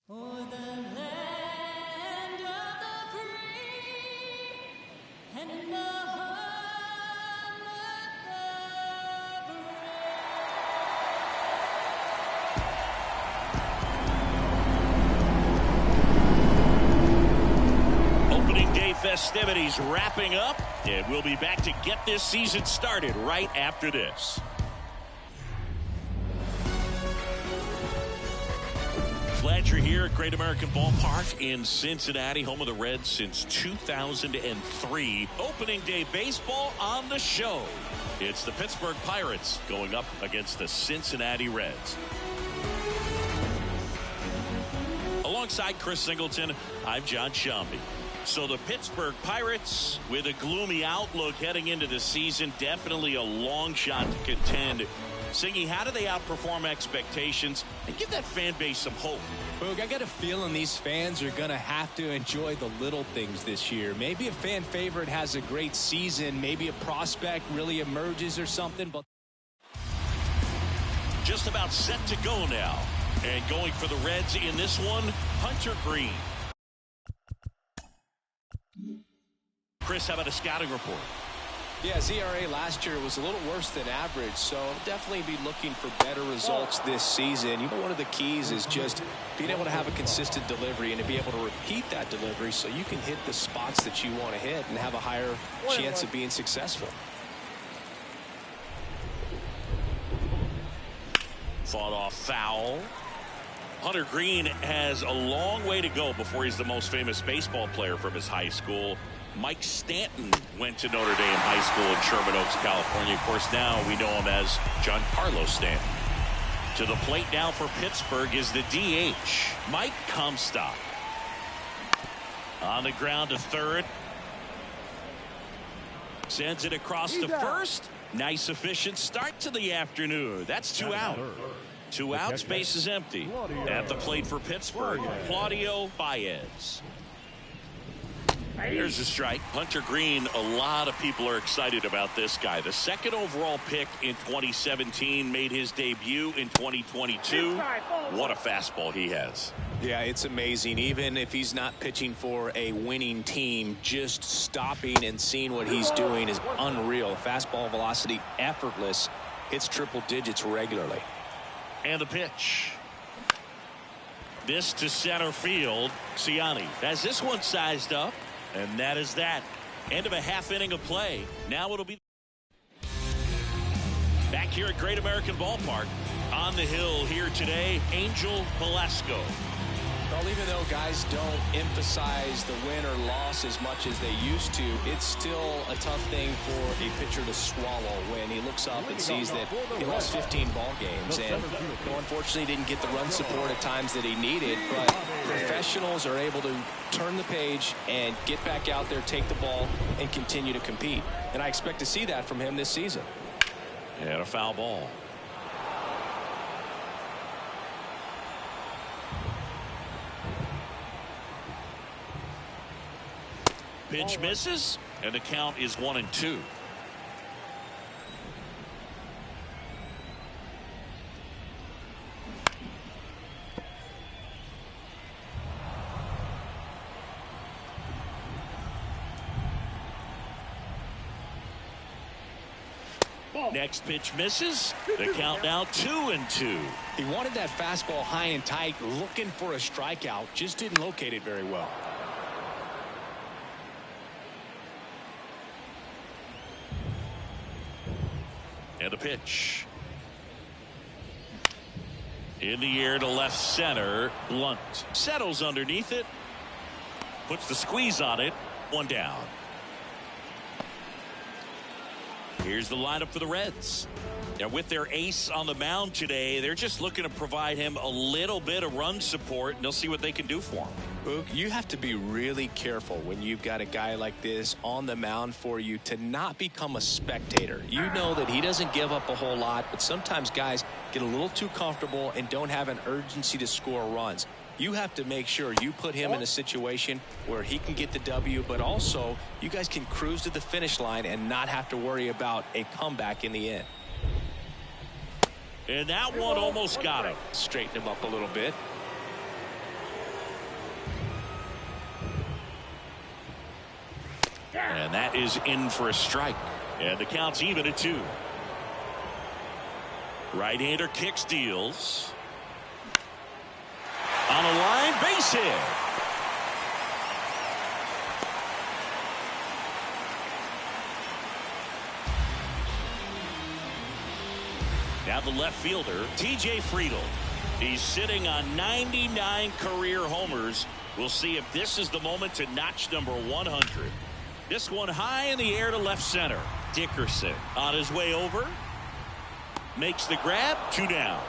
For the land of the free and the home of the brave. Opening day festivities wrapping up, and we'll be back to get this season started right after this. Glad you're here at Great American Ballpark in Cincinnati, home of the Reds since 2003. Opening day baseball on the show. It's the Pittsburgh Pirates going up against the Cincinnati Reds. Alongside Chris Singleton, I'm John Shambi. So the Pittsburgh Pirates, with a gloomy outlook heading into the season, definitely a long shot to contend. Singy, how do they outperform expectations and give that fan base some hope? Boog, I got a feeling these fans are going to have to enjoy the little things this year. Maybe a fan favorite has a great season. Maybe a prospect really emerges or something. But just about set to go now. And going for the Reds in this one, Hunter Green. Chris, how about a scouting report? Yeah, his ERA last year was a little worse than average, so I'll definitely be looking for better results this season. You know, one of the keys is just being able to have a consistent delivery and to be able to repeat that delivery so you can hit the spots that you want to hit and have a higher chance of being successful. Fought off foul. Hunter Green has a long way to go before he's the most famous baseball player from his high school. Mike Stanton went to Notre Dame High School in Sherman Oaks, California. Of course, now we know him as Giancarlo Stanton. To the plate now for Pittsburgh is the DH, Mike Comstock. On the ground to third. Sends it across to first. Nice, efficient start to the afternoon. That's 2 out. 2 outs, base is empty. At the plate for Pittsburgh, Claudio Baez. Here's a strike. Hunter Green, a lot of people are excited about this guy. The second overall pick in 2017, made his debut in 2022. What a fastball he has. Yeah, it's amazing. Even if he's not pitching for a winning team, just stopping and seeing what he's doing is unreal. Fastball velocity, effortless. Hits triple digits regularly. And the pitch. This to center field. Ciani has this one sized up. And that is that. End of a half inning of play. Now it'll be back here at Great American Ballpark. On the hill here today, Angel Velasco. Well, even though guys don't emphasize the win or loss as much as they used to, it's still a tough thing for a pitcher to swallow when he looks up and sees that he lost 15 ball games and unfortunately didn't get the run support at times that he needed. But professionals are able to turn the page and get back out there, take the ball, and continue to compete. And I expect to see that from him this season. And a foul ball. Pitch misses, and the count is 1-2. Next pitch misses. The count now 2-2. He wanted that fastball high and tight, looking for a strikeout. Just didn't locate it very well. And a pitch. In the air to left center. Blunt settles underneath it. Puts the squeeze on it. One down. Here's the lineup for the Reds. Now with their ace on the mound today, they're just looking to provide him a little bit of run support, and they'll see what they can do for him. Boog, you have to be really careful when you've got a guy like this on the mound for you to not become a spectator. You know that he doesn't give up a whole lot, but sometimes guys get a little too comfortable and don't have an urgency to score runs. You have to make sure you put him in a situation where he can get the W, but also you guys can cruise to the finish line and not have to worry about a comeback in the end. And that one almost got him. Straighten him up a little bit. And that is in for a strike. And the count's even at 2. Right-hander kick steals. On a line, base hit. Now the left fielder, T.J. Friedl. He's sitting on 99 career homers. We'll see if this is the moment to notch number 100. This one high in the air to left center. Dickerson on his way over. Makes the grab. 2 down.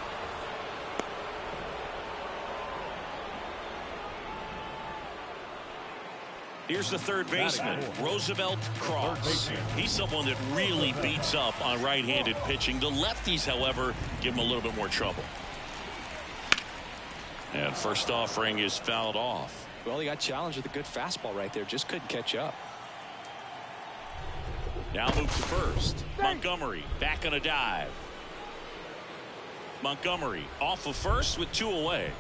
Here's the third baseman, Roosevelt Cross. He's someone that really beats up on right-handed pitching. The lefties, however, give him a little bit more trouble. And first offering is fouled off. Well, he got challenged with a good fastball right there. Just couldn't catch up. Now move to first. Montgomery back on a dive. Montgomery off of first with 2 away.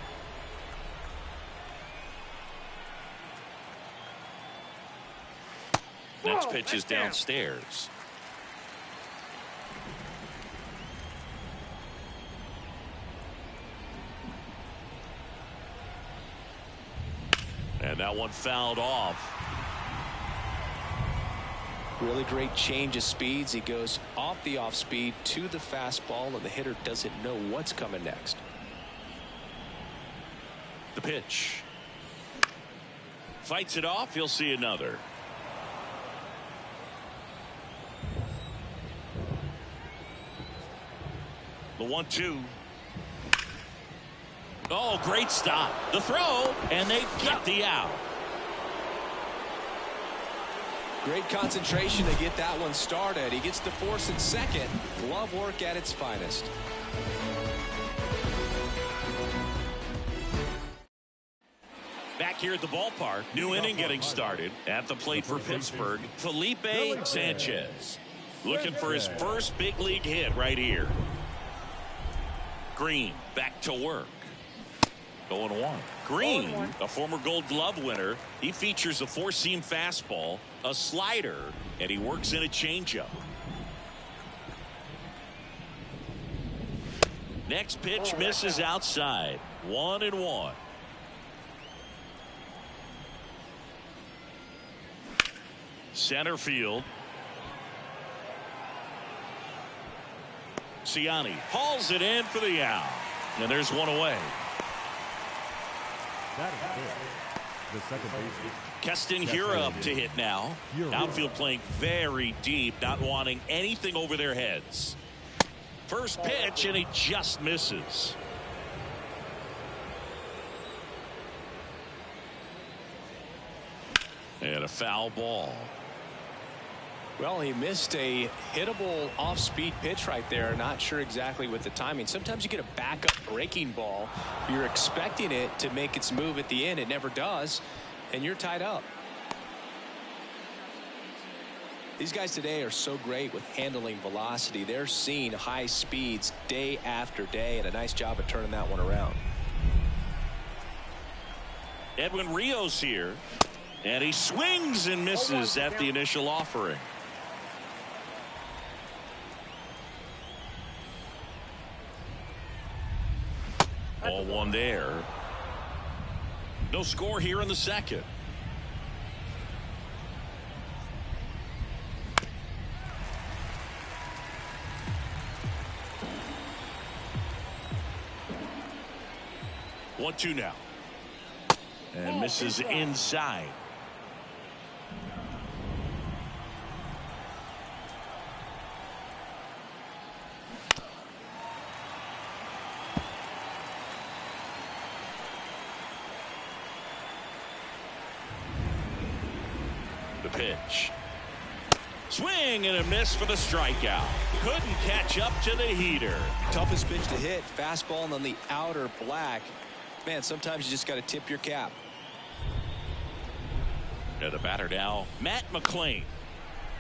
Next pitch is downstairs. And that one fouled off. Really great change of speeds. He goes off the off speed to the fastball, and the hitter doesn't know what's coming next. The pitch. Fights it off. He'll see another. The 1-2. Oh, great stop. The throw, and they get the out. Great concentration to get that one started. He gets the force at second. Glove work at its finest. Back here at the ballpark, new inning getting started. At the plate for Pittsburgh, Felipe Sanchez. Looking for his first big league hit right here. Green back to work. 0-1. Green, a former Gold Glove winner. He features a 4-seam fastball, a slider, and he works in a changeup. Next pitch misses outside. 1-1. Center field. Ciani hauls it in for the out. And there's one away. That is good. The second baseman. Keston Hiura up to hit now. Outfield playing very deep, not wanting anything over their heads. First pitch, and he just misses. And a foul ball. Well, he missed a hittable off-speed pitch right there. Not sure exactly with the timing. Sometimes you get a backup breaking ball. You're expecting it to make its move at the end. It never does, and you're tied up. These guys today are so great with handling velocity. They're seeing high speeds day after day, and a nice job of turning that one around. Edwin Rios here, and he swings and misses at the initial offering. Ball one there. No score here in the second. 1-2 now. And misses inside. The pitch. Swing and a miss for the strikeout. Couldn't catch up to the heater. Toughest pitch to hit. Fastball on the outer black. Man, sometimes you just got to tip your cap. And the batter now, Matt McClain.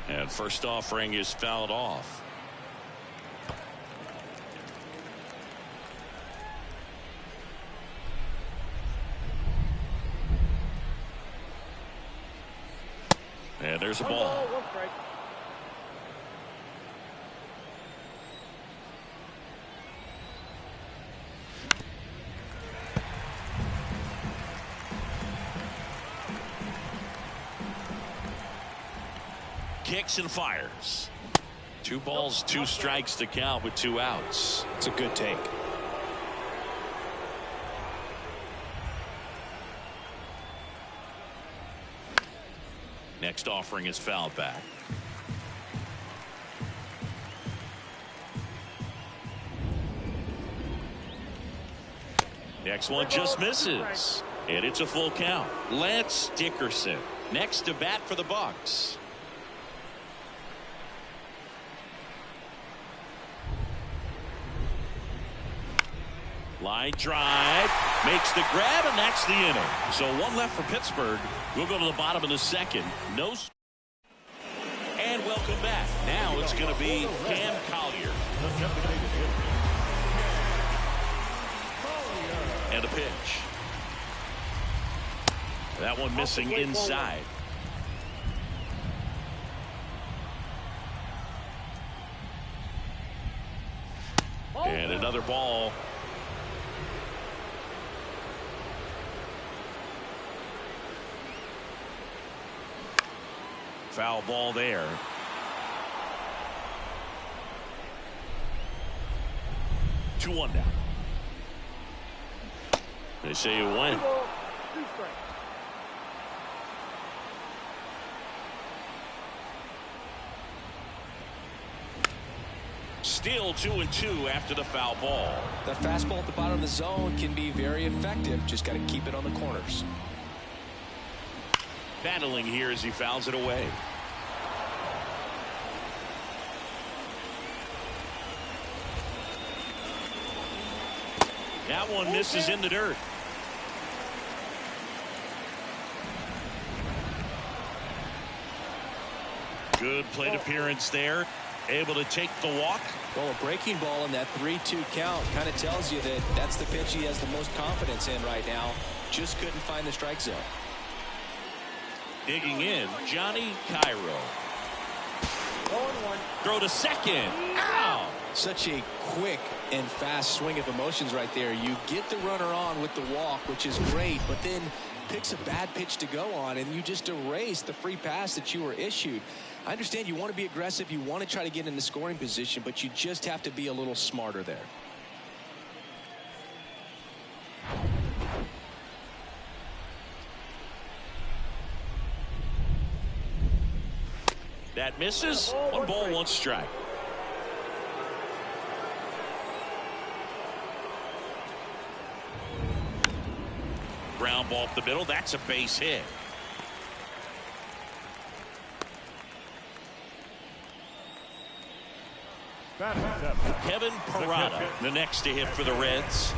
And first offering is fouled off. And there's a ball. Kicks and fires. 2 balls, 2 strikes to count with 2 outs. It's a good take. Next offering is fouled back. Next one just misses. And it's a full count. Lance Dickerson next to bat for the Bucks. Line drive, makes the grab, and that's the inning. So 1 left for Pittsburgh. We'll go to the bottom of the second. No. And welcome back. Now it's going to be Cam Collier. And a pitch. That one missing inside. And another ball. Foul ball there. Two one now. They say you win. Still 2-2 after the foul ball. That fastball at the bottom of the zone can be very effective. Just got to keep it on the corners. Battling here as he fouls it away. That one misses in the dirt. Good plate appearance there. Able to take the walk. Well, a breaking ball in that 3-2 count kind of tells you that that's the pitch he has the most confidence in right now. Just couldn't find the strike zone. Digging in, Johnny Cairo. Throw to second. Ow! Such a quick and fast swing of emotions right there. You get the runner on with the walk, which is great, but then picks a bad pitch to go on, and you just erase the free pass that you were issued. I understand you want to be aggressive, you want to try to get in the scoring position, but you just have to be a little smarter there. That misses. 1 ball, 1 strike. Ground ball up the middle. That's a base hit. Kevin Parada, the next to hit for the Reds.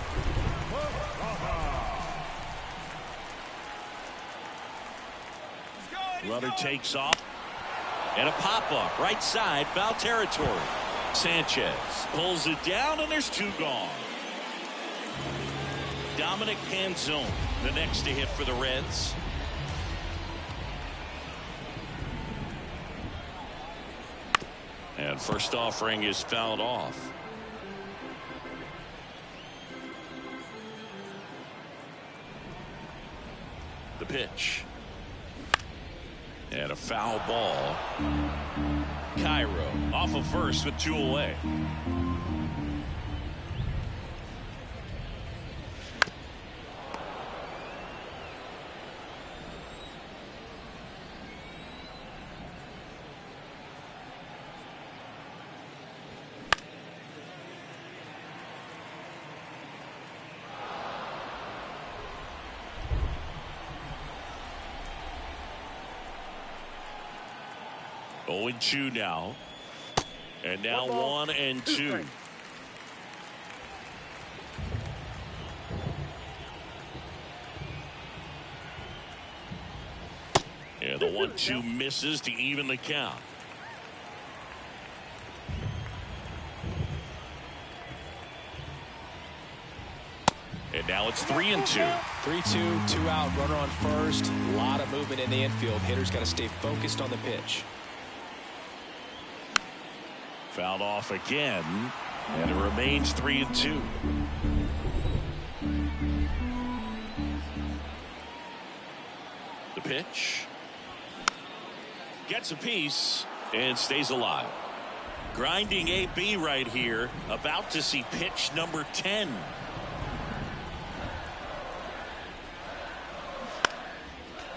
Runner takes off. And a pop-up, right side, foul territory. Sanchez pulls it down, and there's 2 gone. Dominic Canzone, the next to hit for the Reds. And first offering is fouled off. pitch. And a foul ball. Cairo off of first with 2 away. Oh, and 2 now. And now 1 and 2. And the 1-2 misses to even the count. And now it's 3 and 2. 3-2, 2 out, runner on first. A lot of movement in the infield. Hitter's got to stay focused on the pitch. Fouled off again, and it remains 3 and 2. The pitch gets a piece and stays alive. Grinding AB right here, about to see pitch number 10.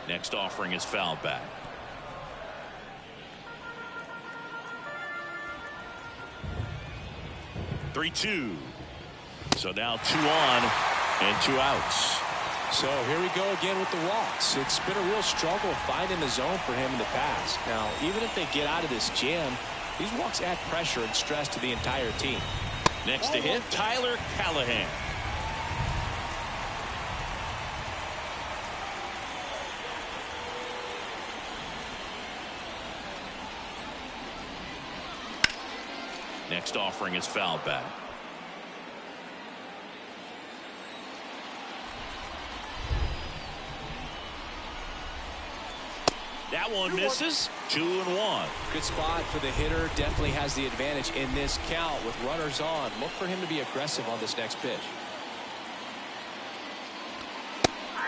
Next offering is fouled back. Three-two. So now 2 on and 2 outs. So here we go again with the walks. It's been a real struggle finding the zone for him in the past. Now, even if they get out of this jam, these walks add pressure and stress to the entire team. Next to hit, Tyler Callahan. Next offering is fouled back. That one misses. 2 and 1. Good spot for the hitter. Definitely has the advantage in this count with runners on. Look for him to be aggressive on this next pitch.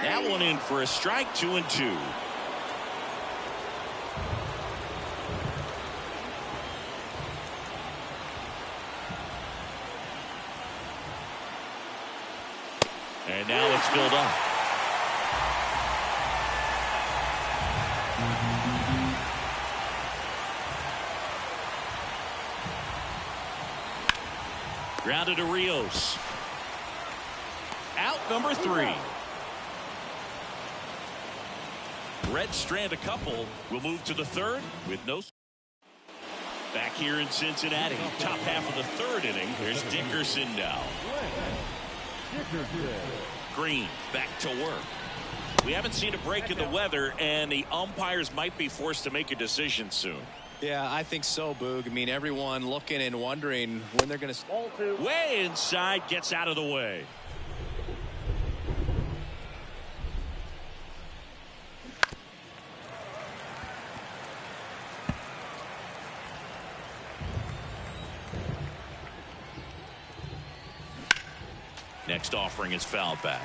That one in for a strike. 2 and 2. And now it's filled up. Grounded to Rios. Out number 3. Red strand a couple. Will move to the 3rd with no. Back here in Cincinnati, top half of the 3rd inning. Here's Dickerson now. Green back to work. We haven't seen a break in the weather, and the umpires might be forced to make a decision soon. Yeah, I think so, Boog. I mean, everyone looking and wondering when they're going to. Way inside, gets out of the way. Next offering is fouled back.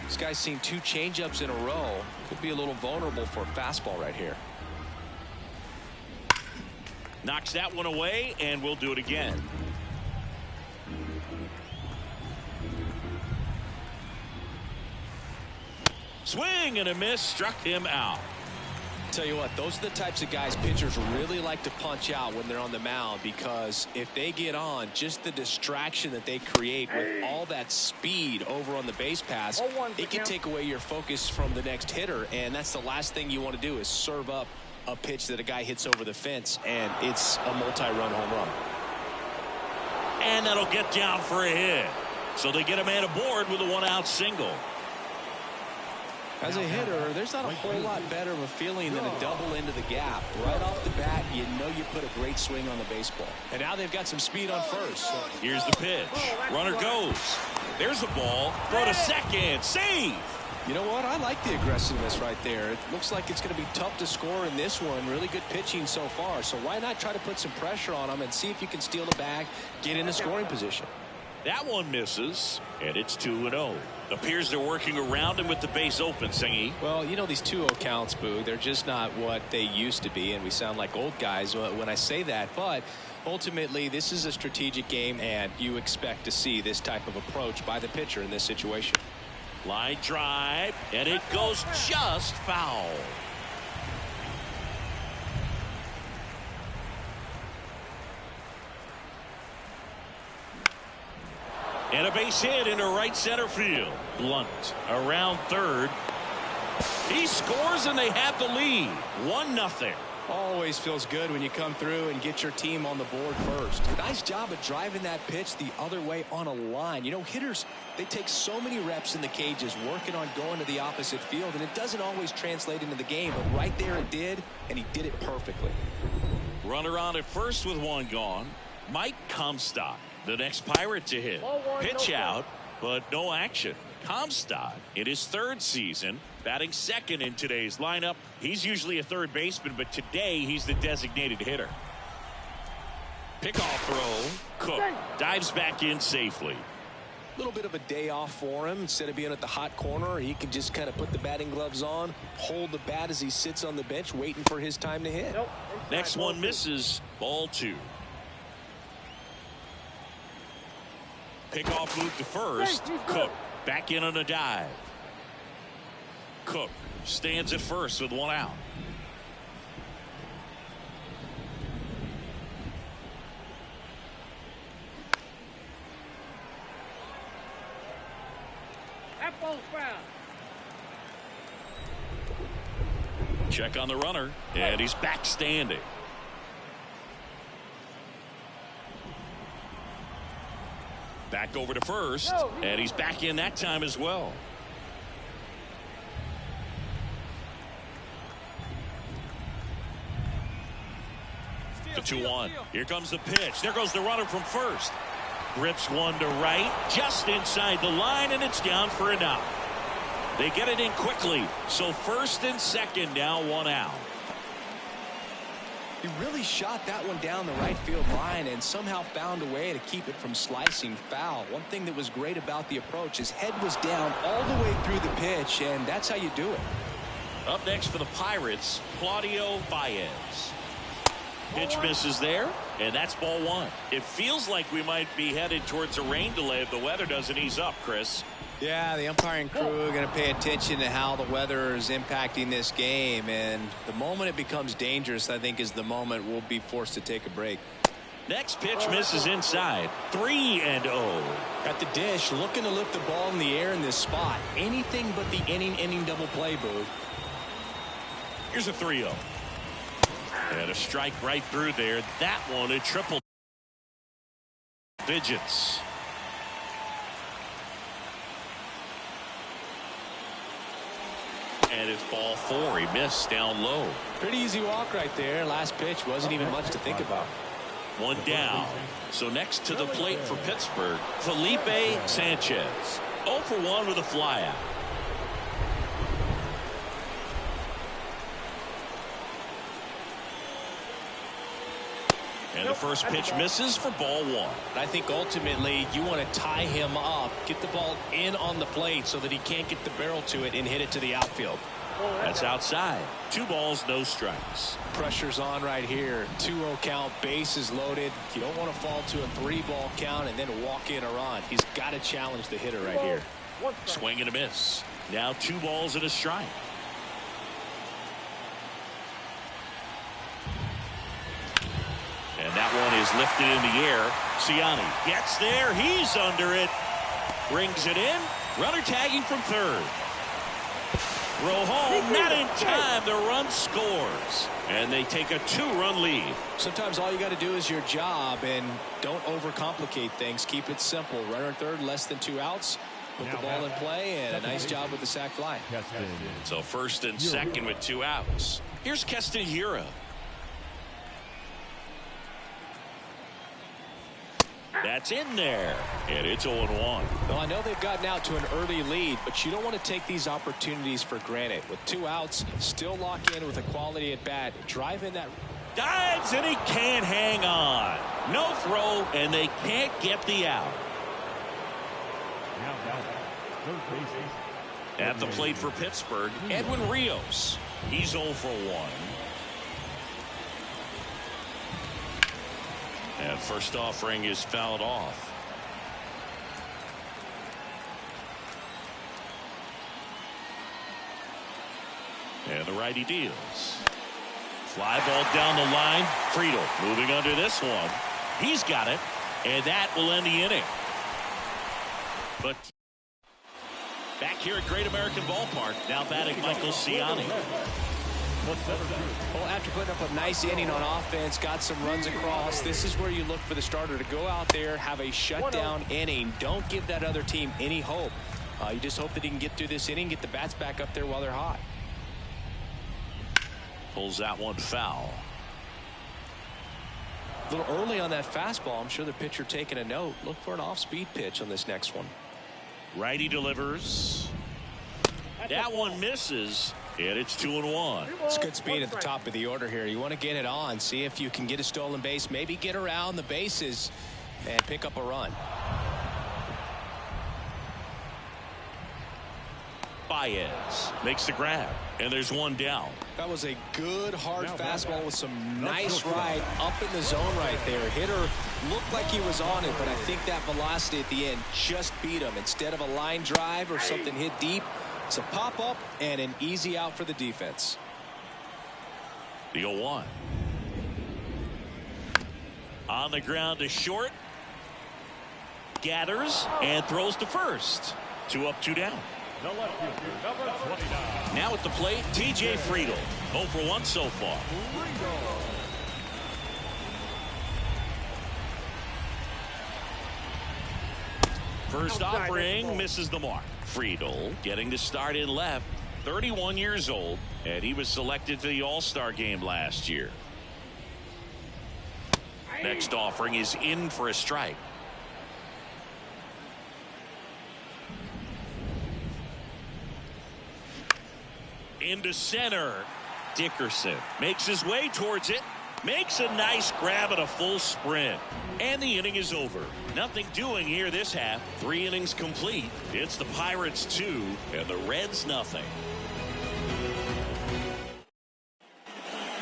This guy's seen 2 changeups in a row. Could be a little vulnerable for a fastball right here. Knocks that one away, and we'll do it again. Swing and a miss, struck him out. Tell you what, those are the types of guys pitchers really like to punch out when they're on the mound, because if they get on, just the distraction that they create with all that speed over on the base pass, it can take away your focus from the next hitter, and that's the last thing you want to do is serve up a pitch that a guy hits over the fence, and it's a multi-run home run. And that'll get down for a hit. So they get a man aboard with a 1-out single. As a hitter, there's not a whole lot better of a feeling than a double into the gap. Right off the bat, you know you put a great swing on the baseball. And now they've got some speed on first. So. Here's the pitch. Runner goes. There's the ball. Throw to second. Save. You know what? I like the aggressiveness right there. It looks like it's going to be tough to score in this one. Really good pitching so far. So why not try to put some pressure on them and see if you can steal the bag, get in a scoring position. That one misses, and it's 2-0. Appears they're working around him with the base open, Singy. Well, you know, these 2-0 counts, Boo, they're just not what they used to be, and we sound like old guys when I say that. But ultimately, this is a strategic game, and you expect to see this type of approach by the pitcher in this situation. Line drive, and it goes just foul. And a base hit into right center field. Blunt around third. He scores and they have the lead. 1-0. Always feels good when you come through and get your team on the board first. Nice job of driving that pitch the other way on a line. You know, hitters, they take so many reps in the cages working on going to the opposite field, and it doesn't always translate into the game, but right there it did, and he did it perfectly. Runner on at first with one gone. Mike Comstock, the next Pirate to hit. Pitch out, but no action. Comstock, in his third season, batting second in today's lineup. He's usually a third baseman, but today he's the designated hitter. Pickoff throw. Cook dives back in safely. A little bit of a day off for him. Instead of being at the hot corner, he can just kind of put the batting gloves on, hold the bat as he sits on the bench waiting for his time to hit. Next one misses. Ball 2. Pickoff move to first. Cook back in on a dive. Cook stands at first with one out. That ball's foul. Check on the runner, and he's back standing. Back over to first, and he's back in that time as well. The 2-1. Here comes the pitch. There goes the runner from first. Grips one to right, just inside the line, and it's down for a out. They get it in quickly, so first and second now, one out. He really shot that one down the right field line and somehow found a way to keep it from slicing foul. One thing that was great about the approach, his head was down all the way through the pitch, and that's how you do it. Up next for the Pirates, Claudio Baez. Pitch misses there, and that's ball 1. It feels like we might be headed towards a rain delay if the weather doesn't ease up, Chris. Yeah, the umpiring crew are going to pay attention to how the weather is impacting this game, and the moment it becomes dangerous, I think, is the moment we'll be forced to take a break. Next pitch misses inside. 3-0. At the dish, looking to lift the ball in the air in this spot. Anything but the inning double play, Boo. Here's a 3-0. And a strike right through there. That one a triple digits. And it's ball 4. He missed down low. Pretty easy walk right there. Last pitch wasn't even much to think about. One down. So next to the plate for Pittsburgh, Felipe Sanchez. 0 for 1 with a flyout. And the first pitch misses for ball 1. I think ultimately you want to tie him up, get the ball in on the plate so that he can't get the barrel to it and hit it to the outfield. That's outside. 2 balls, no strikes. Pressure's on right here. 2-0 count, bases loaded. You don't want to fall to a 3-ball count and then walk in or on. He's got to challenge the hitter right here. Swing and a miss. Now 2 balls and a strike. And that one is lifted in the air. Ciani gets there. He's under it. Brings it in. Runner tagging from third. Throw home. Not in time. The run scores. And they take a 2-run lead. Sometimes all you got to do is your job and don't overcomplicate things. Keep it simple. Runner third, less than 2 outs. Put the ball in play, and a nice job with the sac fly. So first and second with 2 outs. Here's Keston Hiura. That's in there, and it's 0-1. Well, I know they've gotten out to an early lead, but you don't want to take these opportunities for granted. With 2 outs, still lock in with a quality at bat. Drive in that. Dives, and he can't hang on. No throw, and they can't get the out. Now batting, third baseman. At the plate for Pittsburgh, Edwin Rios. He's 0 for 1. And first offering is fouled off. And the righty deals. Fly ball down the line. Friedel moving under this one. He's got it. And that will end the inning. But back here at Great American Ballpark, now batting Michael Ciani. Well, after putting up a nice inning on offense, got some runs across, this is where you look for the starter to go out there, have a shutdown inning. Don't give that other team any hope. You just hope that he can get through this inning, get the bats back up there while they're hot. Pulls that one foul. A little early on that fastball. I'm sure the pitcher taking a note. Look for an off-speed pitch on this next one. Righty delivers. That one misses, and it's 2-1. It's good speed at the top of the order here. You want to get it on, see if you can get a stolen base, maybe get around the bases and pick up a run. Baez makes the grab, and there's one down. That was a good hard fastball with some nice ride up in the zone right there. Hitter looked like he was on it, but I think that velocity at the end just beat him. Instead of a line drive or something hit deep, it's a pop-up and an easy out for the defense. The 0-1. On the ground to short. Gathers and throws to first. 2 up, 2 down. The left fielder, number 29. Now at the plate, TJ Friedel. 0 for 1 so far. First offering misses the mark. Friedel getting to start in left. 31 years old, and he was selected for the All-Star game last year. Next offering is in for a strike. Into center. Dickerson makes his way towards it. Makes a nice grab at a full sprint. And the inning is over. Nothing doing here this half. 3 innings complete. It's the Pirates 2 and the Reds nothing.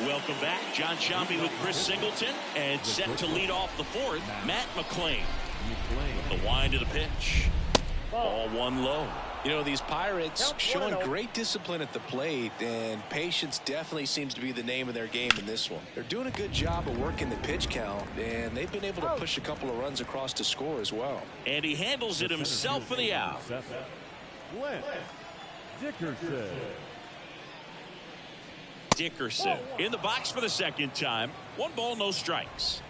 Welcome back. John Sciambi with Chris Singleton. And set to lead off the 4th, Matt McClain. The wind of the pitch. Ball 1 low. You know, these Pirates showing great discipline at the plate, and patience definitely seems to be the name of their game in this one. They're doing a good job of working the pitch count, and they've been able to push a couple of runs across to score as well. And he handles it himself for the out. Dickerson. Dickerson in the box for the second time. 1 ball, no strikes.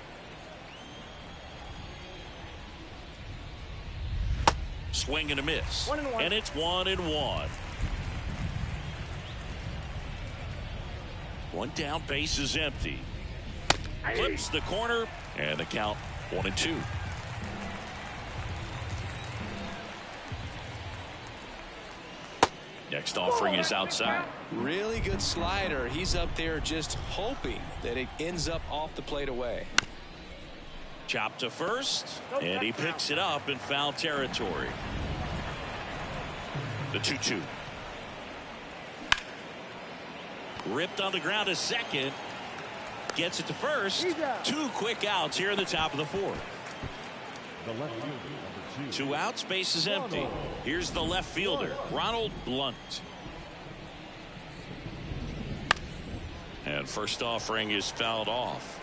Swing and a miss. And it's 1-1. 1 down, base is empty. Clips the corner, and the count 1-2. Next offering is outside. Really good slider. He's up there just hoping that it ends up off the plate away. Chop to first, and he picks it up in foul territory. The 2-2. Ripped on the ground to second. Gets it to first. 2 quick outs here in the top of the 4th. The left fielder, number 2. 2 outs, base is empty. Here's the left fielder, Ronald Blunt. And first offering is fouled off.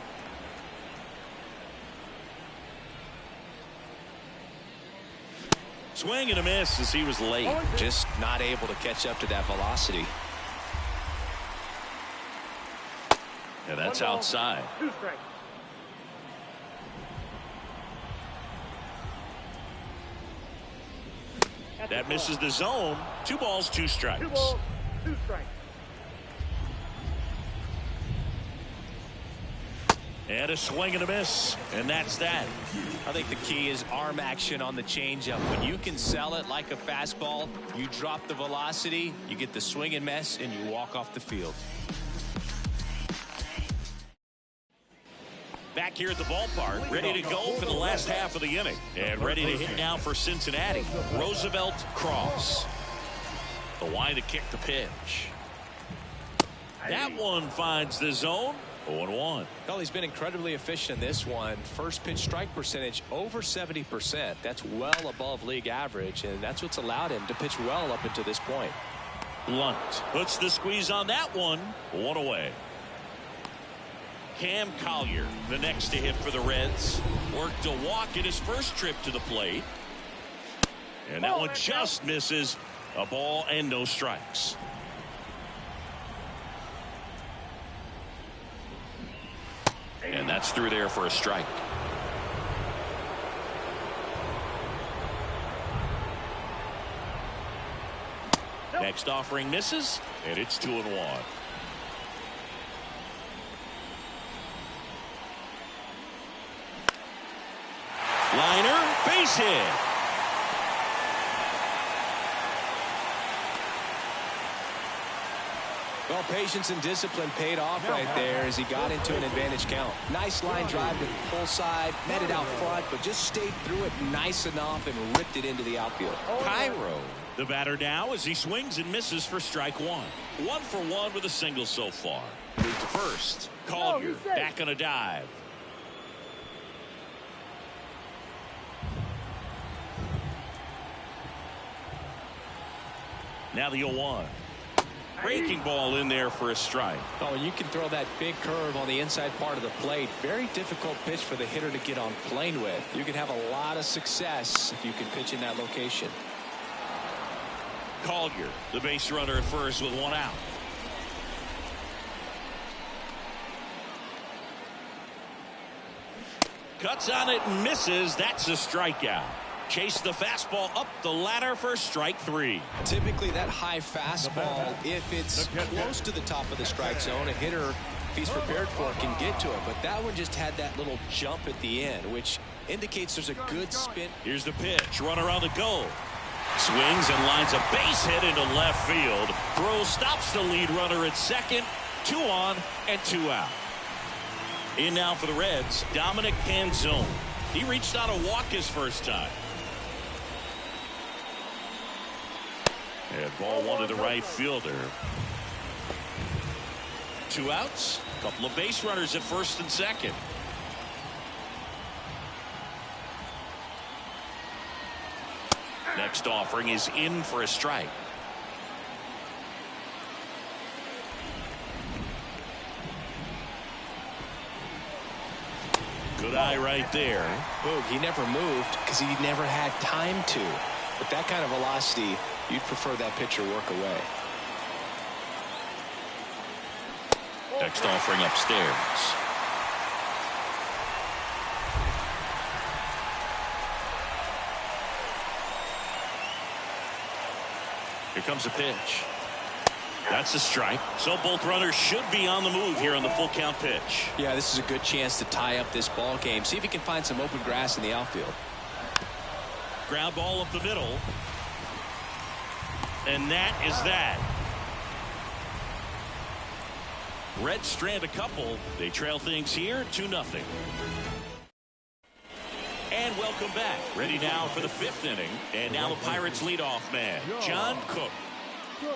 Swing and a miss as he was late. Just not able to catch up to that velocity. And that's outside. That misses the zone. 2 balls, 2 strikes. And a swing and a miss, and that's that. I think the key is arm action on the changeup. When you can sell it like a fastball, you drop the velocity, you get the swing and miss, and you walk off the field. Back here at the ballpark, ready to go for the last half of the inning. And ready to hit now for Cincinnati, Roosevelt Cross. The line to kick the pitch. That one finds the zone. 0-1. Well, he's been incredibly efficient in this one. First pitch strike percentage over 70%. That's well above league average, and that's what's allowed him to pitch well up until this point. Blunt puts the squeeze on that one. 1 away. Cam Collier, the next to hit for the Reds. Worked a walk in his first trip to the plate. And that one just misses. A ball and no strikes. And that's through there for a strike. Next offering misses, and it's 2-1. Liner, base hit. Well, patience and discipline paid off right there as he got into an advantage count. Nice line drive to the pull side, met it out front, but just stayed through it nice enough and ripped it into the outfield. Cairo, the batter now as he swings and misses for strike one. 1 for 1 with a single so far. Move to first. Collier back on a dive. Now the 0-1. Breaking ball in there for a strike. Oh, and you can throw that big curve on the inside part of the plate. Very difficult pitch for the hitter to get on plane with. You can have a lot of success if you can pitch in that location. Collier, the base runner at first with 1 out. Cuts on it and misses. That's a strikeout. Chase the fastball up the ladder for strike 3. Typically that high fastball, if it's close to the top of the strike zone, a hitter, if he's prepared for it, can get to it. But that one just had that little jump at the end, which indicates there's a good spin. Here's the pitch. Runner on the go. Swings and lines a base hit into left field. Throw stops the lead runner at second. 2 on and 2 out. In now for the Reds, Dominic Canzone. He reached on a walk his first time. And ball 1 to the right fielder. 2 outs. A couple of base runners at first and second. Next offering is in for a strike. Good eye right there. Boog, he never moved because he never had time to. With that kind of velocity, you'd prefer that pitcher work away. Next offering upstairs. Here comes a pitch. That's a strike. So both runners should be on the move here on the full count pitch. Yeah, this is a good chance to tie up this ball game. See if he can find some open grass in the outfield. Ground ball up the middle. And that is that. Reds strand a couple. They trail things here 2-0. And welcome back. Ready now for the 5th inning. And now the Pirates leadoff man, John Cook.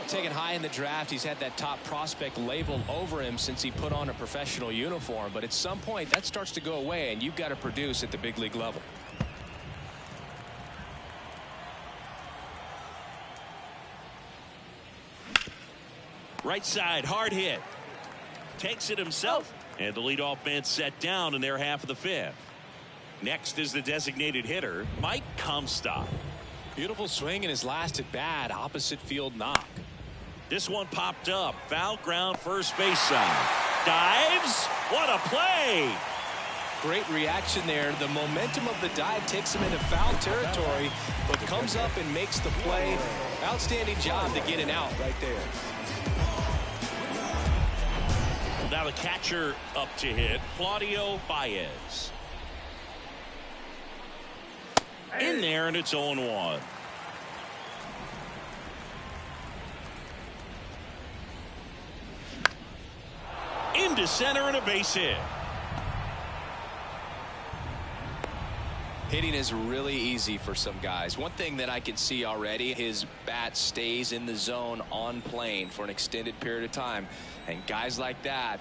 Taken high in the draft, he's had that top prospect label over him since he put on a professional uniform. But at some point, that starts to go away, and you've got to produce at the big league level. Right side, hard hit. Takes it himself, and the leadoff man set down in their half of the 5th. Next is the designated hitter, Mike Comstock. Beautiful swing in his last at bat, opposite field knock. This one popped up, foul ground first base side. Dives, what a play! Great reaction there. The momentum of the dive takes him into foul territory, but comes up and makes the play. Outstanding job to get an out right there. Now the catcher up to hit, Claudio Baez. In there, and it's 0-1. Into center and a base hit. Hitting is really easy for some guys. One thing that I can see already, his bat stays in the zone on plane for an extended period of time. And guys like that,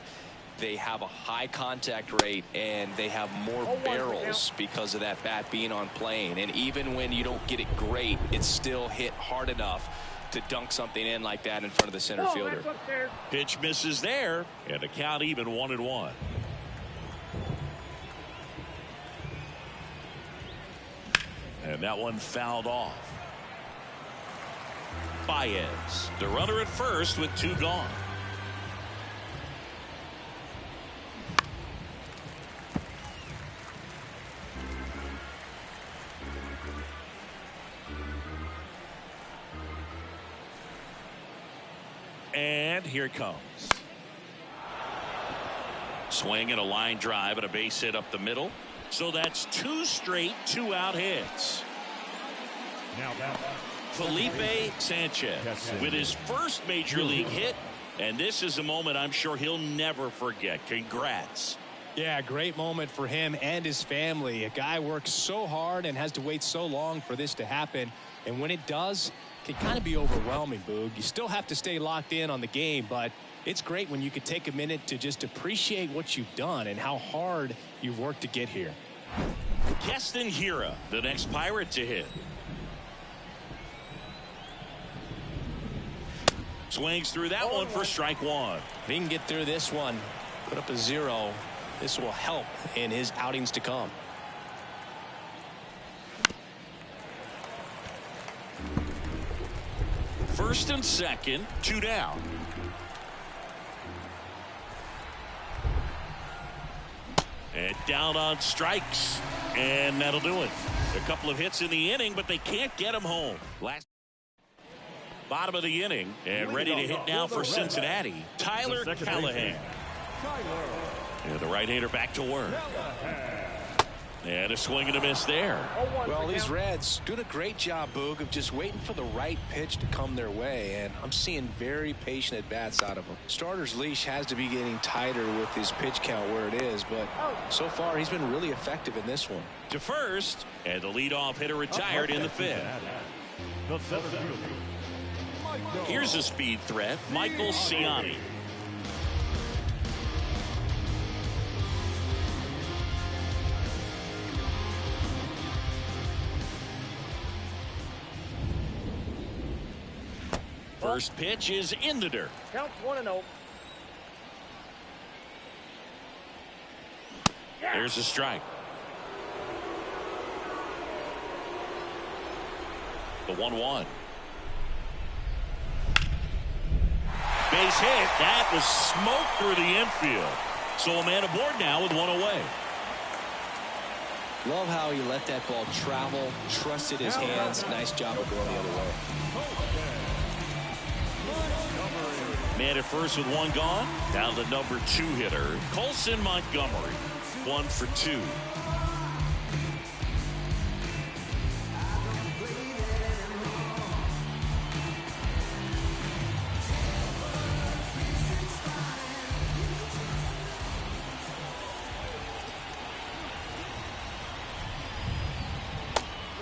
they have a high contact rate and they have more barrels because of that bat being on plane. And even when you don't get it great, it's still hit hard enough to dunk something in like that in front of the center fielder. Pitch misses there, and the count even 1-1. And that one fouled off. Baez, the runner at first with 2 gone. And here it comes. Swing and a line drive and a base hit up the middle. So that's 2 straight 2-out hits. Now that Felipe Sanchez with his first major league hit. And this is a moment I'm sure he'll never forget. Congrats. Yeah, great moment for him and his family. A guy works so hard and has to wait so long for this to happen. And when it does, it can kind of be overwhelming, Boog. You still have to stay locked in on the game, but it's great when you can take a minute to just appreciate what you've done and how hard you've worked to get here. Keston Hiura, the next Pirate to hit. Swings through that one for strike 1. If he can get through this one, put up a 0, this will help in his outings to come. First and second, 2 down. And down on strikes. And that'll do it. A couple of hits in the inning, but they can't get him home. Bottom of the inning, and ready to hit now for Cincinnati, Tyler Callahan. And the right-hander back to work. And a swing and a miss there. Well, these Reds doing a great job, Boog, of just waiting for the right pitch to come their way, and I'm seeing very patient at-bats out of them. Starter's leash has to be getting tighter with his pitch count where it is, but so far he's been really effective in this one. To first, and the leadoff hitter retired in the 5th. the center fielder. Here's a speed threat, Michael Ciani. First pitch is in the dirt. Counts 1-0. There's a strike. The 1-1. Base hit. That was smoked through the infield. So a man aboard now with 1 away. Love how he let that ball travel, trusted his hands. Nice job of going the other way. Man at first with 1 gone. Down the number 2 hitter, Colson Montgomery. 1 for 2.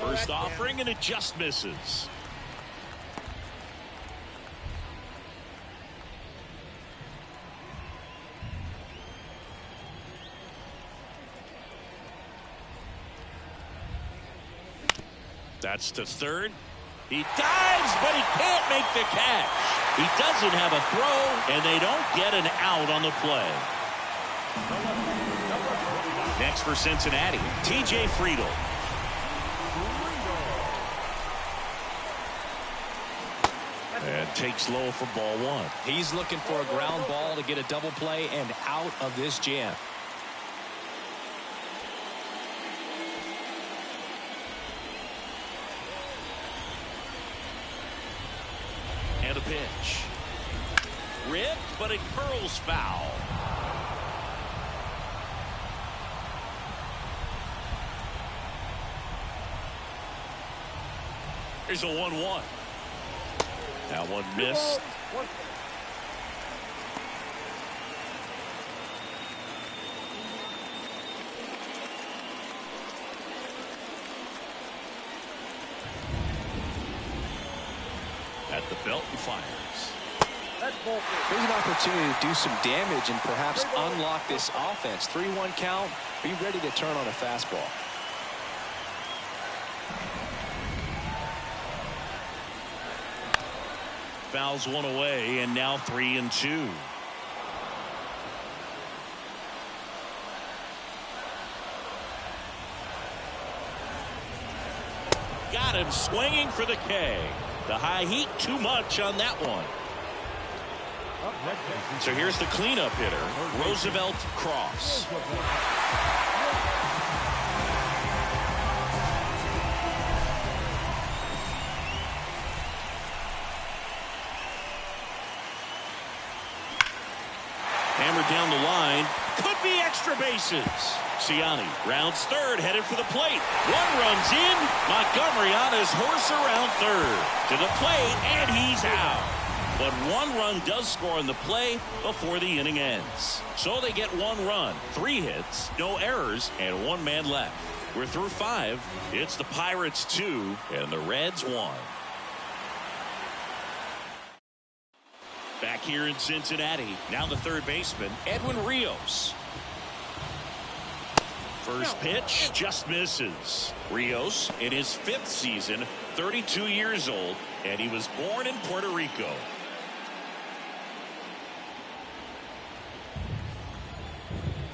First offering, and it just misses. That's to third. He dives, but he can't make the catch. He doesn't have a throw, and they don't get an out on the play. Next for Cincinnati, TJ Friedl. And takes low for ball 1. He's looking for a ground ball to get a double play and out of this jam. And a pitch. Ripped, but it curls foul. Here's a 1-1. That one missed. the belt and fires. Here's an opportunity to do some damage and perhaps unlock this offense. 3-1 count. Be ready to turn on a fastball. Fouls one away, and now 3-2. Got him swinging for the K. The high heat, too much on that one. So here's the cleanup hitter, Roosevelt Cross. Hammered down the line. Could be extra bases. Ciani rounds third, headed for the plate. One runs in. Montgomery on his horse around third. To the plate, and he's out. But one run does score in the play before the inning ends. So they get one run, 3 hits, no errors, and 1 man left. We're through 5. It's the Pirates 2 and the Reds 1. Back here in Cincinnati, now the third baseman, Edwin Rios. First pitch just misses. Rios in his 5th season, 32 years old, and he was born in Puerto Rico.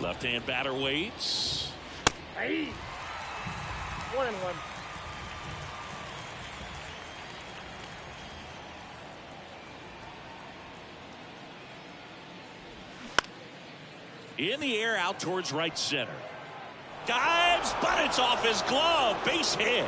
Left-hand batter waits. Hey. 1-1. In the air out towards right center. Dives, but it's off his glove. Base hit.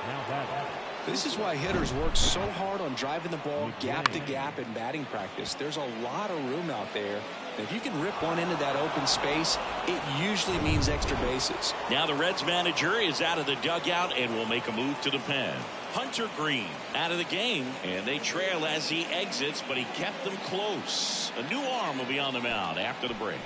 Now that. This is why hitters work so hard on driving the ball gap to gap in batting practice. There's a lot of room out there. If you can rip one into that open space, it usually means extra bases. Now the Reds manager is out of the dugout and will make a move to the pen. Hunter Green out of the game, and they trail as he exits, but he kept them close. A new arm will be on the mound after the break.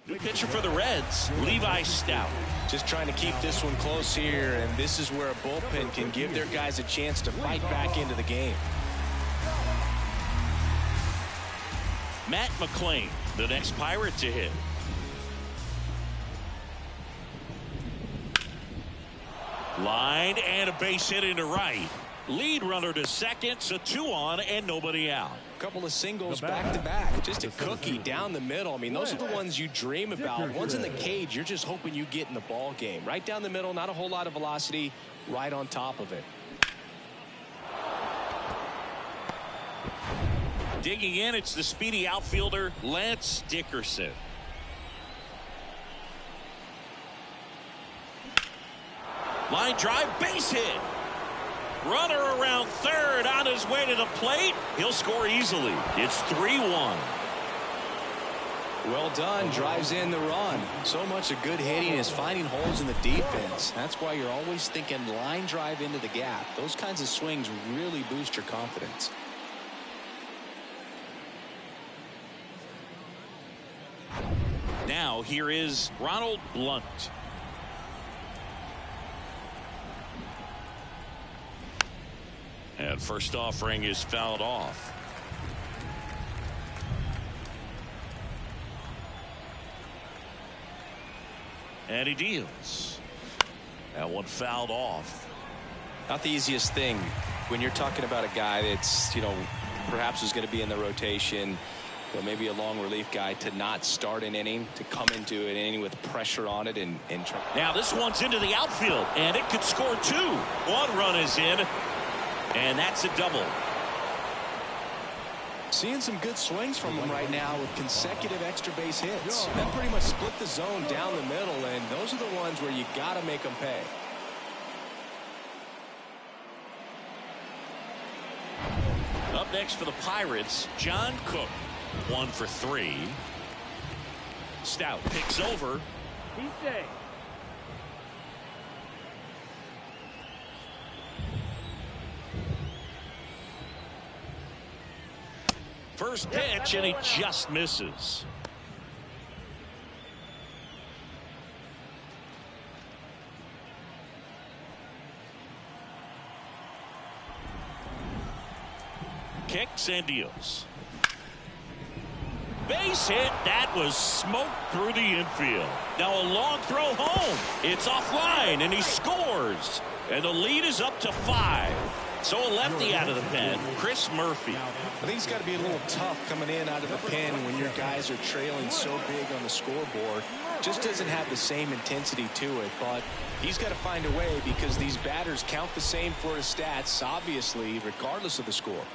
New pitcher for the Reds, Levi Stout. Just trying to keep this one close here, and this is where a bullpen can give their guys a chance to fight back into the game. Matt McClain, the next Pirate to hit. Line and a base hit into right. Lead runner to second, so 2 on and nobody out. Couple of singles back to back. Just a cookie down the middle. I mean, those are the ones you dream about. One's in the cage, you're just hoping you get in the ball game. Right down the middle, not a whole lot of velocity, right on top of it. Digging in, it's the speedy outfielder, Lance Dickerson. Line drive, base hit. Runner around third on his way to the plate. He'll score easily. It's 3-1. Well done. Drives in the run. So much of good hitting is finding holes in the defense. That's why you're always thinking line drive into the gap. Those kinds of swings really boost your confidence. Now here is Ronald Blunt. And first offering is fouled off. And he deals. That one fouled off. Not the easiest thing when you're talking about a guy that's, perhaps is going to be in the rotation, maybe a long relief guy, to not start an inning, to come into an inning with pressure on it and try. Now this one's into the outfield, and it could score 2. 1 run is in. And that's a double. Seeing some good swings from him right now with consecutive extra base hits. That pretty much split the zone down the middle, and those are the ones where you got to make them pay. Up next for the Pirates, John Cook. 1 for 3. Stout picks over. He's safe. First pitch, and he just misses. kicks and deals. Base hit. That was smoked through the infield. Now a long throw home. It's offline, and he scores. And the lead is up to 5. So a lefty out of the pen, Chris Murphy. I think it's got to be a little tough coming in out of the pen when your guys are trailing so big on the scoreboard. Just doesn't have the same intensity to it, but he's got to find a way because these batters count the same for his stats, obviously, regardless of the score.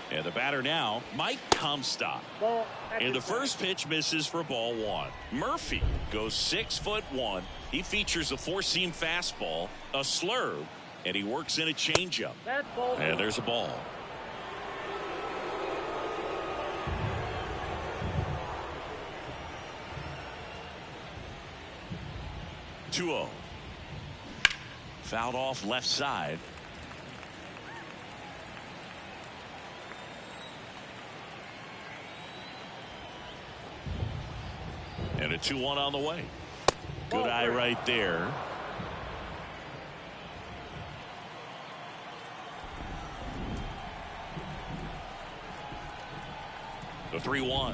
And the batter now, Mike Comstock. And the first pitch misses for ball 1. Murphy goes 6'1". He features a four-seam fastball, a slurve, and he works in a changeup. And there's a ball. (2-0). Fouled off left side. And a 2-1 on the way. Good eye right there. The 3-1.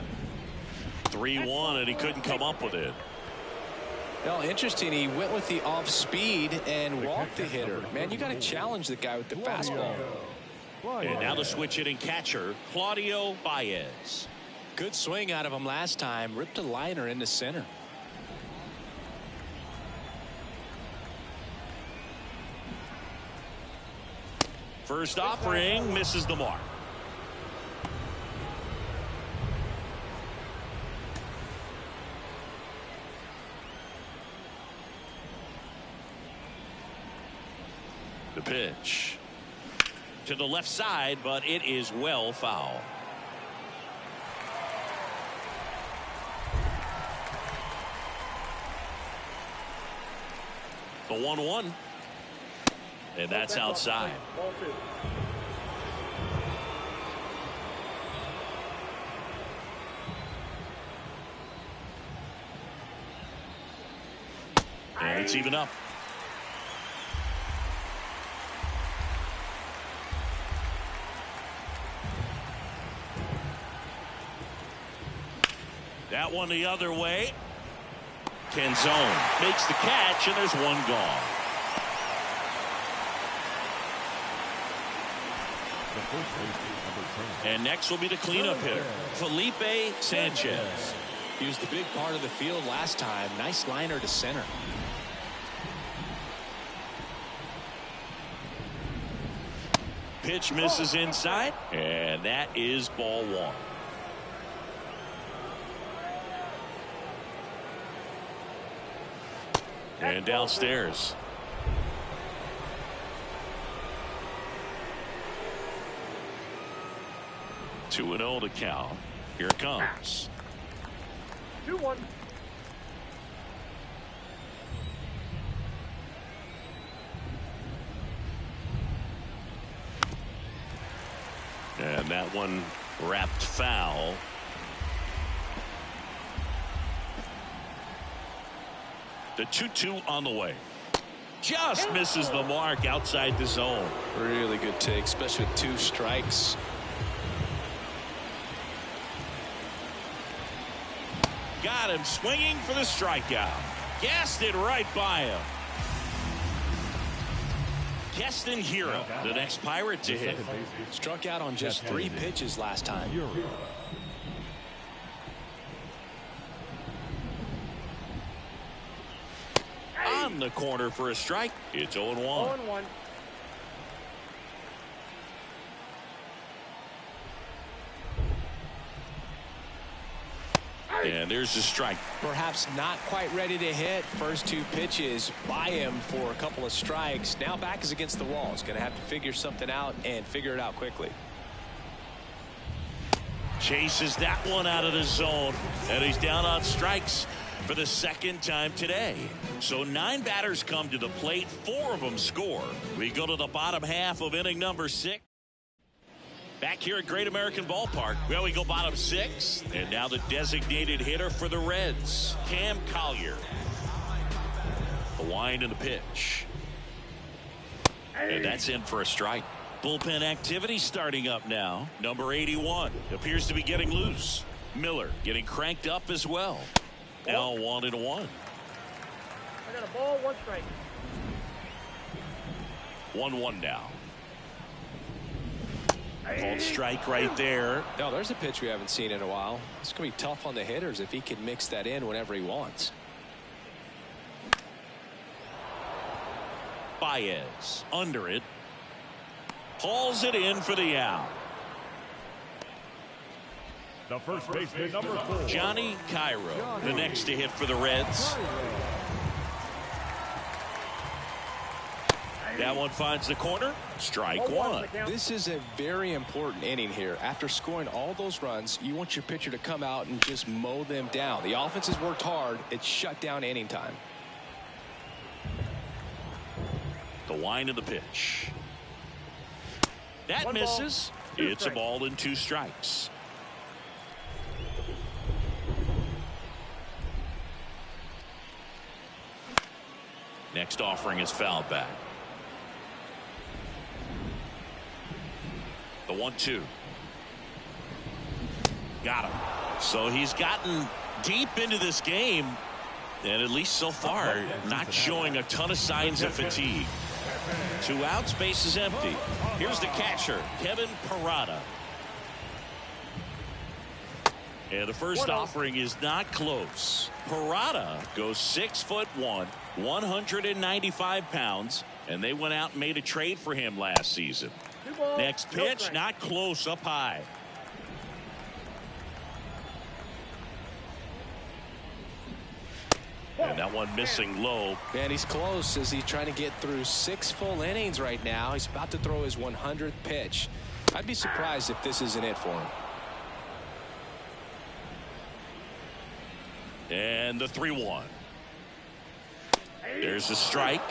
3-1, and he couldn't come up with it. Well, interesting. He went with the off speed and walked the hitter. Man, you got to challenge the guy with the fastball. And now the switch hitting catcher, Claudio Baez. Good swing out of him last time. Ripped a liner into center. First offering misses the mark. The pitch to the left side, but it is well foul. The 1-1, and that's outside. And it's even up. That one the other way. Canzone makes the catch, and there's one gone. And next will be the cleanup hitter, Felipe Sanchez. He was the big part of the field last time. Nice liner to center. Pitch misses inside, and that is ball 1. And downstairs. Two and 0 to count. Here it comes. 2-1. And that one wrapped foul. The 2-2 on the way. Just misses the mark outside the zone. Really good take, especially with 2 strikes. Got him swinging for the strikeout. Gassed it right by him. Keston Hero, the next Pirate to hit. Struck out on just 3 pitches last time. On the corner for a strike. It's 0-1. 0-1. And there's the strike. Perhaps not quite ready to hit. First 2 pitches by him for a couple of strikes. Now back is against the wall. He's going to have to figure something out and figure it out quickly. Chases that one out of the zone, and he's down on strikes for the second time today. So 9 batters come to the plate, 4 of them score. We go to the bottom half of inning number 6. Back here at Great American Ballpark, well, we go bottom 6, and now the designated hitter for the Reds, Cam Collier. The wind and the pitch. And that's in for a strike. Bullpen activity starting up now. Number 81 appears to be getting loose. Miller getting cranked up as well. Now 1-1. I got a ball, 1 strike. 1-1 now. Called strike right there. Now there's a pitch we haven't seen in a while. It's going to be tough on the hitters if he can mix that in whenever he wants. Baez under it. Hauls it in for the out. The first baseman, number 4. Johnny Cairo, the next to hit for the Reds. That one finds the corner. Strike 1. This is a very important inning here. After scoring all those runs, you want your pitcher to come out and just mow them down. The offense has worked hard. It's shut down inning time. The wind of the pitch. That misses. It's a ball and 2 strikes. Next offering is fouled back. The 1-2. Got him. So he's gotten deep into this game, and at least so far not showing a ton of signs of fatigue. 2 outs, base is empty. Here's the catcher, Kevin Parada. And the first offering is not close. Parada goes 6'1", 195 pounds, and they went out and made a trade for him last season. Next pitch, not close, up high. And that one missing low. Man, he's close as he's trying to get through 6 full innings right now. He's about to throw his 100th pitch. I'd be surprised if this isn't it for him. And the 3-1. There's a strike.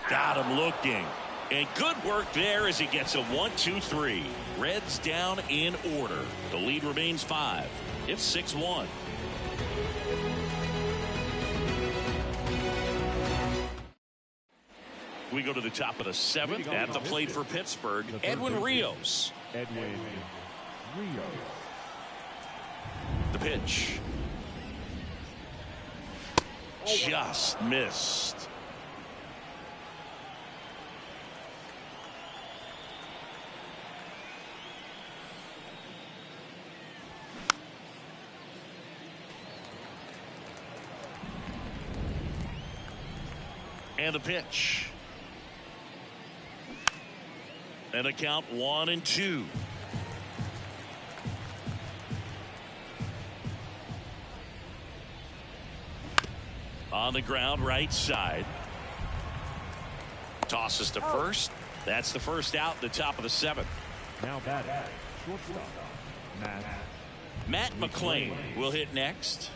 Got him looking. And good work there as he gets a 1-2-3. Reds down in order. The lead remains 5. It's 6-1. We go to the top of the 7th. At the plate for Pittsburgh, Edwin Rios. Edwin Rios. The pitch. Just missed. And the pitch. And a count 1-2. On the ground, right side. Tosses to first. That's the first out, the top of the 7th. Now batting, shortstop, Matt McClain will hit next.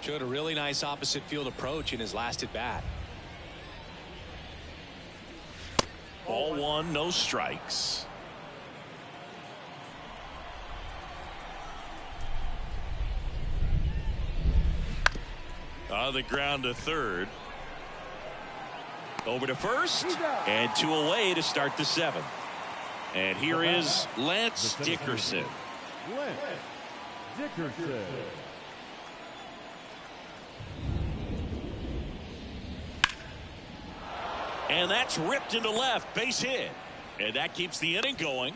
Showed a really nice opposite field approach in his last at bat. Ball 1, no strikes. On the ground to third. Over to first. And 2 away to start the 7th. And here is Lance Dickerson. Lance Dickerson. And that's ripped into left, base hit. And that keeps the inning going.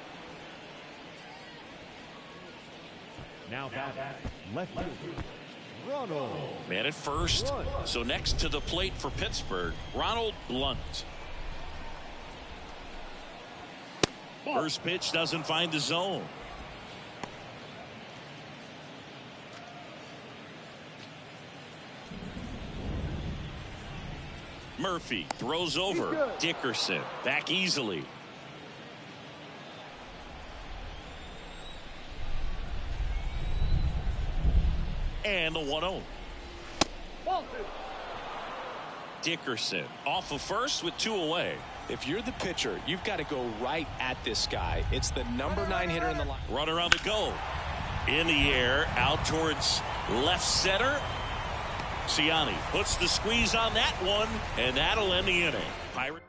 Now batting, left fielder, Ronald. Man at first. So next to the plate for Pittsburgh, Ronald Blunt. First pitch doesn't find the zone. Murphy throws over. Dickerson back easily. And the 1-0. Dickerson off of first with 2 away. If you're the pitcher, you've got to go right at this guy. It's the number 9 hitter in the line. Runner on the go. In the air, out towards Left center. Ciani puts the squeeze on that one, and that'll end the inning. Pirate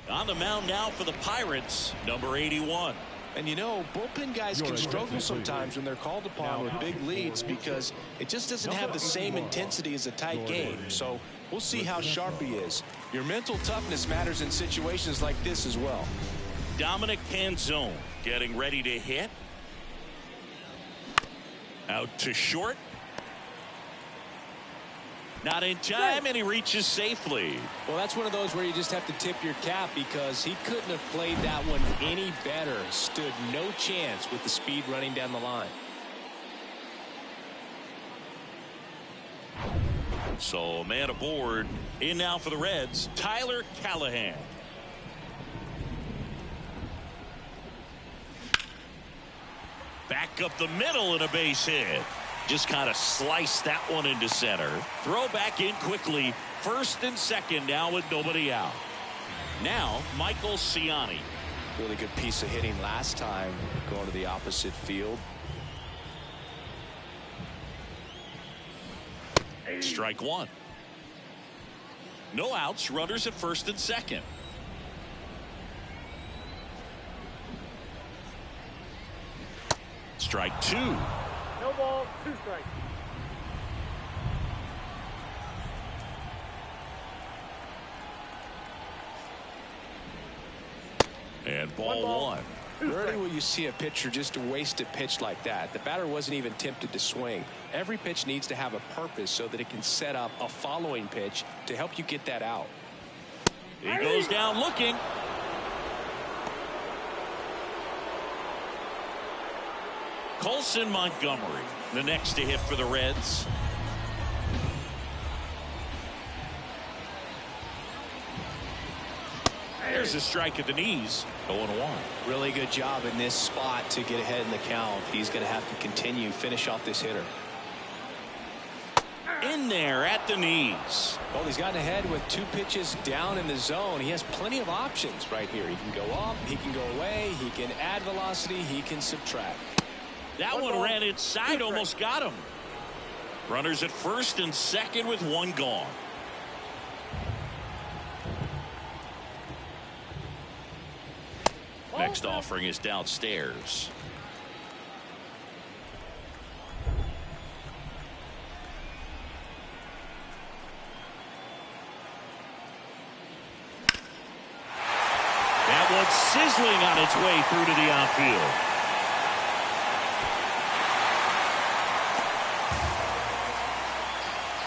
on the mound now for the Pirates, number 81. And you know, bullpen guys can struggle sometimes when they're called upon with big leads because it just doesn't have the same intensity as a tight game. So we'll see how sharp he is. Your mental toughness matters in situations like this as well. Dominic Canzone getting ready to hit. Out to short. Not in time, and he reaches safely. Well, that's one of those where you just have to tip your cap because he couldn't have played that one any better. Stood no chance with the speed running down the line. So, man aboard. In now for the Reds, Tyler Callahan. Back up the middle and a base hit. Just kind of sliced that one into center. Throw back in quickly. First and second now with nobody out. Now, Michael Ciani. Really good piece of hitting last time going to the opposite field. Strike one. No outs. Runners at first and second. Strike two. No ball, 2 strikes. And ball one. Rarely will you see a pitcher just waste a pitch like that. The batter wasn't even tempted to swing. Every pitch needs to have a purpose so that it can set up a following pitch to help you get that out. He goes down looking. Colson Montgomery, the next to hit for the Reds. There's a strike at the knees. 0-1. Really good job in this spot to get ahead in the count. He's going to have to continue finish off this hitter. In there at the knees. Well, he's gotten ahead with 2 pitches down in the zone. He has plenty of options right here. He can go up, he can go away, he can add velocity, he can subtract. That one ran inside, almost got him. Runners at first and second with 1 gone. Next offering is downstairs. That one's sizzling on its way through to the outfield.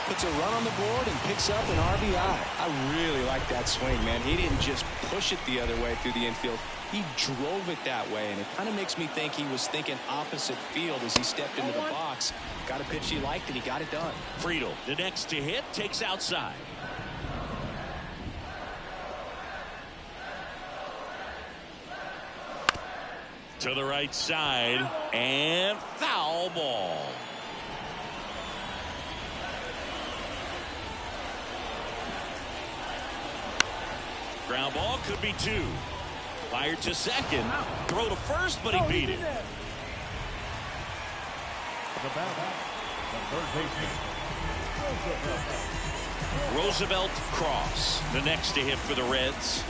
Puts a run on the board and picks up an RBI. I really like that swing, man. He didn't just push it the other way through the infield. He drove it that way, and it kind of makes me think he was thinking opposite field as he stepped into the box. Got a pitch he liked, and he got it done. Friedel, the next to hit, takes outside. To the right side, and foul ball. Ground ball could be 2. Fired to second. Throw to first, but he beat it. The batter, the third baseman, Roosevelt Cross, the next to hit for the Reds.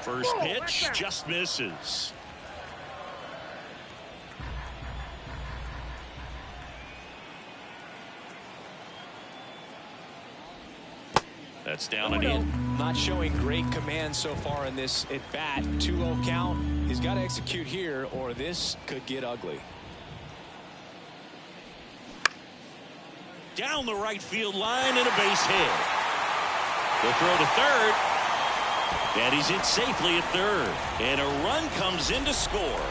First pitch just misses. That's down and in. Not showing great command so far in this at bat. 2-0 count. He's got to execute here or this could get ugly. Down the right field line and a base hit. The throw to third. And he's in safely at third. And a run comes in to score.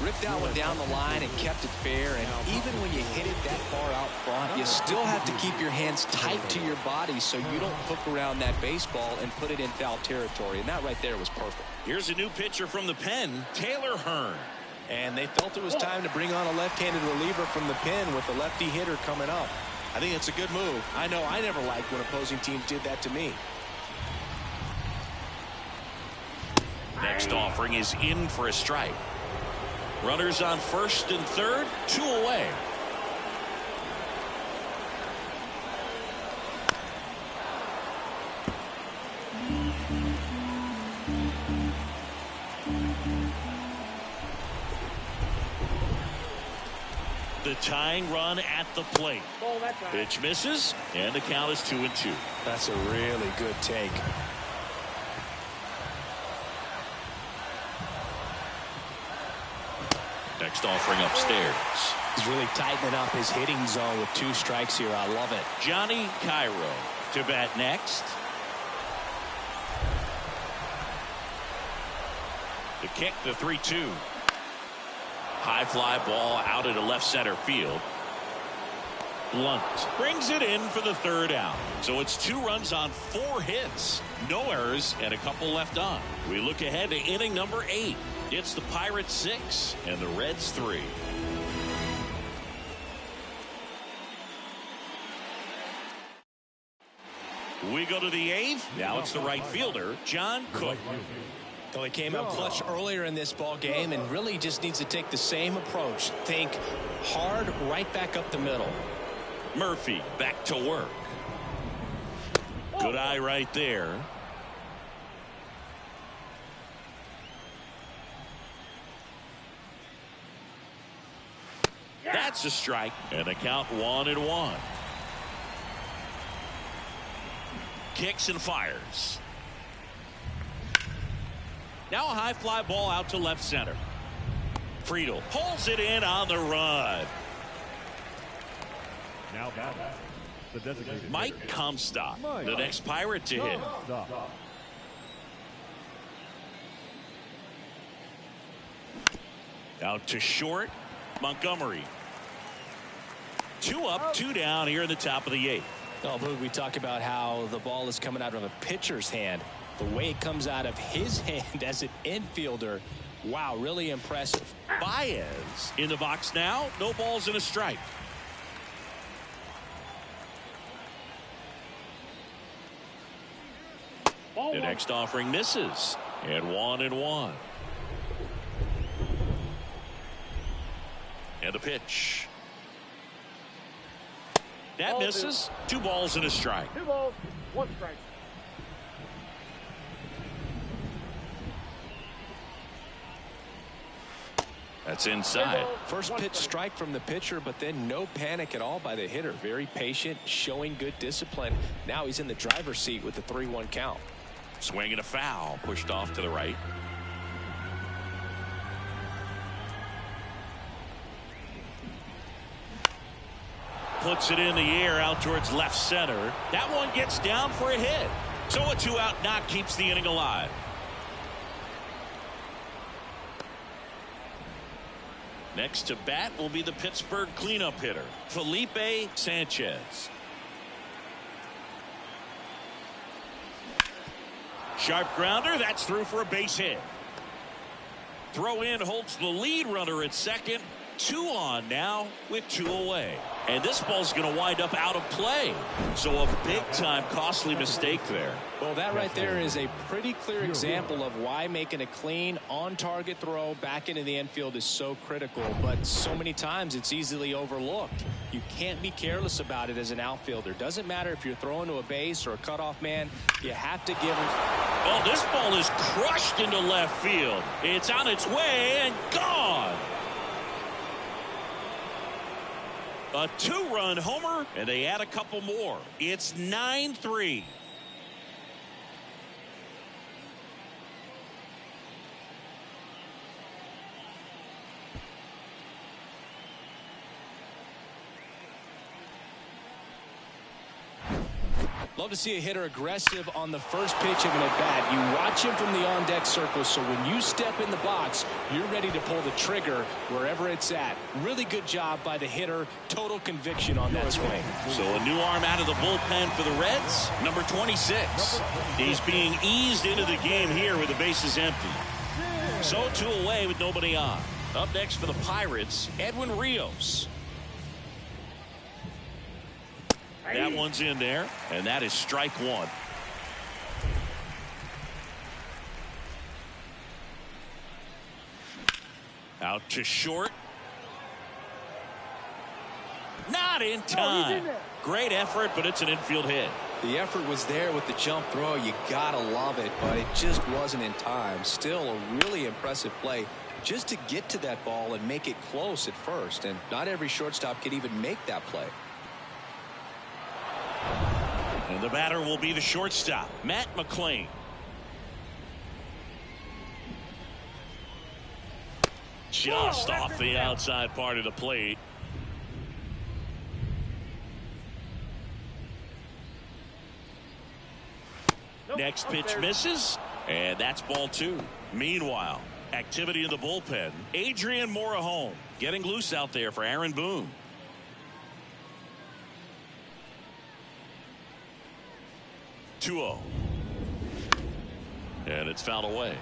Ripped that one down the line and kept it fair. And even when you hit it that far out front, you still have to keep your hands tight to your body so you don't hook around that baseball and put it in foul territory. And that right there was perfect. Here's a new pitcher from the pen, Taylor Hearn. And they felt it was time to bring on a left-handed reliever from the pen with the lefty hitter coming up. I think it's a good move. I know I never liked when opposing teams did that to me. Next offering is in for a strike. Runners on first and third, 2 away. The tying run at the plate. Pitch misses, and the count is 2-2. That's a really good take. Next offering upstairs. He's really tightening up his hitting zone with 2 strikes here. I love it. Johnny Cairo to bat next. The kick, the 3-2. High fly ball out into left center field. Blunt brings it in for the 3rd out. So it's 2 runs on 4 hits. No errors and a couple left on. We look ahead to inning number 8. It's the Pirates 6 and the Reds 3. We go to the 8th. Now it's the right fielder, John Cook. Well, he came out clutch earlier in this ball game and really just needs to take the same approach. Think hard right back up the middle. Murphy back to work. Good eye right there. That's a strike, and the count 1-1. Kicks and fires. Now a high fly ball out to left center. Friedel pulls it in on the run. Now back, the designated Mike Comstock, the next Pirate to hit. Out to short, Montgomery. 2 up, 2 down here in the top of the 8th. Oh, Boog, we talk about how the ball is coming out of a pitcher's hand. The way it comes out of his hand as an infielder, wow, really impressive. Baez in the box now. No balls and a strike. The next offering misses. And 1-1. And the pitch. That misses. 2 balls and a strike. 2 balls, 1 strike. That's inside. First pitch strike from the pitcher, but then no panic at all by the hitter. Very patient, showing good discipline. Now he's in the driver's seat with the 3-1 count. Swing and a foul, pushed off to the right. Puts it in the air out towards left center. That one gets down for a hit. So a 2-out knock keeps the inning alive. Next to bat will be the Pittsburgh cleanup hitter, Felipe Sanchez. Sharp grounder, that's through for a base hit. Throw in holds the lead runner at second. 2 on now with 2 away. And this ball's going to wind up out of play. So a big-time costly mistake there. Well, that right there is a pretty clear example of why making a clean, on-target throw back into the infield is so critical. But so many times it's easily overlooked. You can't be careless about it as an outfielder. Doesn't matter if you're throwing to a base or a cutoff man. You have to give him. Oh, this ball is crushed into left field. It's on its way and gone. A 2-run homer, and they add a couple more. It's 9-3. Love to see a hitter aggressive on the first pitch of an at-bat. You watch him from the on-deck circle, so when you step in the box, you're ready to pull the trigger wherever it's at. Really good job by the hitter. Total conviction on that swing. So a new arm out of the bullpen for the Reds, number 26. He's being eased into the game here with the bases empty. So 2 away with nobody on. Up next for the Pirates, Edwin Rios. That one's in there, and that is strike 1. Out to short. Not in time. Great effort, but it's an infield hit. The effort was there with the jump throw. You gotta love it, but it just wasn't in time. Still a really impressive play just to get to that ball and make it close at first. And not every shortstop can even make that play. And the batter will be the shortstop, Matt McClain. Just off the outside part of the plate. Next pitch misses, and that's ball 2. Meanwhile, activity in the bullpen. Adrian Morejon getting loose out there for Aaron Boone. (2-0). And it's fouled away.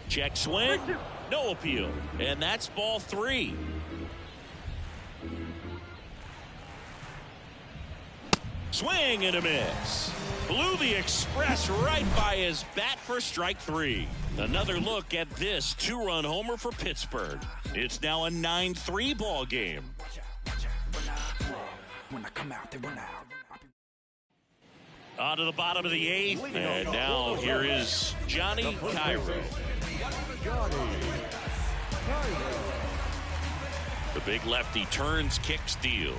Check swing. No appeal. And that's ball 3. Swing and a miss. Blew the express right by his bat for strike 3. Another look at this 2-run homer for Pittsburgh. It's now a 9-3 ball game. When I come out, they run out. On to the bottom of the 8th. And now here is Johnny Cairo. The big lefty turns, kicks, deals.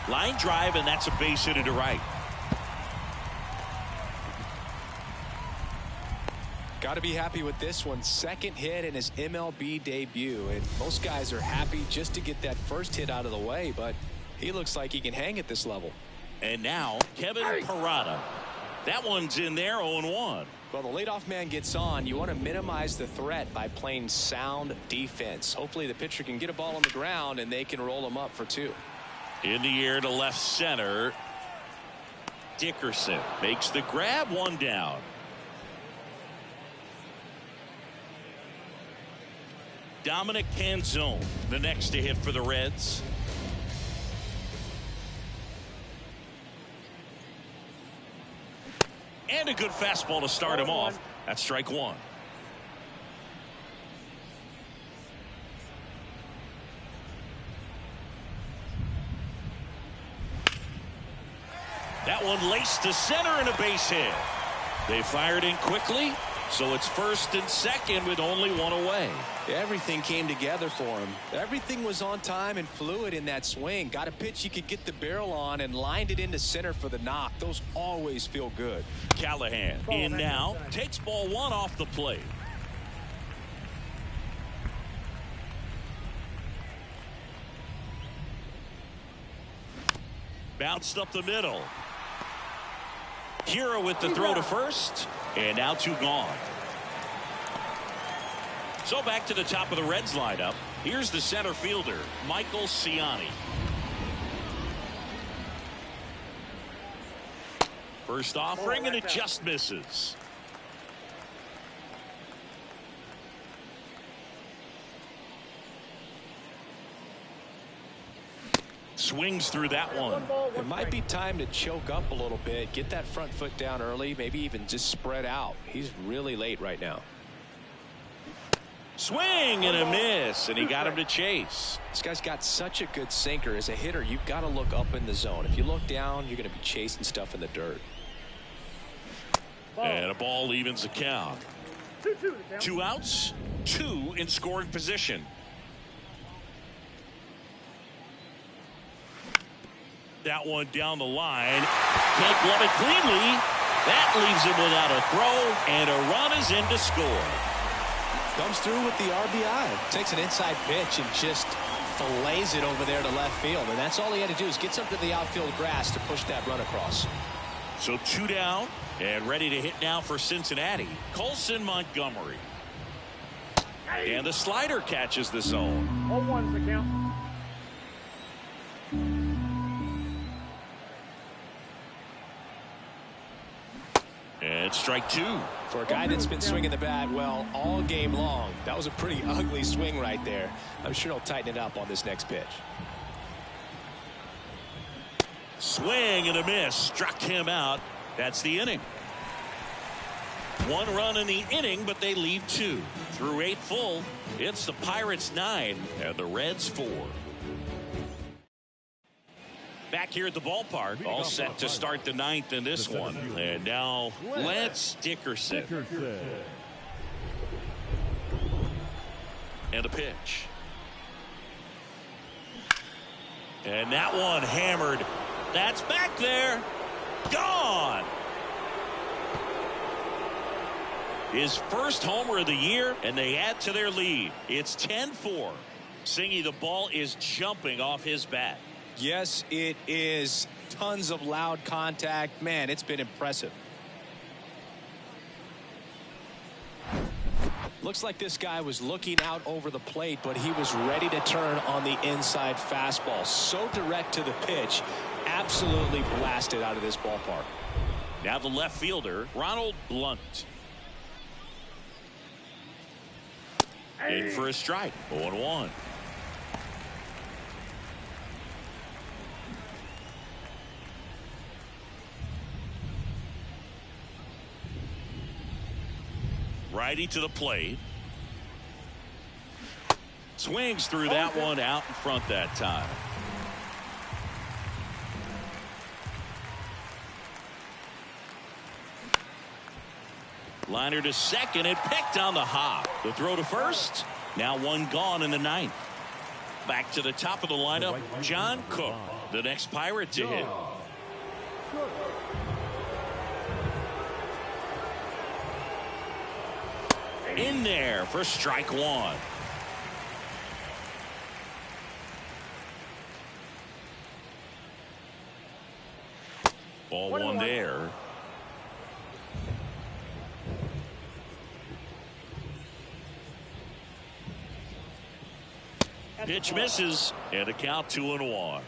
Line drive, and that's a base hit to right. Got to be happy with this one. Second hit in his MLB debut. And most guys are happy just to get that first hit out of the way, but he looks like he can hang at this level. And now Kevin Parada. That one's in there, 0-1. Well, the leadoff man gets on. You want to minimize the threat by playing sound defense. Hopefully the pitcher can get a ball on the ground and they can roll him up for 2. In the air to left center. Dickerson makes the grab, 1 down. Dominic Canzone, the next to hit for the Reds. And a good fastball to start him off. That's strike 1. That one laced to center and a base hit. They fired in quickly, so it's first and second with only 1 away. Everything came together for him. Everything was on time and fluid in that swing. Got a pitch he could get the barrel on and lined it into center for the knock. Those always feel good. Callahan in now, takes ball 1 off the plate. Bounced up the middle. Hero with the throw to first, and now 2 gone. So back to the top of the Reds lineup. Here's the center fielder, Michael Ciani. First offering, and it just misses. Swings through that one. It might be time to choke up a little bit, get that front foot down early, maybe even just spread out. He's really late right now. Swing and a miss, and he got him to chase. This guy's got such a good sinker. As a hitter, you've got to look up in the zone. If you look down, you're going to be chasing stuff in the dirt. And a ball evens the count. 2 outs, 2 in scoring position. That one down the line. Can't glove it cleanly. That leaves him without a throw, and a run is in to score. Comes through with the RBI. Takes an inside pitch and just fillets it over there to left field. And that's all he had to do is get something to the outfield grass to push that run across. So 2 down and ready to hit now for Cincinnati. Colson Montgomery. And the slider catches the zone. 0-1's the count. And strike two. For a guy that's been swinging the bat, well, all game long, that was a pretty ugly swing right there. I'm sure he'll tighten it up on this next pitch. Swing and a miss. Struck him out. That's the inning. 1 run in the inning, but they leave 2. Through 8 full, it's the Pirates 9 and the Reds 4. Back here at the ballpark, all set to start the 9th in this one. And now Lance Dickerson. And a pitch. And that one hammered. That's back there. Gone. His first homer of the year, and they add to their lead. It's 10-4. Singy, the ball is jumping off his bat. Yes, it is. Tons of loud contact. Man, it's been impressive. Looks like this guy was looking out over the plate, but he was ready to turn on the inside fastball. So direct to the pitch. Absolutely blasted out of this ballpark. Now the left fielder, Ronald Blunt. In for a strike. 0-1. Righty to the plate. Swings through that one out in front that time. Liner to second and picked on the hop. The throw to first. Now 1 gone in the 9th. Back to the top of the lineup, John Cook, the next Pirate to hit. In there for strike 1. Ball 1 there. Pitch misses, and a count 2-1.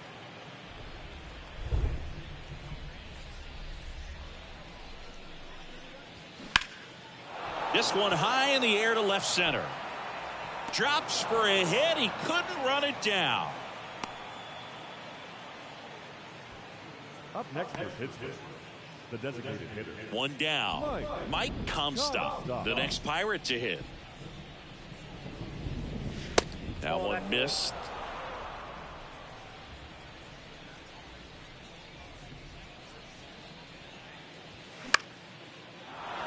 This one high in the air to left center. Drops for a hit. He couldn't run it down. Up next is Hitchcock, the designated hitter. 1 down. Mike Comstock, the next Pirate to hit. That one missed.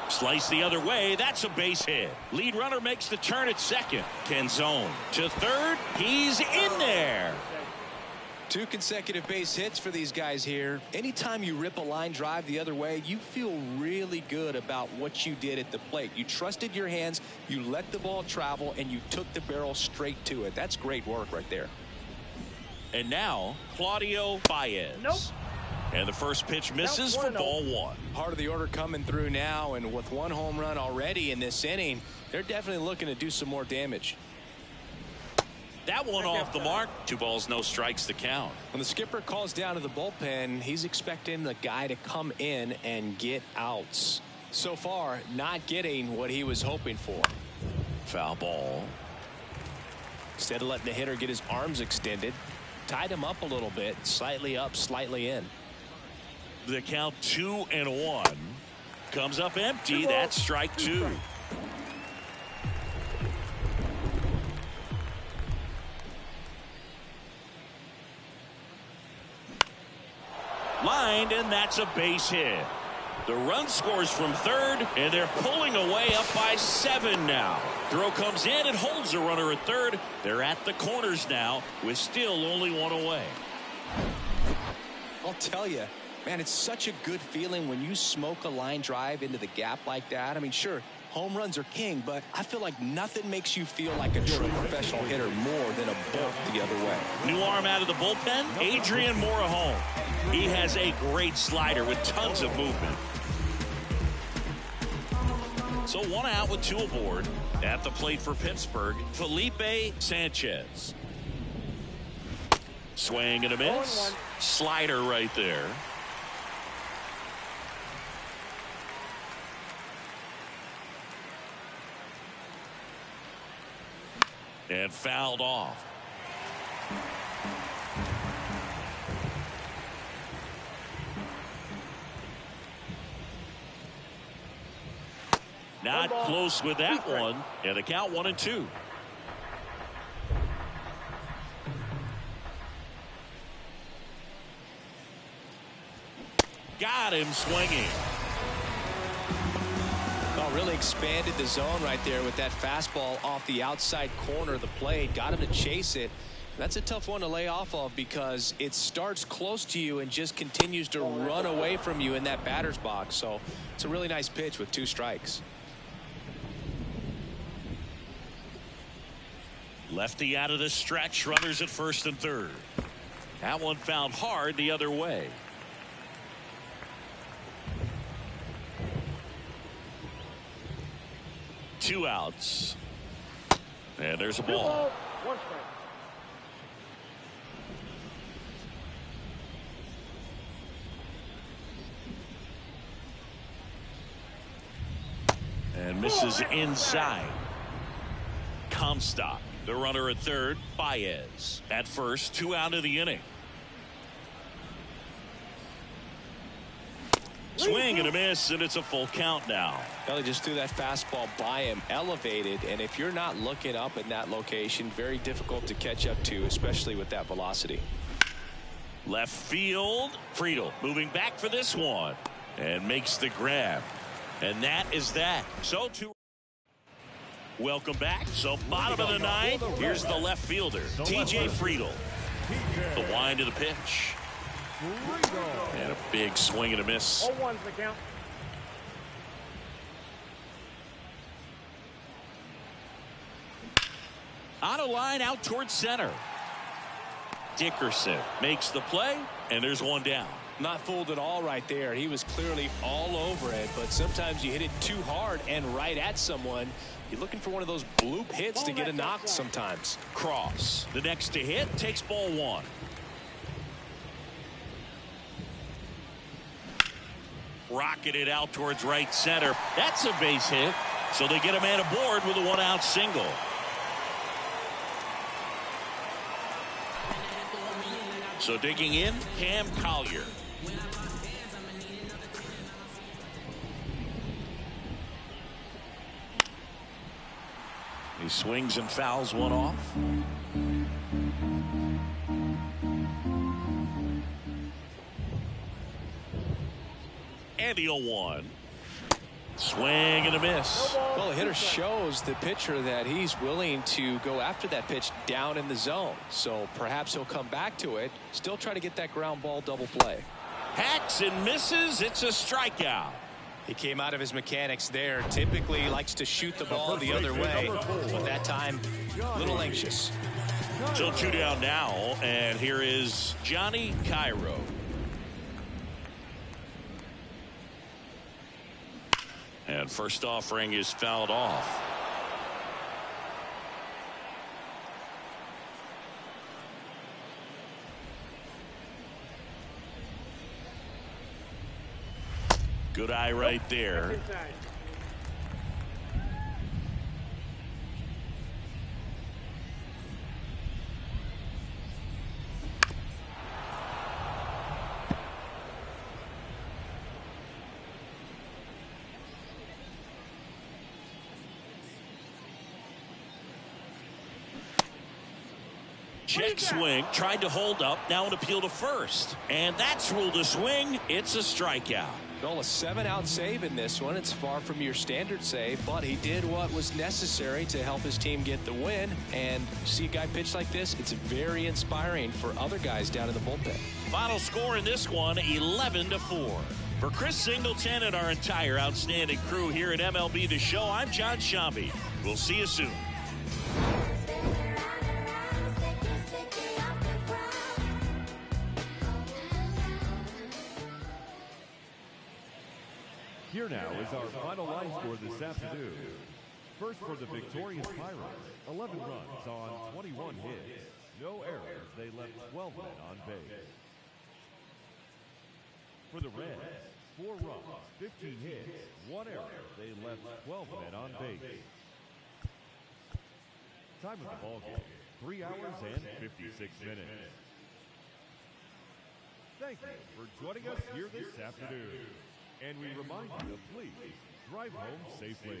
Slice the other way. That's a base hit. Lead runner makes the turn at second. Canzone to third. He's in there. 2 consecutive base hits for these guys here. Anytime you rip a line drive the other way, you feel really good about what you did at the plate. You trusted your hands, you let the ball travel, and you took the barrel straight to it. That's great work right there. And now Claudio Baez. Nope. And the first pitch misses for ball 1. Part of the order coming through now, and with 1 home run already in this inning, they're definitely looking to do some more damage. That one off the mark. 2 balls, no strikes, the count. When the skipper calls down to the bullpen, he's expecting the guy to come in and get outs. So far, not getting what he was hoping for. Foul ball. Instead of letting the hitter get his arms extended, tied him up a little bit, slightly up, slightly in. The count 2-1. Comes up empty. That's strike 2. Lined, and that's a base hit. The run scores from third, and they're pulling away up by 7 now. Throw comes in and holds the runner at third. They're at the corners now with still only 1 away. I'll tell you, man, it's such a good feeling when you smoke a line drive into the gap like that. I mean, sure, home runs are king, but I feel like nothing makes you feel like a true professional hitter more than a bolt the other way. New arm out of the bullpen, Adrian Morejon. He has a great slider with tons of movement. So 1 out with 2 aboard. At the plate for Pittsburgh, Felipe Sanchez. Swing and a miss. And fouled off. Not close with that one. And the count 1-2. Got him swinging. Oh, really expanded the zone right there with that fastball off the outside corner of the plate. Got him to chase it. That's a tough one to lay off of because it starts close to you and just continues to run away from you in that batter's box. So it's a really nice pitch with 2 strikes. Lefty out of the stretch. Runners at first and third. That one found hard the other way. Two outs. And there's a ball. 1 strike. And misses inside. Comstock, the runner at third. Baez at first. 2 out of the inning. Swing and a miss, and it's a full count now. Well, he just threw that fastball by him, elevated, and if you're not looking up in that location, very difficult to catch up to, especially with that velocity. Left field. Friedl moving back for this one and makes the grab. And that is that. So welcome back. So bottom of the 9th. Here's the left fielder, TJ Friedl. The wind of the pitch. And a big swing and a miss. 0-1's the count. On a line out towards center. Dickerson makes the play, and there's one down. Not fooled at all right there. He was clearly all over it, but sometimes you hit it too hard and right at someone. You're looking for one of those bloop hits to get a knock sometimes. Cross, the next to hit, takes ball 1. Rocketed out towards right center. That's a base hit. So they get a man aboard with a 1-out single. So digging in, Cam Collier. He swings and fouls one off. And the 0-1. Swing and a miss. Well, the hitter shows the pitcher that he's willing to go after that pitch down in the zone. So perhaps he'll come back to it. Still try to get that ground ball double play. Hacks and misses. It's a strikeout. He came out of his mechanics there. Typically he likes to shoot the ball the other way. But that time, a little anxious. So 2 down now. And here is Johnny Cairo. And first offering is fouled off. Good eye right there. Inside. Check swing, tried to hold up, now an appeal to first. And that's ruled a swing. It's a strikeout. Well, a 7-out save in this one. It's far from your standard save, but he did what was necessary to help his team get the win. And see a guy pitch like this, it's very inspiring for other guys down in the bullpen. Final score in this one, 11-4. For Chris Singleton and our entire outstanding crew here at MLB The Show, I'm John Shambi. We'll see you soon. Here now is our final line score this afternoon. First for the victorious Pirates, 11 runs on 21 hits. No errors, they left 12 men on base. For the Reds, 4 runs, 15 hits, 1 error, they left 12 men on base. Time of the ball game, 3 hours and 56 minutes. Thank you for joining us here this afternoon. And we remind you to please drive home safely.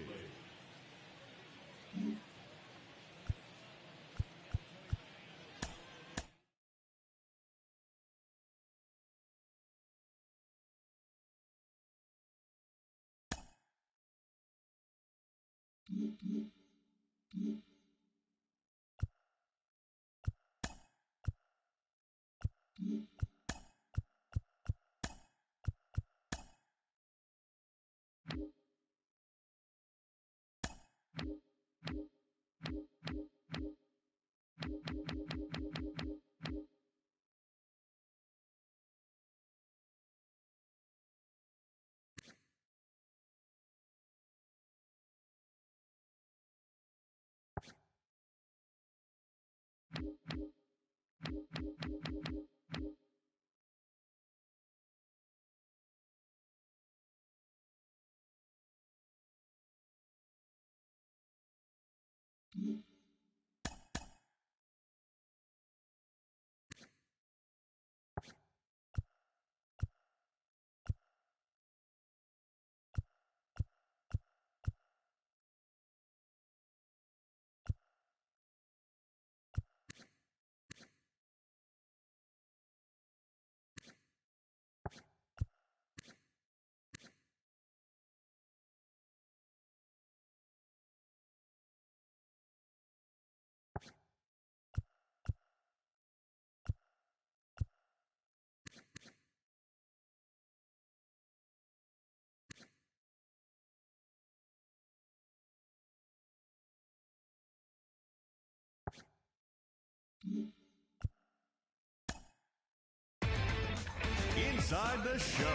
Inside the show.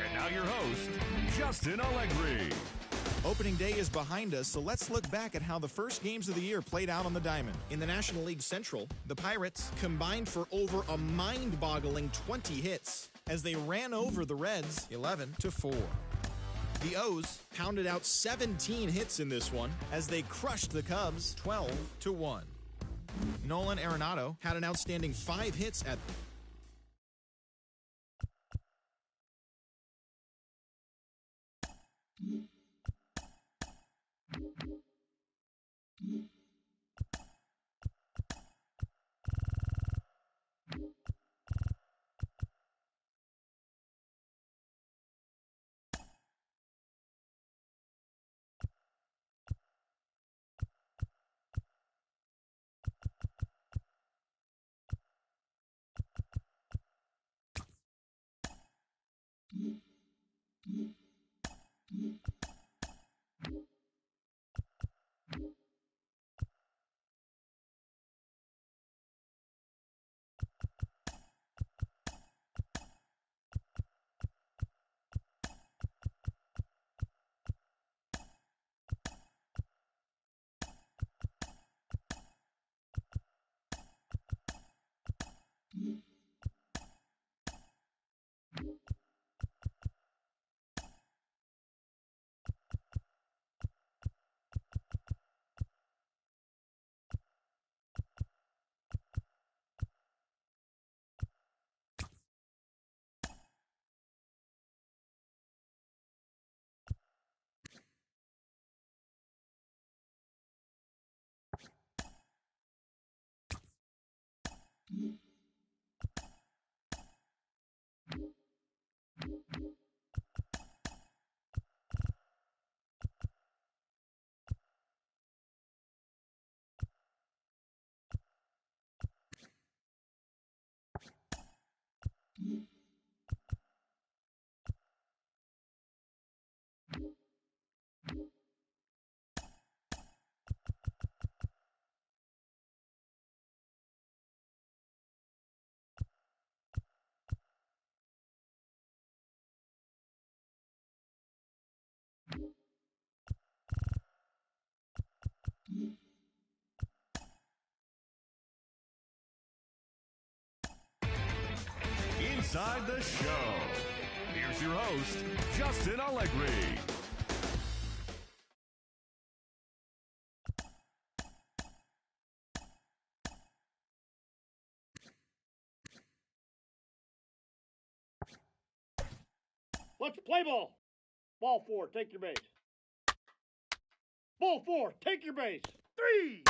And now your host, Justin Allegri. Opening day is behind us, so let's look back at how the first games of the year played out on the diamond. In the National League Central, the Pirates combined for over a mind-boggling 20 hits as they ran over the Reds 11-4. The O's pounded out 17 hits in this one as they crushed the Cubs 12-1. Nolan Arenado had an outstanding 5 hits at Inside the show. Here's your host, Justin Allegri. play ball. Ball 4, take your base. Ball 4, take your base. 3.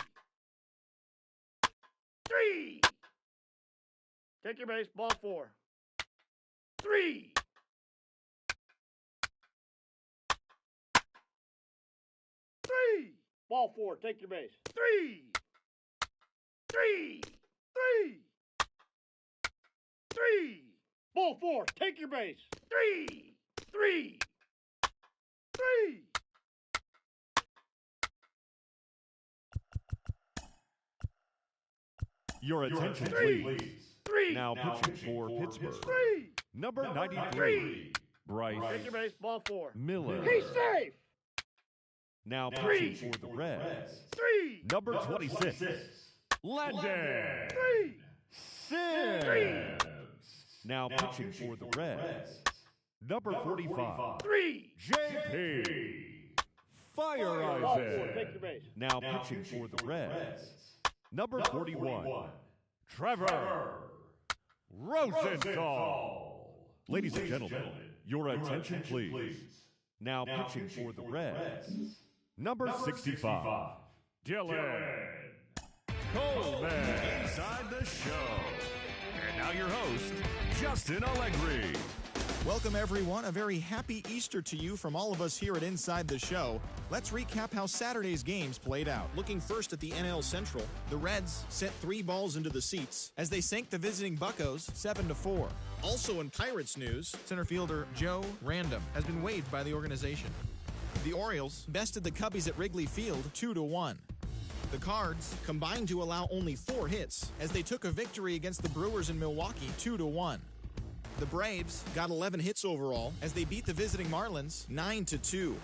3. Take your base, ball 4. 3. 3. Ball 4, take your base. 3. 3. 3. 3. Ball 4, take your base. 3. 3. 3. Your attention, please. 3. Now pitching for Pittsburgh. 3. Number 93, Three. Bryce Take your base, ball 4. Miller. He's safe. Now Three. pitching for the Reds. 3. Number 26, Landon 3. Sims. Now pitching for the Reds. Number 45, 3. JP Fire Ball 4, take Isaac. your base. Now pitching for the Reds. Number 41, Trevor Rosenthal. Ladies and gentlemen, your attention please. Now pitching for the Reds. Number 65, Dylan Coleman. Inside the show. And now your host, Justin Allegri. Welcome, everyone. A very happy Easter to you from all of us here at Inside the Show. Let's recap how Saturday's games played out. Looking first at the NL Central, the Reds sent 3 balls into the seats as they sank the visiting Buccos 7-4. Also in Pirates news, center fielder Joe Random has been waived by the organization. The Orioles bested the Cubbies at Wrigley Field 2-1. The Cards combined to allow only 4 hits as they took a victory against the Brewers in Milwaukee 2-1. The Braves got 11 hits overall as they beat the visiting Marlins 9-2.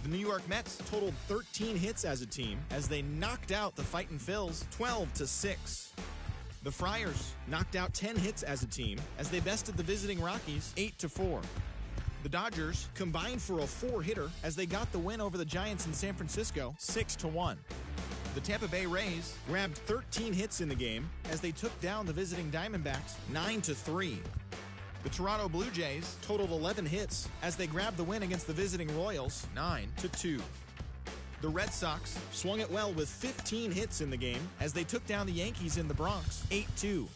The New York Mets totaled 13 hits as a team as they knocked out the Fightin' Phils 12-6. The Friars knocked out 10 hits as a team as they bested the visiting Rockies 8-4. The Dodgers combined for a 4-hitter as they got the win over the Giants in San Francisco 6-1. The Tampa Bay Rays grabbed 13 hits in the game as they took down the visiting Diamondbacks 9-3. The Toronto Blue Jays totaled 11 hits as they grabbed the win against the visiting Royals 9-2. The Red Sox swung it well with 15 hits in the game as they took down the Yankees in the Bronx 8-2.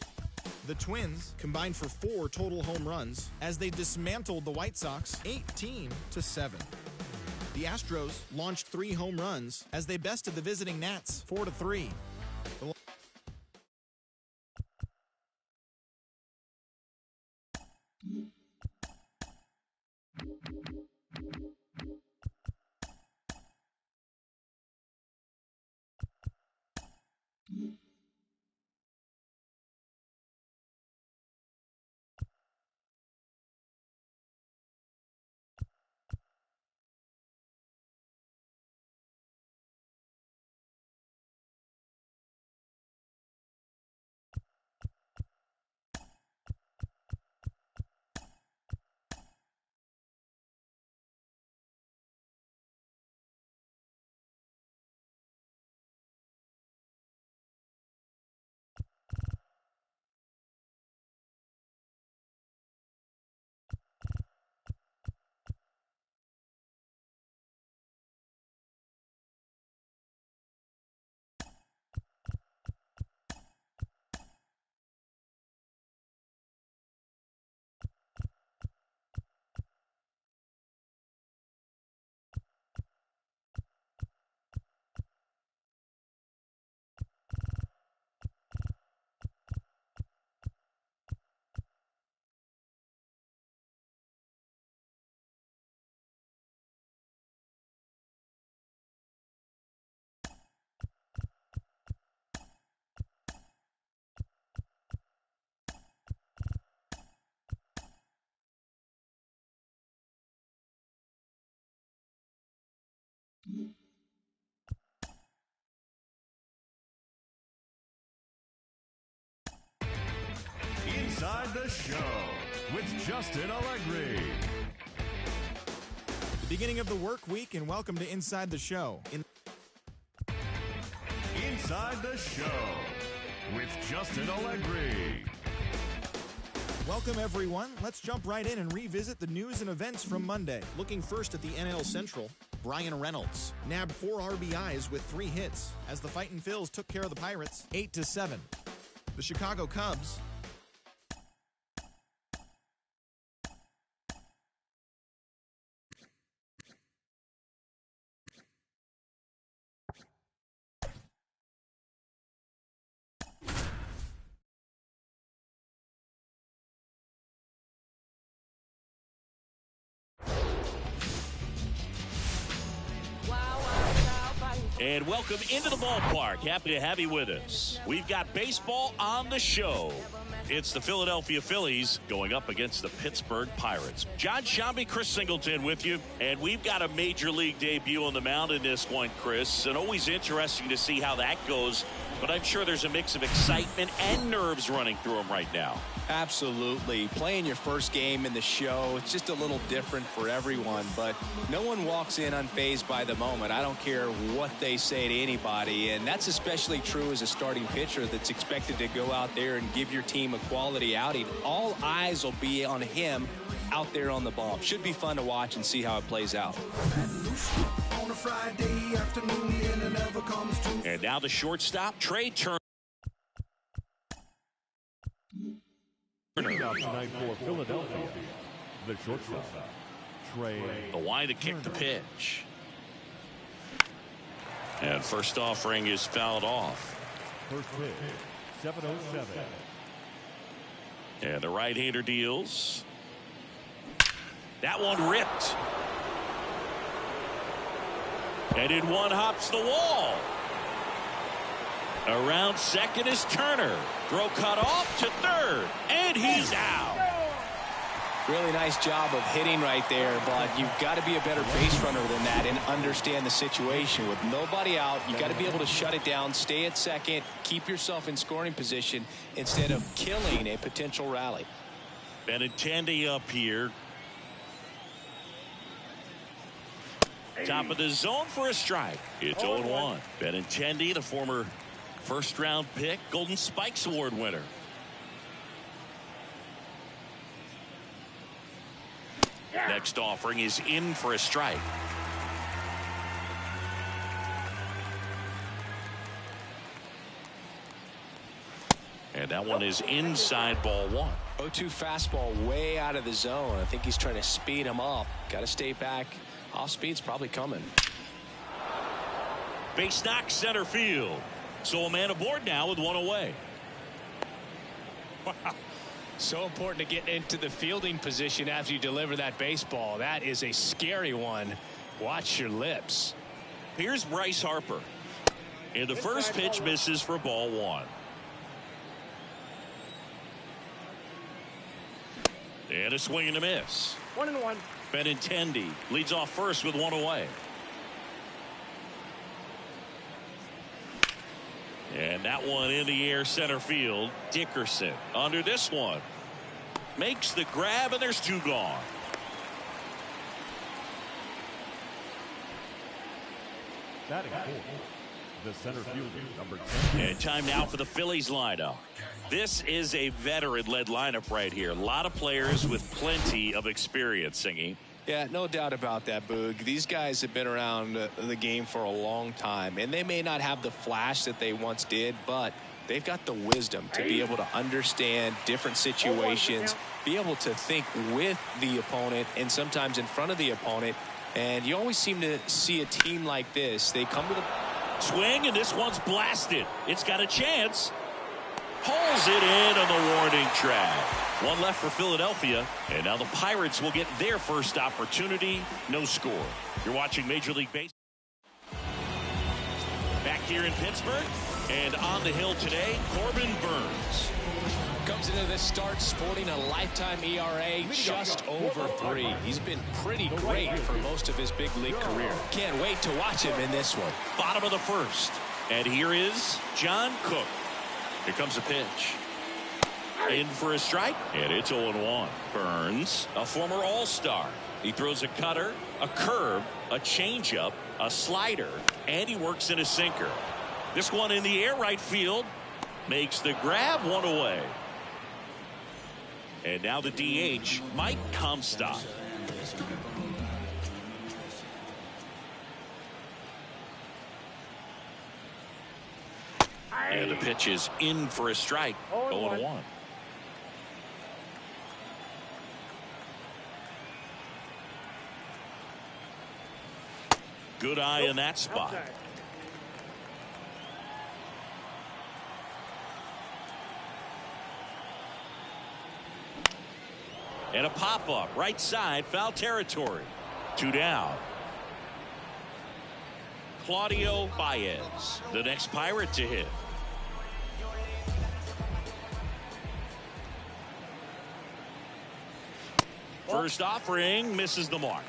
The Twins combined for 4 total home runs as they dismantled the White Sox 18-7. The Astros launched 3 home runs as they bested the visiting Nats 4-3. Inside the Show with Justin Allegri. The beginning of the work week, and welcome to Inside the Show. Inside the Show with Justin Allegri. Welcome, everyone. Let's jump right in and revisit the news and events from Monday. Looking first at the NL Central, Brian Reynolds nabbed 4 RBIs with 3 hits as the Fightin' Phils took care of the Pirates 8-7. The Chicago Cubs And welcome into the ballpark. Happy to have you with us. We've got baseball on the show. It's the Philadelphia Phillies going up against the Pittsburgh Pirates. John Shambi, Chris Singleton with you. And we've got a major league debut on the mound in this one, Chris. And always interesting to see how that goes. But I'm sure there's a mix of excitement and nerves running through them right now. Absolutely. Playing your first game in the show, it's just a little different for everyone, but no one walks in unfazed by the moment. I don't care what they say to anybody, and that's especially true as a starting pitcher that's expected to go out there and give your team a quality outing. All eyes will be on him out there on the ball. Should be fun to watch and see how it plays out. And now the shortstop, Trey Turner. Leading off tonight for Philadelphia, the shortstop, Trey. The line to kick the pitch. And first offering is fouled off. First pitch, 7:07. And the right-hander deals. That one ripped. And in one hops the wall. Around second is Turner. Throw cut off to third. And he's out. Really nice job of hitting right there, but you've got to be a better base runner than that and understand the situation. With nobody out, you've got to be able to shut it down, stay at second, keep yourself in scoring position instead of killing a potential rally. Benintendi up here. Top of the zone for a strike. It's 0-1. Benintendi, the former first-round pick, Golden Spikes Award winner. Next offering is in for a strike. And that one is inside ball 1. 0-2 fastball way out of the zone. I think he's trying to speed him up. Got to stay back. Off speed's probably coming. Base knock center field. So a man aboard now with one away. Wow. So important to get into the fielding position after you deliver that baseball. That is a scary one. Watch your lips. Here's Bryce Harper. And the first pitch misses for ball 1. And a swing and a miss. 1-1. Benintendi leads off first with one away. And that one in the air center field. Dickerson under this one. Makes the grab, and there's 2 gone. Batting fourth, the center fielder, number 10. And time now for the Phillies lineup. This is a veteran-led lineup right here. A lot of players with plenty of experience, Singy. Yeah, no doubt about that, Boog. These guys have been around the game for a long time, and they may not have the flash that they once did, but they've got the wisdom to be able to understand different situations, be able to think with the opponent and sometimes in front of the opponent. And you always seem to see a team like this. They come to the swing, and this one's blasted. It's got a chance. Pulls it in on the warning track. One left for Philadelphia, and now the Pirates will get their first opportunity. No score. You're watching Major League Baseball. Back here in Pittsburgh, and on the hill today, Corbin Burns. Comes into this start sporting a lifetime ERA just over 3. He's been pretty great for most of his big league career. Can't wait to watch him in this one. Bottom of the first. And here is John Cook. Here comes a pitch. In for a strike, and it's 0-1. Burns, a former All-Star. He throws a cutter, a curve, a changeup, a slider, and he works in a sinker. This one in the air right field. Makes the grab, one away. And now the DH, Mike Comstock. And the pitch is in for a strike. 0-1. Good eye in that spot. And a pop-up right side, foul territory. 2 down. Claudio Baez, the next Pirate to hit. First offering misses the mark.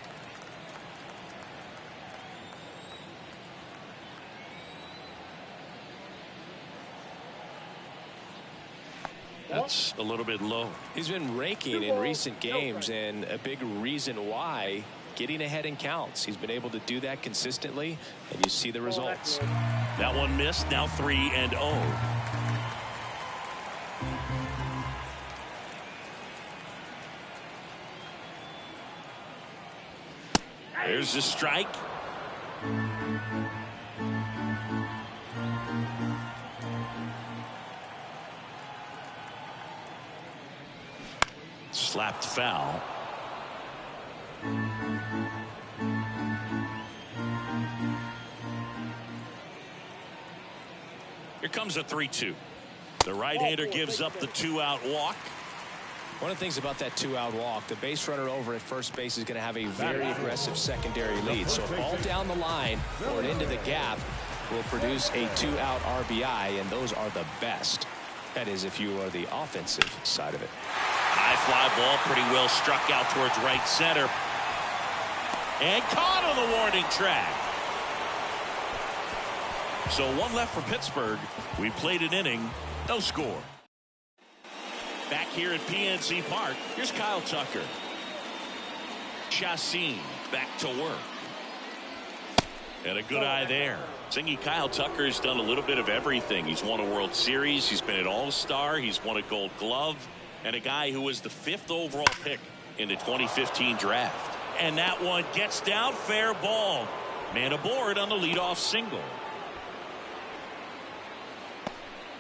That's a little bit low. He's been raking in recent games, and a big reason why, getting ahead in counts. He's been able to do that consistently, and you see the results. That one missed. Now 3-0. There's the strike. Slapped foul. Here comes a 3-2. The right-hander gives up the 2-out walk. One of the things about that 2-out walk, the base runner over at first base is going to have a very aggressive secondary lead. So a ball down the line or into the gap will produce a 2-out RBI, and those are the best. That is, if you are the offensive side of it. High fly ball, pretty well struck out towards right center. And caught on the warning track. So 1 left for Pittsburgh. We played an inning, no score. Back here at PNC Park, here's Kyle Tucker. Chassin back to work. And a good eye there. Thingy Kyle Tucker's done a little bit of everything. He's won a World Series. He's been an All-Star. He's won a Gold Glove. And a guy who was the 5th overall pick in the 2015 draft. And that one gets down, fair ball. Man aboard on the leadoff single.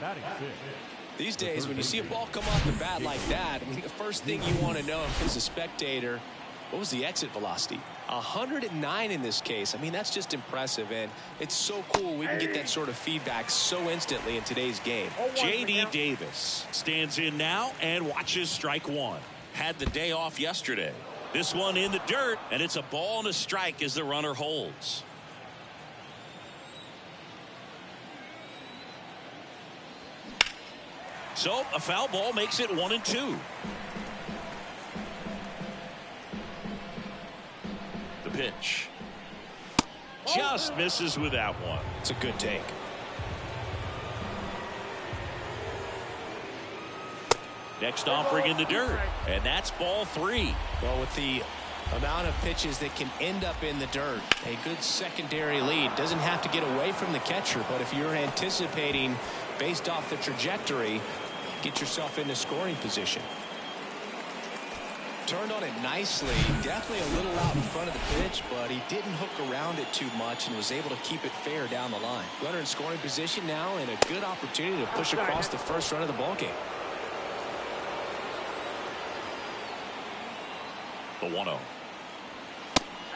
Batting 6. These days, when you see a ball come off the bat like that, I mean, the first thing you want to know as a spectator, what was the exit velocity? 109 in this case. I mean, that's just impressive, and it's so cool we can get that sort of feedback so instantly in today's game. J.D. Davis stands in now and watches strike 1. Had the day off yesterday. This one in the dirt, and it's a ball and a strike as the runner holds. So a foul ball makes it 1-2. The pitch just misses with that one. It's a good take. Next offering in the dirt, and that's ball 3. Well, with the amount of pitches that can end up in the dirt, a good secondary lead. Doesn't have to get away from the catcher, but if you're anticipating based off the trajectory, get yourself into scoring position. Turned on it nicely. Definitely a little out in front of the pitch, but he didn't hook around it too much and was able to keep it fair down the line. Runner in scoring position now, and a good opportunity to push across the first run of the ballgame. The 1-0.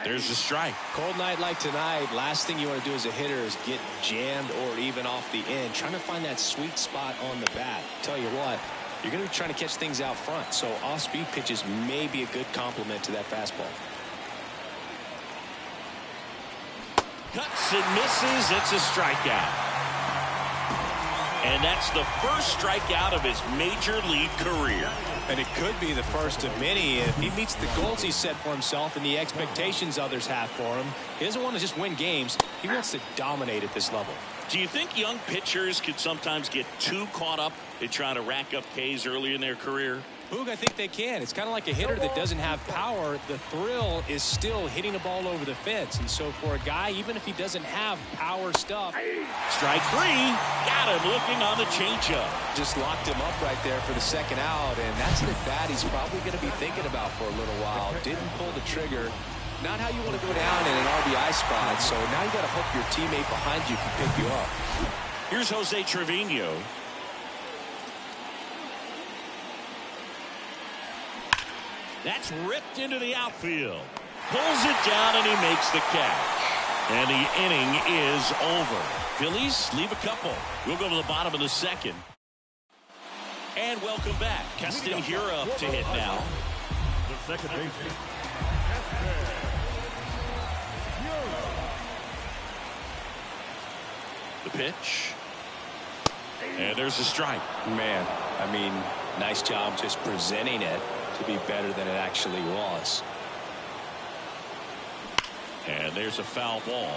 There's the strike. Cold night like tonight, last thing you want to do as a hitter is get jammed or even off the end. Trying to find that sweet spot on the bat. Tell you what, you're going to be trying to catch things out front, so off-speed pitches may be a good complement to that fastball. Cuts and misses. It's a strikeout. And that's the first strikeout of his major league career. And it could be the first of many if he meets the goals he set for himself and the expectations others have for him. He doesn't want to just win games. He wants to dominate at this level. Do you think young pitchers could sometimes get too caught up in trying to rack up Ks early in their career? Boog, I think they can. It's kind of like a hitter that doesn't have power. The thrill is still hitting the ball over the fence. And so for a guy, even if he doesn't have power stuff. Strike three. Got him looking on the changeup. Just locked him up right there for the second out. And that's an at-bat he's probably going to be thinking about for a little while. Didn't pull the trigger. Not how you want to go down in an RBI spot. So now you got to hope your teammate behind you can pick you up. Here's Jose Trevino. That's ripped into the outfield. Pulls it down and he makes the catch. And the inning is over. Phillies leave a couple. We'll go to the bottom of the second. And welcome back. Keston Hiura up to hit now. The second baseman. The pitch. And there's a strike. Man, I mean, nice job just presenting it to be better than it actually was. And there's a foul ball.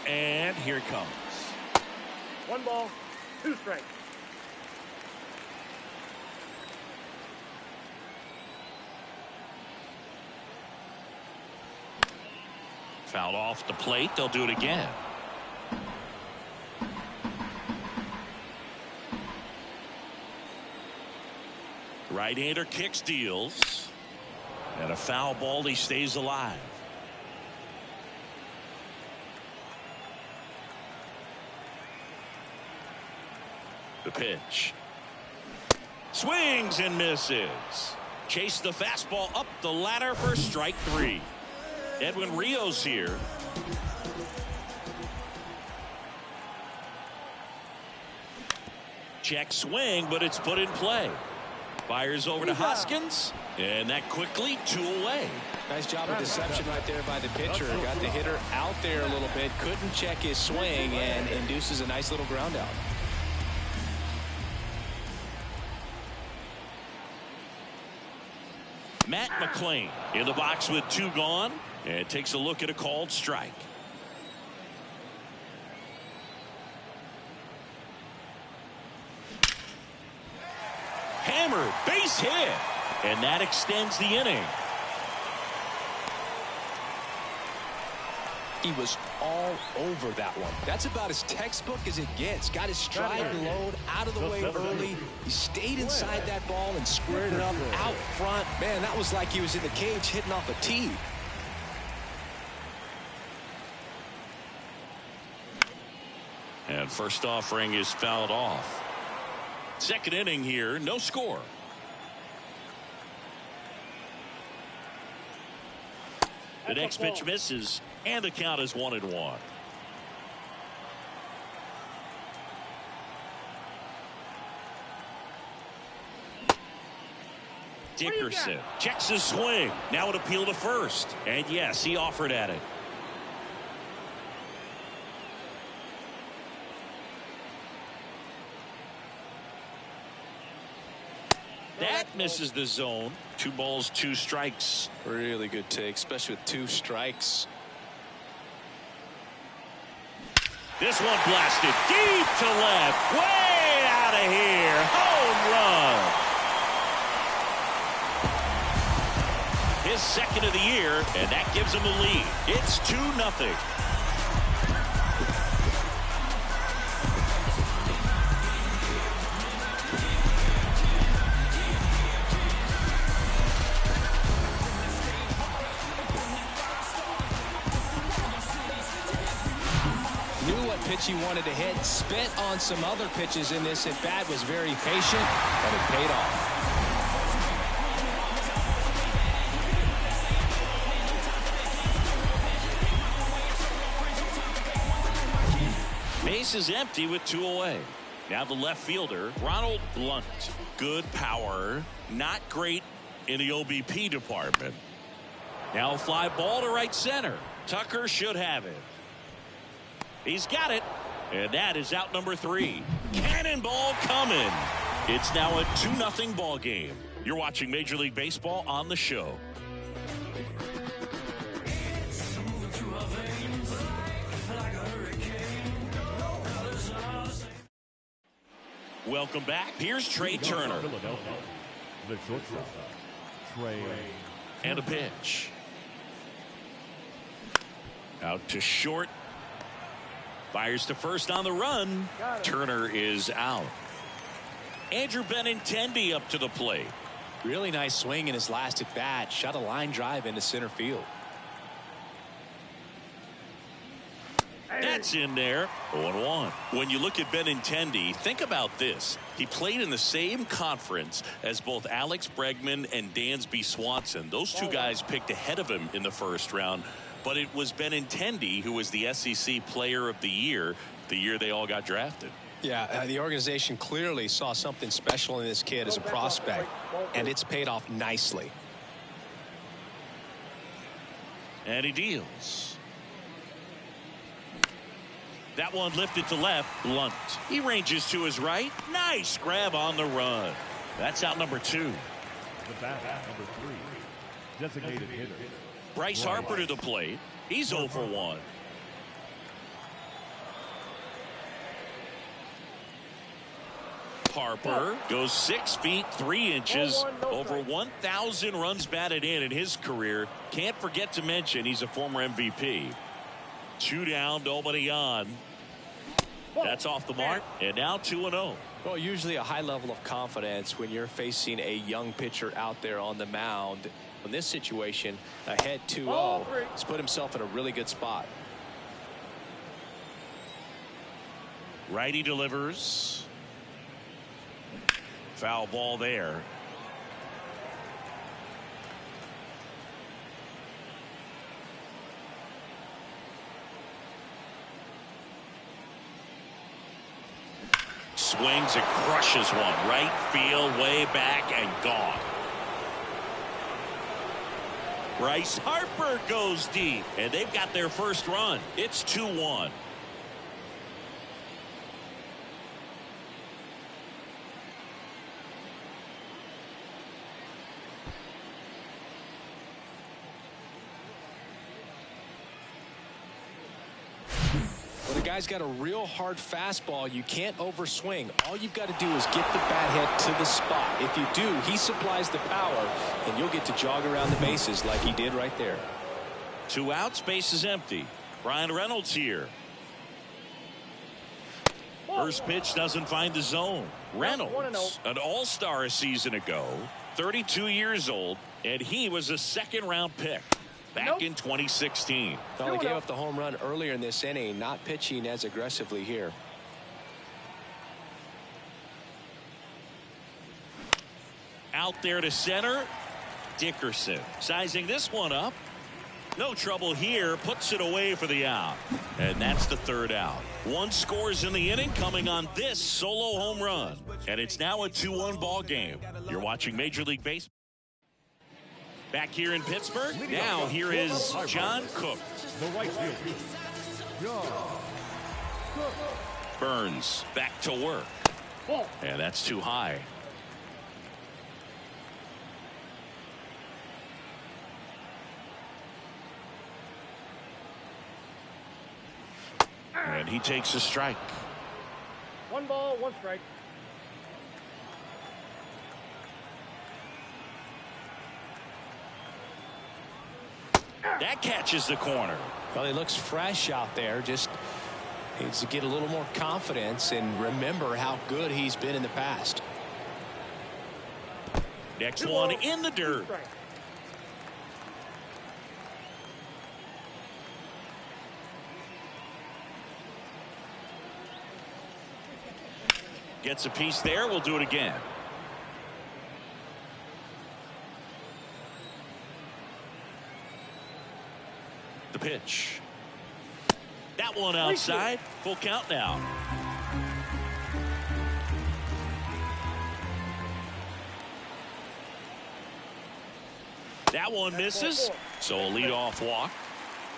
And here it comes. 1 ball, 2 strikes. Fouled off the plate. They'll do it again. Right-hander kicks, deals. And a foul ball. He stays alive. The pitch. Swings and misses. Chase the fastball up the ladder for strike 3. Edwin Rios here. Check swing, but it's put in play. Fires over to Hoskins, and that quickly 2 away. Nice job of deception right there by the pitcher. Got the hitter out there a little bit. Couldn't check his swing and induces a nice little ground out. Matt McClain in the box with 2 gone, and takes a look at a called strike. Hammered, base hit, and that extends the inning. He was all over that one. That's about as textbook as it gets. Got his stride and load out of the way early. He stayed inside that ball and squared it up out front. Man, that was like he was in the cage hitting off a tee. And first offering is fouled off. Second inning here, no score. The next pitch misses, and the count is 1-1. Dickerson checks his swing. Now an appeal to first. And yes, he offered at it. That misses the zone. 2 balls, 2 strikes. Really good take, especially with 2 strikes. This one blasted deep to left. Way out of here. Home run. His second of the year, and that gives him the lead. It's 2-0. Pitch he wanted to hit, spent on some other pitches in this at bat, was very patient, and it paid off. Base is empty with 2 away. Now the left fielder, Ronald Blunt. Good power, not great in the OBP department. Now a fly ball to right center. Tucker should have it. He's got it, and that is out number 3. Cannonball coming. It's now a 2-0 ball game. You're watching Major League Baseball on the show. Welcome back. Here's Trey Turner. Philadelphia, the shortstop, Trey. And a pitch. Out to short. Fires to first on the run. Turner is out. Andrew Benintendi up to the plate. Really nice swing in his last at bat. Shot a line drive into center field. That's in there. 0-1. When you look at Benintendi, think about this. He played in the same conference as both Alex Bregman and Dansby Swanson. Those two guys picked ahead of him in the first round, but it was Benintendi who was the SEC Player of the year they all got drafted. Yeah, the organization clearly saw something special in this kid as a prospect, and it's paid off nicely. And he deals. That one lifted to left. Blunt. He ranges to his right. Nice grab on the run. That's out number 2. The bat, number 3. Designated hitter. Bryce Harper to the plate. He's 0 for 1. Harper goes 6 feet 3 inches. Over 1,000 runs batted in his career. Can't forget to mention he's a former MVP. 2 down, nobody on. That's off the mark, and now 2-0. Well, usually a high level of confidence when you're facing a young pitcher out there on the mound. In this situation, ahead 2-0, he's put himself in a really good spot. Righty delivers. Foul ball there. Swings and crushes one. Right field, way back and gone. Bryce Harper goes deep, and they've got their first run. It's 2-1. Guy's got a real hard fastball. You can't overswing. All you've got to do is get the bat head to the spot. If you do, he supplies the power, and you'll get to jog around the bases like he did right there. 2 outs, base is empty. Brian Reynolds here. First pitch doesn't find the zone. Reynolds, an all-star a season ago, 32 years old, and he was a second-round pick back in 2016. Well, he gave up the home run earlier in this inning, not pitching as aggressively here. Out there to center. Dickerson sizing this one up. No trouble here. Puts it away for the out. And that's the 3rd out. 1 scores in the inning coming on this solo home run. And it's now a 2-1 ball game. You're watching Major League Baseball. Back here in Pittsburgh, now here is John Cook. The right field. John Cook. Burns back to work. And that's too high. And he takes a strike. 1 ball, 1 strike. That catches the corner. Well, he looks fresh out there. Just needs to get a little more confidence and remember how good he's been in the past. Next one in the dirt. Gets a piece there. We'll do it again. The pitch. That one outside. Full count now. That one misses. So a leadoff walk.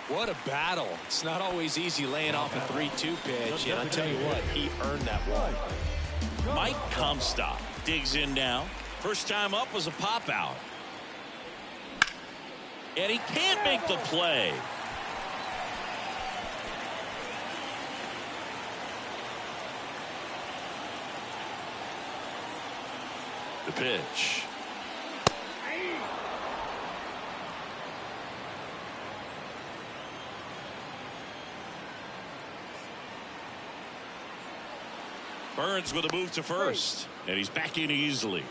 What a battle. It's not always easy laying off a 3-2 pitch, and I'll tell you what, he earned that one. Mike Comstock digs in now. First time up was a pop out. And he can't make the play. The pitch. Burns with a move to first, and he's back in easily.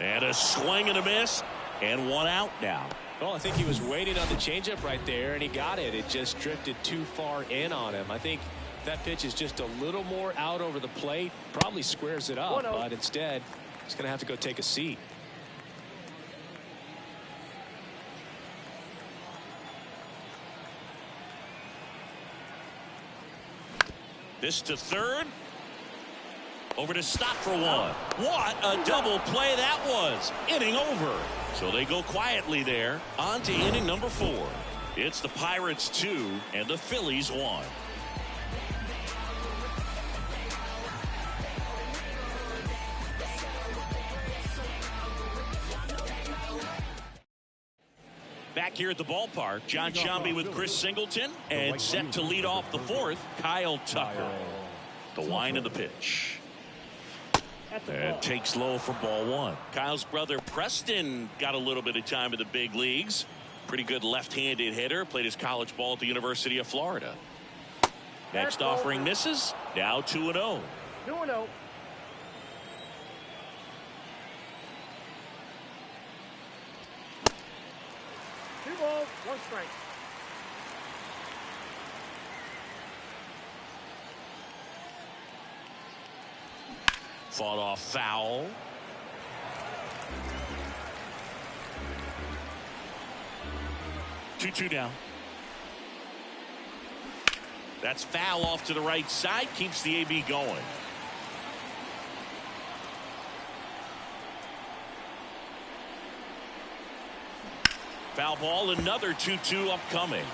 And a swing and a miss, and one out now. Well, I think he was waiting on the changeup right there, and he got it. It just drifted too far in on him. I think that pitch is just a little more out over the plate. Probably squares it up, but instead, he's going to have to go take a seat. This to third. Over to stop for one. What a double play that was. Inning over. So they go quietly there. On to inning number 4. It's the Pirates 2 and the Phillies 1. Back here at the ballpark, John Sciambi with Chris Singleton, and set to lead off the 4th, Kyle Tucker. The line of the pitch. And takes low for ball 1. Kyle's brother Preston got a little bit of time in the big leagues. Pretty good left-handed hitter. Played his college ball at the University of Florida. Next offering misses. Now 2-0. 2-0. 2 balls, 1 strike. Fought off foul. Two down. That's foul off to the right side. Keeps the AB going. Foul ball, another 2-2 upcoming.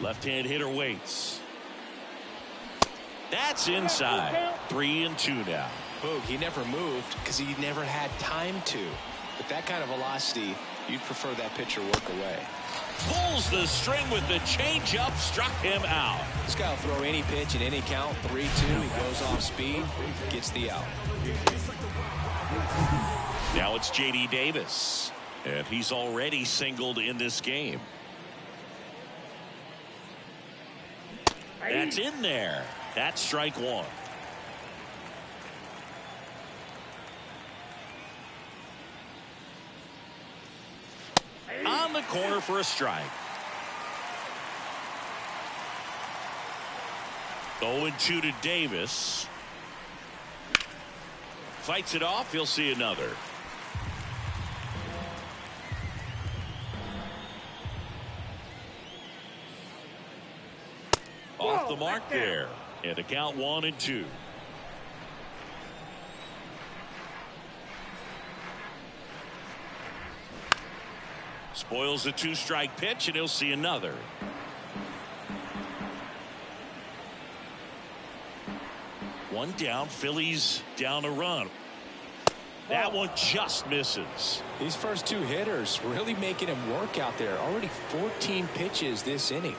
Left-hand hitter waits. That's inside. 3-2 now. Boog, he never moved because he never had time to. With that kind of velocity, you'd prefer that pitcher work away. Pulls the string with the changeup, struck him out. This guy will throw any pitch in any count. 3-2. He goes off speed, gets the out. Now it's J.D. Davis, and he's already singled in this game. That's in there. That's strike 1. On the corner for a strike. 0-2 to Davis. Fights it off. He'll see another. Off the mark there. And a count 1-2. Spoils the 2-strike pitch, and he'll see another. One down. Phillies down a run. That one just misses. These first 2 hitters really making him work out there. Already 14 pitches this inning.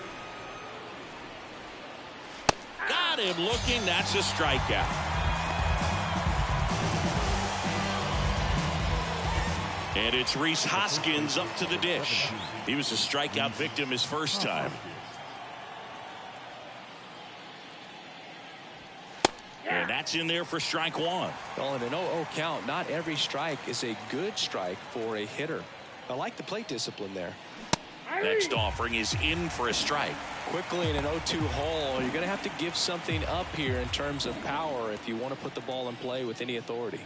Got him looking. That's a strikeout. And it's Rhys Hoskins up to the dish. He was a strikeout victim his first time. And that's in there for strike 1. Well, in an 0-0 count, not every strike is a good strike for a hitter. I like the plate discipline there. Next offering is in for a strike. Quickly in an 0-2 hole, you're going to have to give something up here in terms of power if you want to put the ball in play with any authority.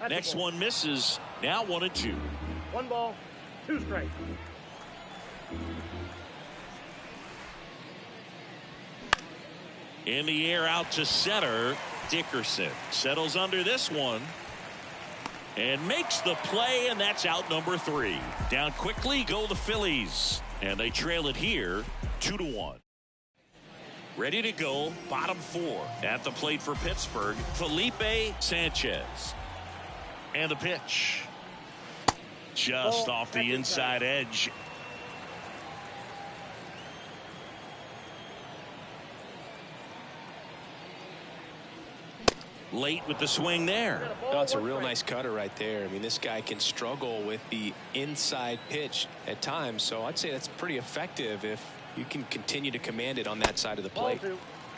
Next one misses. Now 1-2. 1 ball, 2 strikes. In the air out to center. Dickerson settles under this one. And makes the play, and that's out number 3. Down quickly go the Phillies. And they trail it here 2-1. Ready to go, bottom 4. At the plate for Pittsburgh, Felipe Sanchez. And the pitch. Just off the inside edge. Late with the swing there. Oh, it's a real nice cutter right there. I mean, this guy can struggle with the inside pitch at times, so I'd say that's pretty effective if you can continue to command it on that side of the plate.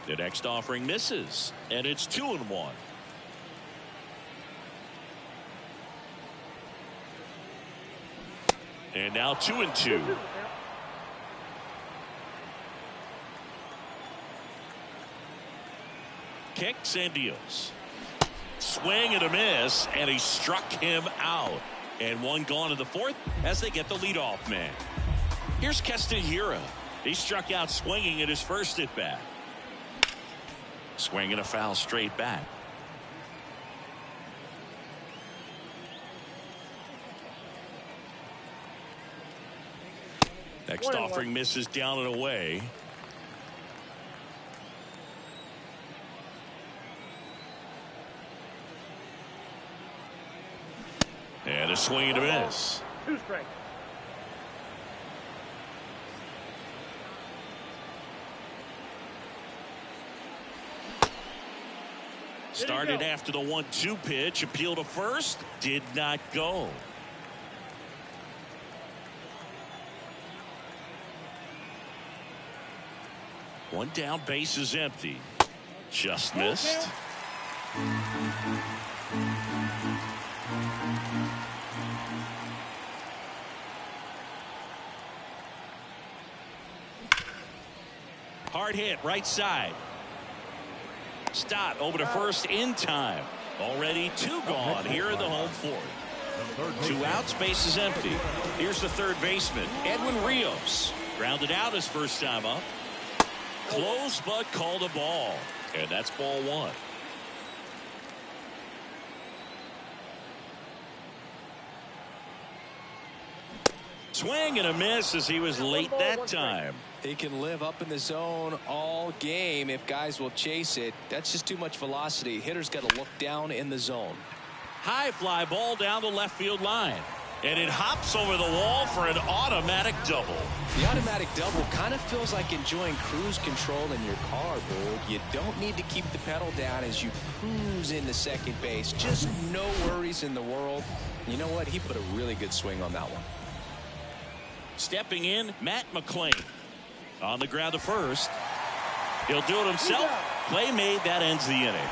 The next offering misses, and it's 2-1. And now 2-2. Kicks and deals. Swing and a miss, and he struck him out. And one gone in the 4th as they get the leadoff man. Here's Castanheira. He struck out swinging at his first at bat. Swing and a foul straight back. Next offering misses down and away. And a swing and a miss. 2 strikes. Started after the 1-2 pitch. Appeal to first. Did not go. One down, base is empty. Just missed. Hard hit, right side. Stott over to first in time. Already 2 gone here in the home 4th. 2 outs, base is empty. Here's the third baseman, Edwin Rios. Grounded out his first time up. Close, but called a ball. And that's ball 1. Swing and a miss as he was late that time. He can live up in the zone all game if guys will chase it. That's just too much velocity. Hitter's got to look down in the zone. High fly ball down the left field line. And it hops over the wall for an automatic double. The automatic double kind of feels like enjoying cruise control in your car, Bird. You don't need to keep the pedal down as you cruise into second base. Just no worries in the world. You know what? He put a really good swing on that one. Stepping in, Matt McClain. On the ground to first. He'll do it himself. Play made. That ends the inning.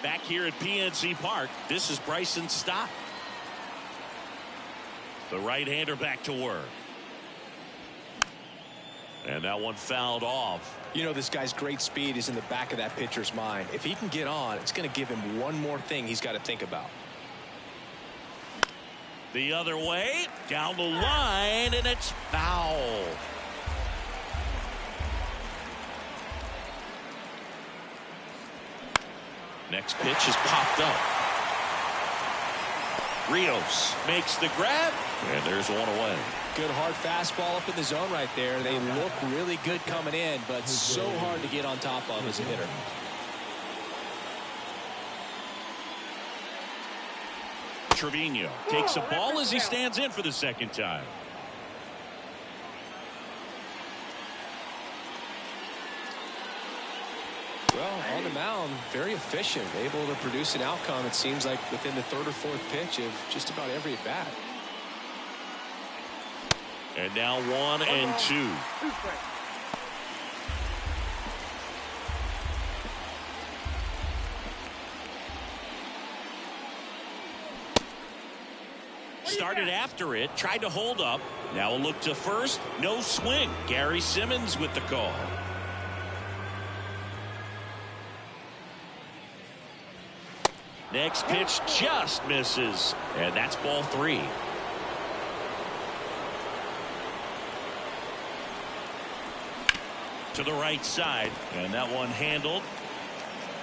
Back here at PNC Park, this is Bryson Stott. The right-hander back to work. And that one fouled off. You know, this guy's great speed is in the back of that pitcher's mind. If he can get on, it's going to give him one more thing he's got to think about. The other way, down the line, and it's foul. Next pitch is popped up. Rios makes the grab, and there's one away. Good hard fastball up in the zone right there. They look really good coming in, but so hard to get on top of as a hitter. Trevino takes a ball as he stands in for the second time. Well, on the mound, very efficient, able to produce an outcome, it seems like, within the 3rd or 4th pitch of just about every at bat. And now 1-2. Started after it, tried to hold up. Now a look to first, no swing. Gary Simmons with the call. Next pitch just misses, and that's ball 3. To the right side, and that one handled.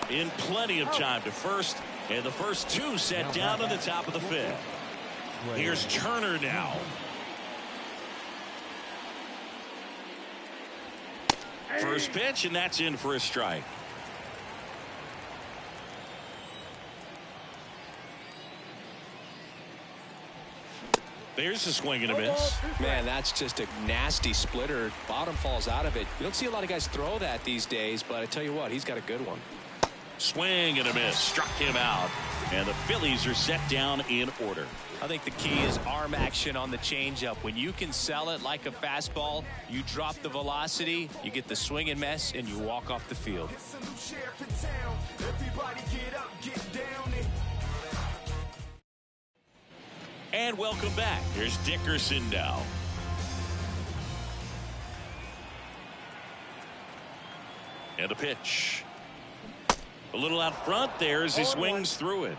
in plenty of time to first, and the first two set down in the top of the fifth. Here's Turner now. First pitch, and that's in for a strike. There's a swing and a miss. Man, that's just a nasty splitter. Bottom falls out of it. You don't see a lot of guys throw that these days, but I tell you what, he's got a good one. Swing and a miss. Struck him out. And the Phillies are set down in order. I think the key is arm action on the changeup. When you can sell it like a fastball, you drop the velocity, you get the swing and miss, and you walk off the field. And welcome back. Here's Dickerson now. And a pitch. A little out front there as he swings through it.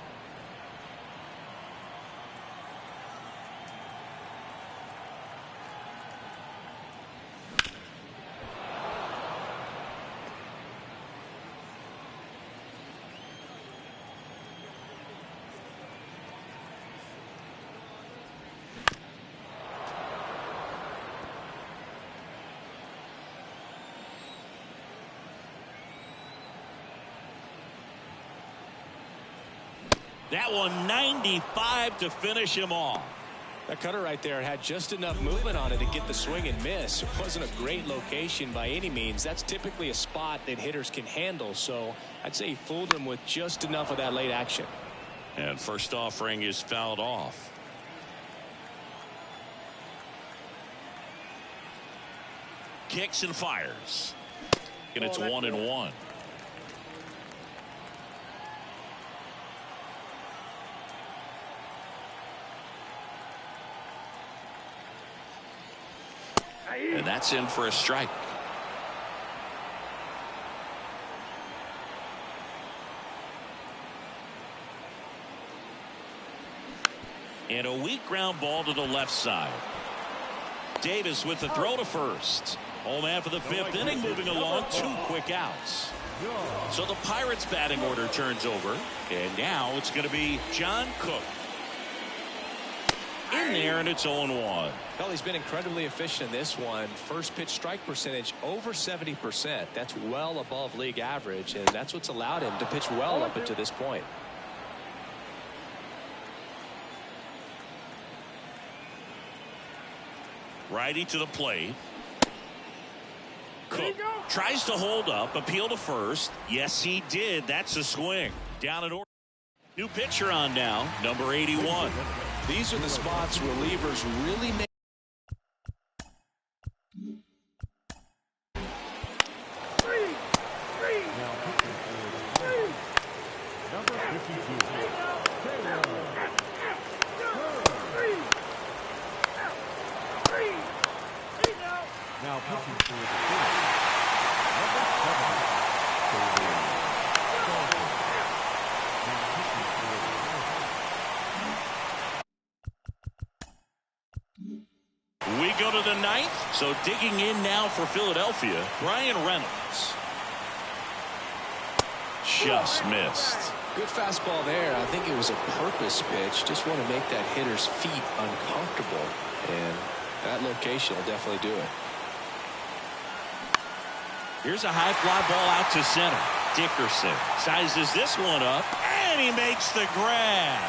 That one 95 to finish him off. That cutter right there had just enough movement on it to get the swing and miss. It wasn't a great location by any means. That's typically a spot that hitters can handle, so I'd say he fooled him with just enough of that late action. And first offering is fouled off. Kicks and fires. And it's 1-1. And that's in for a strike. And a weak ground ball to the left side. Davis with the throw to first. Home half of the fifth inning, moving along, 2 quick outs. So the Pirates batting order turns over, and now it's going to be John Cook in there, and it's 0-1. Well, he's been incredibly efficient in this one. First pitch strike percentage over 70%. That's well above league average, and that's what's allowed him to pitch well up until this point. Righty to the plate. Cook tries to hold up, appeal to first. Yes, he did. That's a swing. Down at order. New pitcher on now, number 81. These are the spots relievers really make. Number 52. Now pitching for the Phillies, number 7. We go to the ninth, so digging in now for Philadelphia, Brian Reynolds. Just missed. Good fastball there. I think it was a purpose pitch. Just want to make that hitter's feet uncomfortable, and that location will definitely do it. Here's a high fly ball out to center. Dickerson sizes this one up, and he makes the grab.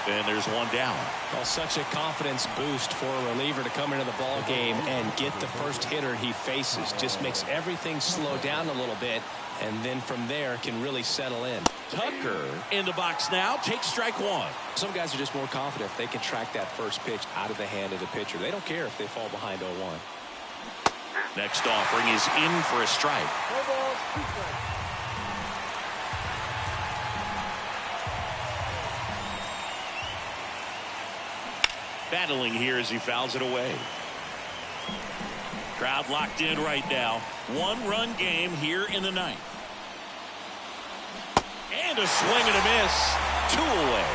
And there's one down. Well, such a confidence boost for a reliever to come into the ball game and get the first hitter he faces. Just makes everything slow down a little bit, and then from there can really settle in. Tucker in the box now, takes strike one. Some guys are just more confident if they can track that first pitch out of the hand of the pitcher. They don't care if they fall behind 0-1. Next offering is in for a strike. Battling here as he fouls it away. Crowd locked in right now. 1-run game here in the ninth. And a swing and a miss. 2 away.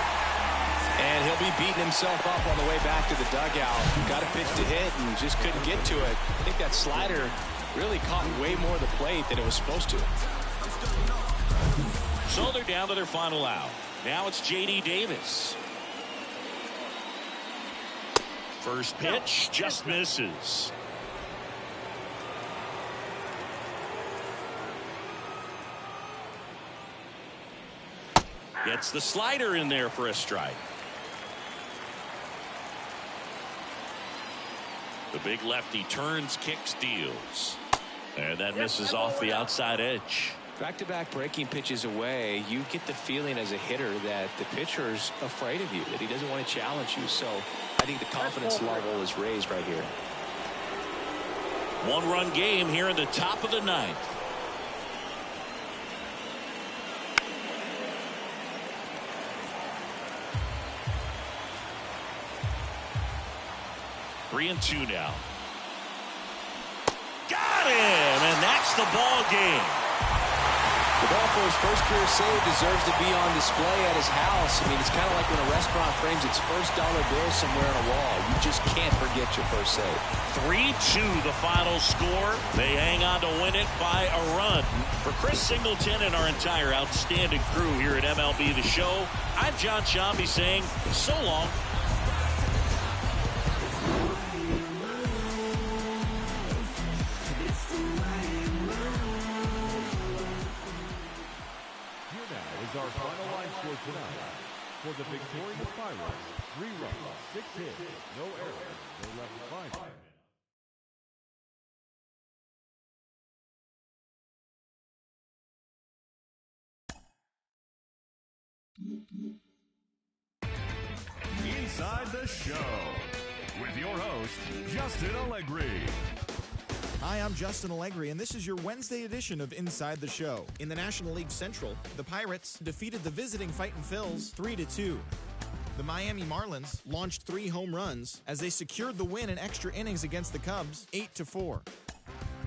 And he'll be beating himself up on the way back to the dugout. Got a pitch to hit and just couldn't get to it. I think that slider really caught way more of the plate than it was supposed to. So they're down to their final out. Now it's J.D. Davis. First pitch just misses. Gets the slider in there for a strike. The big lefty turns, kicks, deals. And that misses off the outside edge. Back-to-back breaking pitches away, you get the feeling as a hitter that the pitcher's afraid of you, that he doesn't want to challenge you. So I think the confidence level is raised right here. One-run game here in the top of the ninth. Three and two now. Got him, and that's the ball game. The ball for his first career save deserves to be on display at his house. I mean, it's kind of like when a restaurant frames its first dollar bill somewhere on a wall. You just can't forget your first save. 3-2 the final score. They hang on to win it by a run. For Chris Singleton and our entire outstanding crew here at MLB The Show, I'm John Shambi saying so long. Our final line score tonight for the victorious Pirates: 3 runs, 6 hits, no errors, no left behind. Inside the Show with your host, Justin Allegri. Hi, I'm Justin Allegri, and this is your Wednesday edition of Inside the Show. In the National League Central, the Pirates defeated the visiting Fightin' Phils 3-2. The Miami Marlins launched 3 home runs as they secured the win in extra innings against the Cubs 8-4.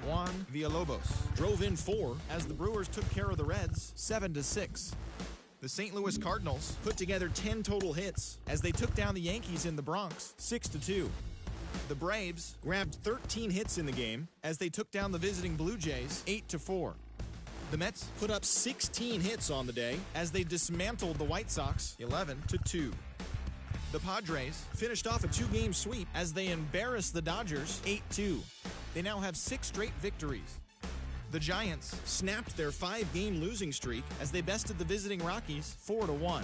Juan Villalobos drove in 4 as the Brewers took care of the Reds 7-6. The St. Louis Cardinals put together 10 total hits as they took down the Yankees in the Bronx 6-2. The Braves grabbed 13 hits in the game as they took down the visiting Blue Jays 8-4. The Mets put up 16 hits on the day as they dismantled the White Sox 11-2. The Padres finished off a 2-game sweep as they embarrassed the Dodgers 8-2. They now have 6 straight victories. The Giants snapped their 5-game losing streak as they bested the visiting Rockies 4-1.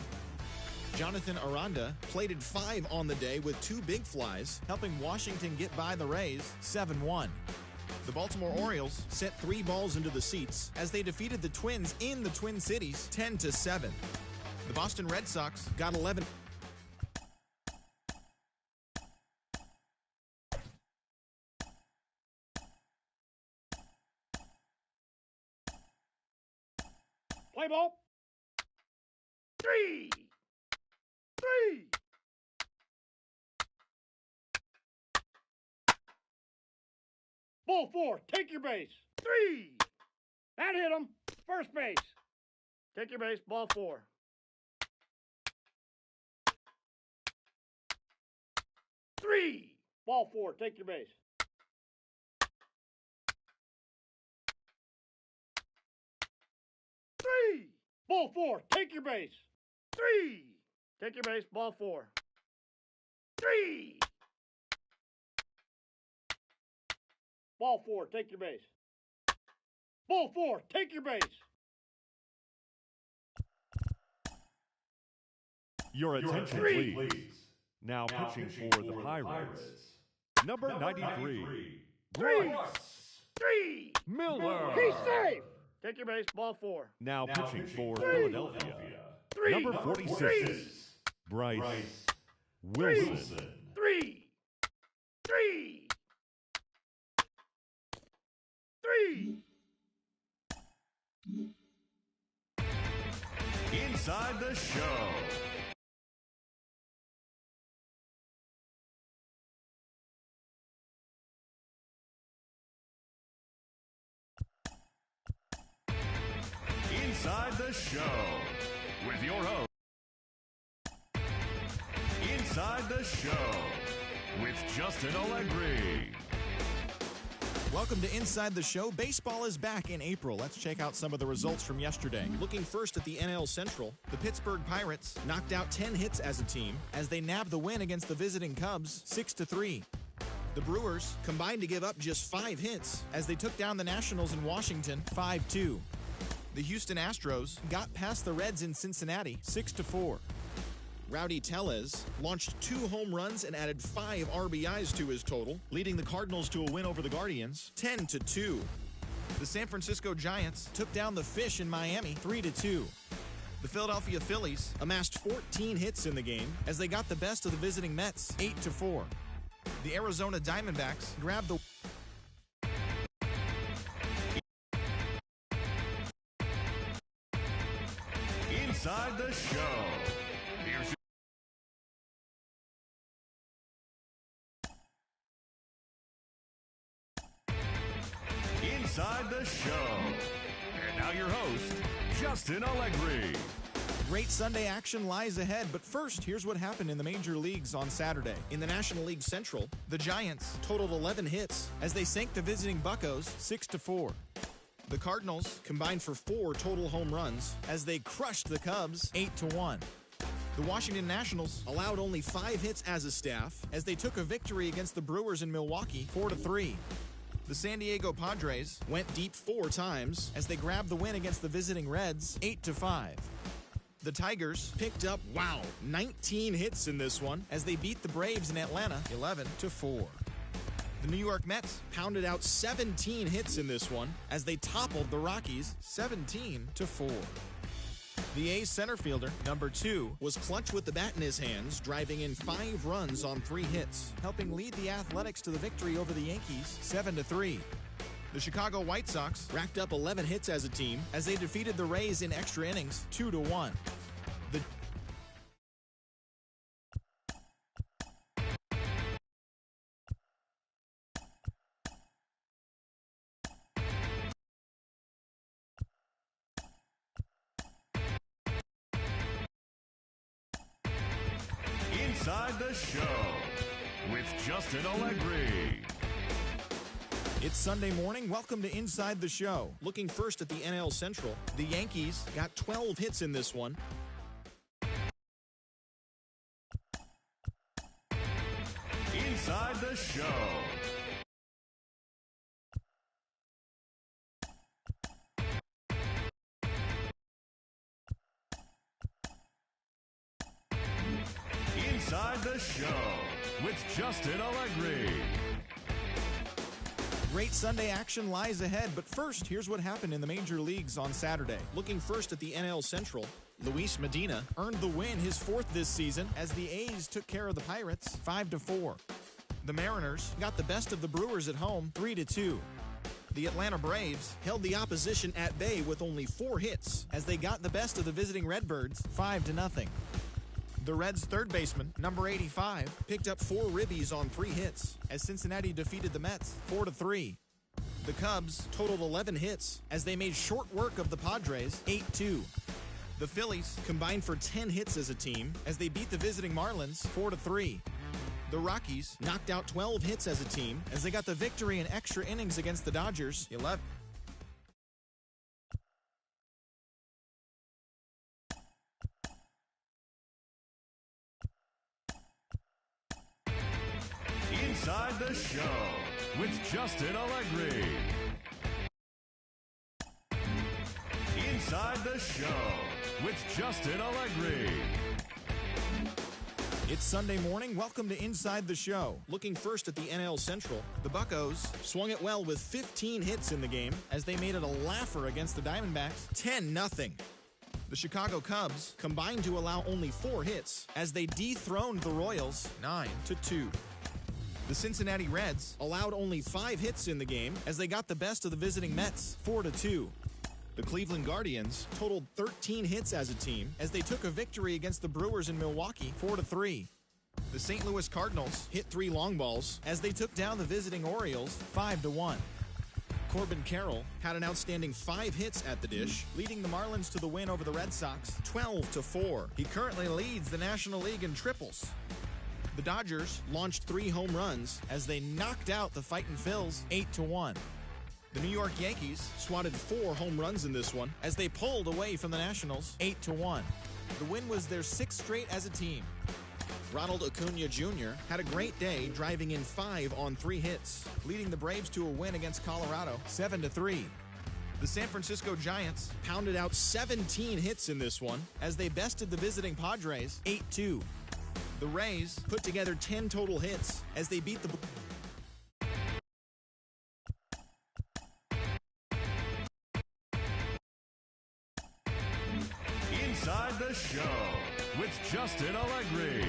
Jonathan Aranda plated 5 on the day with 2 big flies, helping Washington get by the Rays 7-1. The Baltimore Orioles sent 3 balls into the seats as they defeated the Twins in the Twin Cities 10-7. The Boston Red Sox got 11. Play ball. 3. Ball 4, take your base. 3. That hit him. First base. Take your base, ball 4. 3. Ball 4, take your base. 3. Ball 4, take your base. 3. Take your base, ball 4. 3. Ball 4, take your base. Ball 4, take your base. Your attention, please. Now pitching for the Pirates, number 93, 3. Miller. He's safe. Take your base, ball 4. Now pitching for Philadelphia, 3. number 46, Bryce Wilson. 3. Inside the Show. Inside the Show with your host. Inside the Show with Justin Allegri. Welcome to Inside the Show. Baseball is back in April. Let's check out some of the results from yesterday. Looking first at the NL Central, the Pittsburgh Pirates knocked out 10 hits as a team as they nabbed the win against the visiting Cubs 6-3. The Brewers combined to give up just 5 hits as they took down the Nationals in Washington 5-2. The Houston Astros got past the Reds in Cincinnati 6-4. Rowdy Tellez launched 2 home runs and added 5 RBIs to his total, leading the Cardinals to a win over the Guardians 10-2. The San Francisco Giants took down the Fish in Miami 3-2. The Philadelphia Phillies amassed 14 hits in the game as they got the best of the visiting Mets 8-4. The Arizona Diamondbacks grabbed the Inside the Show. Here's Inside the Show. And now your host, Justin Allegri. Great Sunday action lies ahead, but first, here's what happened in the major leagues on Saturday. In the National League Central, the Giants totaled 11 hits as they sank the visiting Buccos 6-4. The Cardinals combined for 4 total home runs as they crushed the Cubs 8-1. The Washington Nationals allowed only 5 hits as a staff as they took a victory against the Brewers in Milwaukee 4-3. The San Diego Padres went deep 4 times as they grabbed the win against the visiting Reds 8-5. The Tigers picked up, 19 hits in this one as they beat the Braves in Atlanta 11-4. The New York Mets pounded out 17 hits in this one as they toppled the Rockies 17-4. The A's center fielder, number 2, was clutch with the bat in his hands, driving in 5 runs on 3 hits, helping lead the Athletics to the victory over the Yankees 7-3. The Chicago White Sox racked up 11 hits as a team as they defeated the Rays in extra innings 2-1. The Inside the Show with Justin Allegri. It's Sunday morning. Welcome to Inside the Show. Looking first at the NL Central, the Yankees got 12 hits in this one. Inside the Show. Inside the Show with Justin Allegri. Great Sunday action lies ahead, but first, here's what happened in the major leagues on Saturday. Looking first at the NL Central, Luis Medina earned the win, his 4th this season, as the A's took care of the Pirates 5-4. The Mariners got the best of the Brewers at home 3-2. The Atlanta Braves held the opposition at bay with only 4 hits as they got the best of the visiting Redbirds 5-0. The Reds' third baseman, number 85, picked up 4 ribbies on 3 hits as Cincinnati defeated the Mets 4-3. The Cubs totaled 11 hits as they made short work of the Padres 8-2. The Phillies combined for 10 hits as a team as they beat the visiting Marlins 4-3. The Rockies knocked out 12 hits as a team as they got the victory in extra innings against the Dodgers 11. Inside the Show with Justin Allegri. Inside the Show with Justin Allegri. It's Sunday morning. Welcome to Inside the Show. Looking first at the NL Central, the Buccos swung it well with 15 hits in the game as they made it a laugher against the Diamondbacks 10-0. The Chicago Cubs combined to allow only 4 hits as they dethroned the Royals 9-2. The Cincinnati Reds allowed only 5 hits in the game as they got the best of the visiting Mets 4-2. The Cleveland Guardians totaled 13 hits as a team as they took a victory against the Brewers in Milwaukee 4-3. The St. Louis Cardinals hit 3 long balls as they took down the visiting Orioles 5-1. Corbin Carroll had an outstanding 5 hits at the dish, leading the Marlins to the win over the Red Sox 12-4. He currently leads the National League in triples. The Dodgers launched 3 home runs as they knocked out the Fightin' Phils 8-1. The New York Yankees swatted 4 home runs in this one as they pulled away from the Nationals 8-1. The win was their 6th straight as a team. Ronald Acuna Jr. had a great day, driving in 5 on 3 hits, leading the Braves to a win against Colorado 7-3. The San Francisco Giants pounded out 17 hits in this one as they bested the visiting Padres 8-2. The Rays put together 10 total hits as they beat the Inside the Show with Justin Allegri.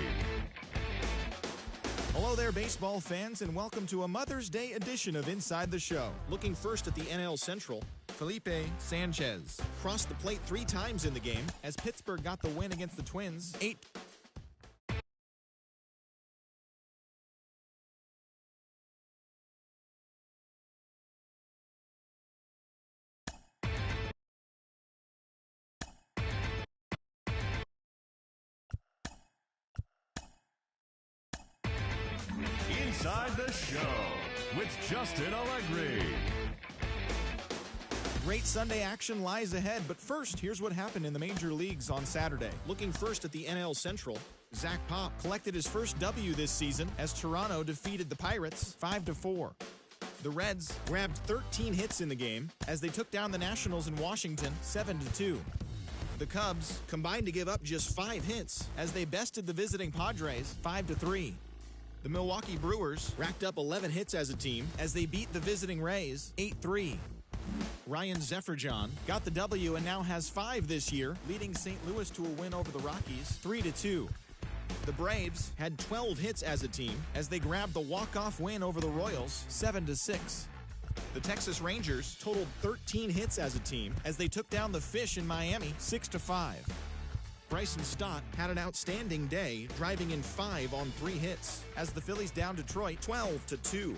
Hello there, baseball fans, and welcome to a Mother's Day edition of Inside the Show. Looking first at the NL Central, Felipe Sanchez crossed the plate 3 times in the game as Pittsburgh got the win against the Twins 8. Inside the Show with Justin Allegri. Great Sunday action lies ahead, but first, here's what happened in the major leagues on Saturday. Looking first at the NL Central, Zach Pop collected his first W this season as Toronto defeated the Pirates 5-4. The Reds grabbed 13 hits in the game as they took down the Nationals in Washington 7-2. The Cubs combined to give up just 5 hits as they bested the visiting Padres 5-3. The Milwaukee Brewers racked up 11 hits as a team as they beat the visiting Rays 8-3. Ryan Zefferjon got the W and now has 5 this year, leading St. Louis to a win over the Rockies 3-2. The Braves had 12 hits as a team as they grabbed the walk-off win over the Royals 7-6. The Texas Rangers totaled 13 hits as a team as they took down the Fish in Miami 6-5. Bryson Stott had an outstanding day, driving in 5 on 3 hits as the Phillies downed Detroit 12-2.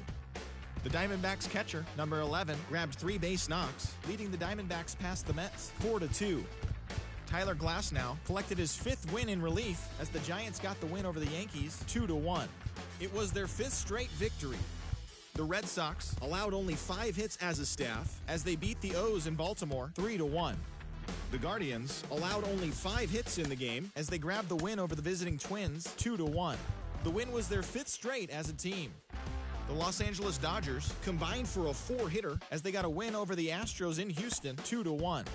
The Diamondbacks catcher, number 11, grabbed 3 base knocks, leading the Diamondbacks past the Mets 4-2. Tyler Glasnow collected his 5th win in relief as the Giants got the win over the Yankees 2-1. It was their 5th straight victory. The Red Sox allowed only 5 hits as a staff as they beat the O's in Baltimore 3-1. The Guardians allowed only 5 hits in the game as they grabbed the win over the visiting Twins 2-1. The win was their 5th straight as a team. The Los Angeles Dodgers combined for a 4-hitter as they got a win over the Astros in Houston 2-1.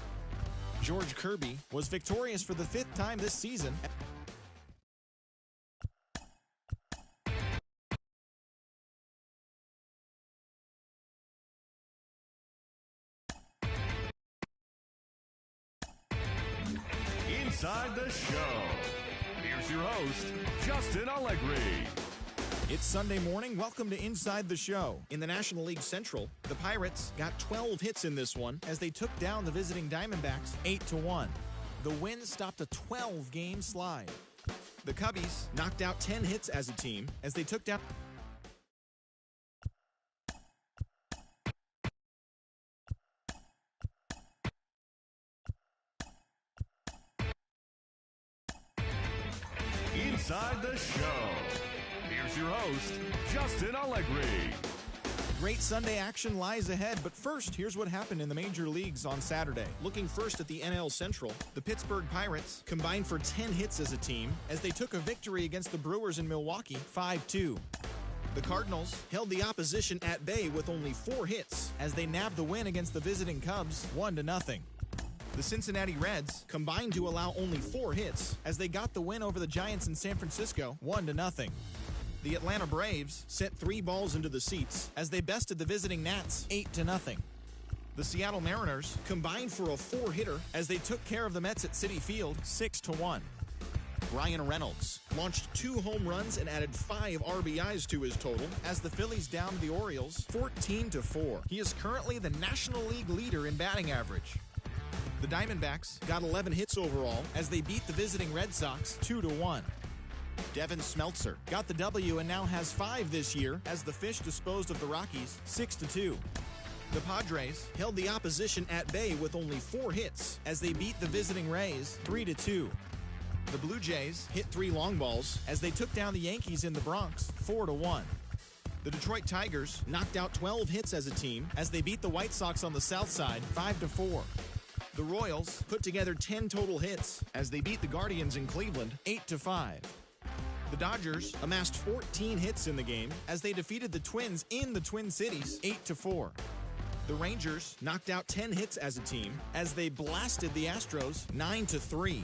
George Kirby was victorious for the 5th time this season. Inside the Show. Here's your host, Justin Allegri. It's Sunday morning. Welcome to Inside the Show. In the National League Central, the Pirates got 12 hits in this one as they took down the visiting Diamondbacks 8-1. The win stopped a 12-game slide. The Cubbies knocked out 10 hits as a team as they took down Inside the Show. Here's your host, Justin Allegri. Great Sunday action lies ahead, but first, here's what happened in the major leagues on Saturday. Looking first at the NL Central, the Pittsburgh Pirates combined for 10 hits as a team as they took a victory against the Brewers in Milwaukee 5-2. The Cardinals held the opposition at bay with only 4 hits as they nabbed the win against the visiting Cubs 1-0. The Cincinnati Reds combined to allow only 4 hits as they got the win over the Giants in San Francisco 1-0. The Atlanta Braves sent 3 balls into the seats as they bested the visiting Nats 8-0. The Seattle Mariners combined for a 4-hitter as they took care of the Mets at Citi Field 6-1. Ryan Reynolds launched 2 home runs and added 5 RBIs to his total as the Phillies downed the Orioles 14-4. He is currently the National League leader in batting average. The Diamondbacks got 11 hits overall as they beat the visiting Red Sox 2-1. Devin Smeltzer got the W and now has 5 this year as the Fish disposed of the Rockies 6-2. The Padres held the opposition at bay with only 4 hits as they beat the visiting Rays 3-2. The Blue Jays hit 3 long balls as they took down the Yankees in the Bronx 4-1. The Detroit Tigers knocked out 12 hits as a team as they beat the White Sox on the South Side 5-4. The Royals put together 10 total hits as they beat the Guardians in Cleveland 8-5. The Dodgers amassed 14 hits in the game as they defeated the Twins in the Twin Cities 8-4. The Rangers knocked out 10 hits as a team as they blasted the Astros 9-3.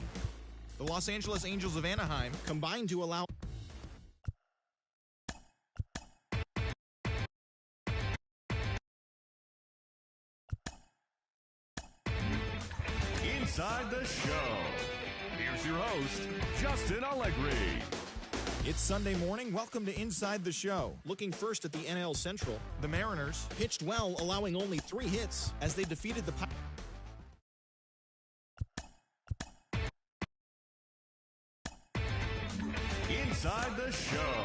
The Los Angeles Angels of Anaheim combined to allow Inside the Show. Here's your host, Justin Allegri. It's Sunday morning. Welcome to Inside the Show. Looking first at the NL Central, the Mariners pitched well, allowing only 3 hits as they defeated the Inside the Show.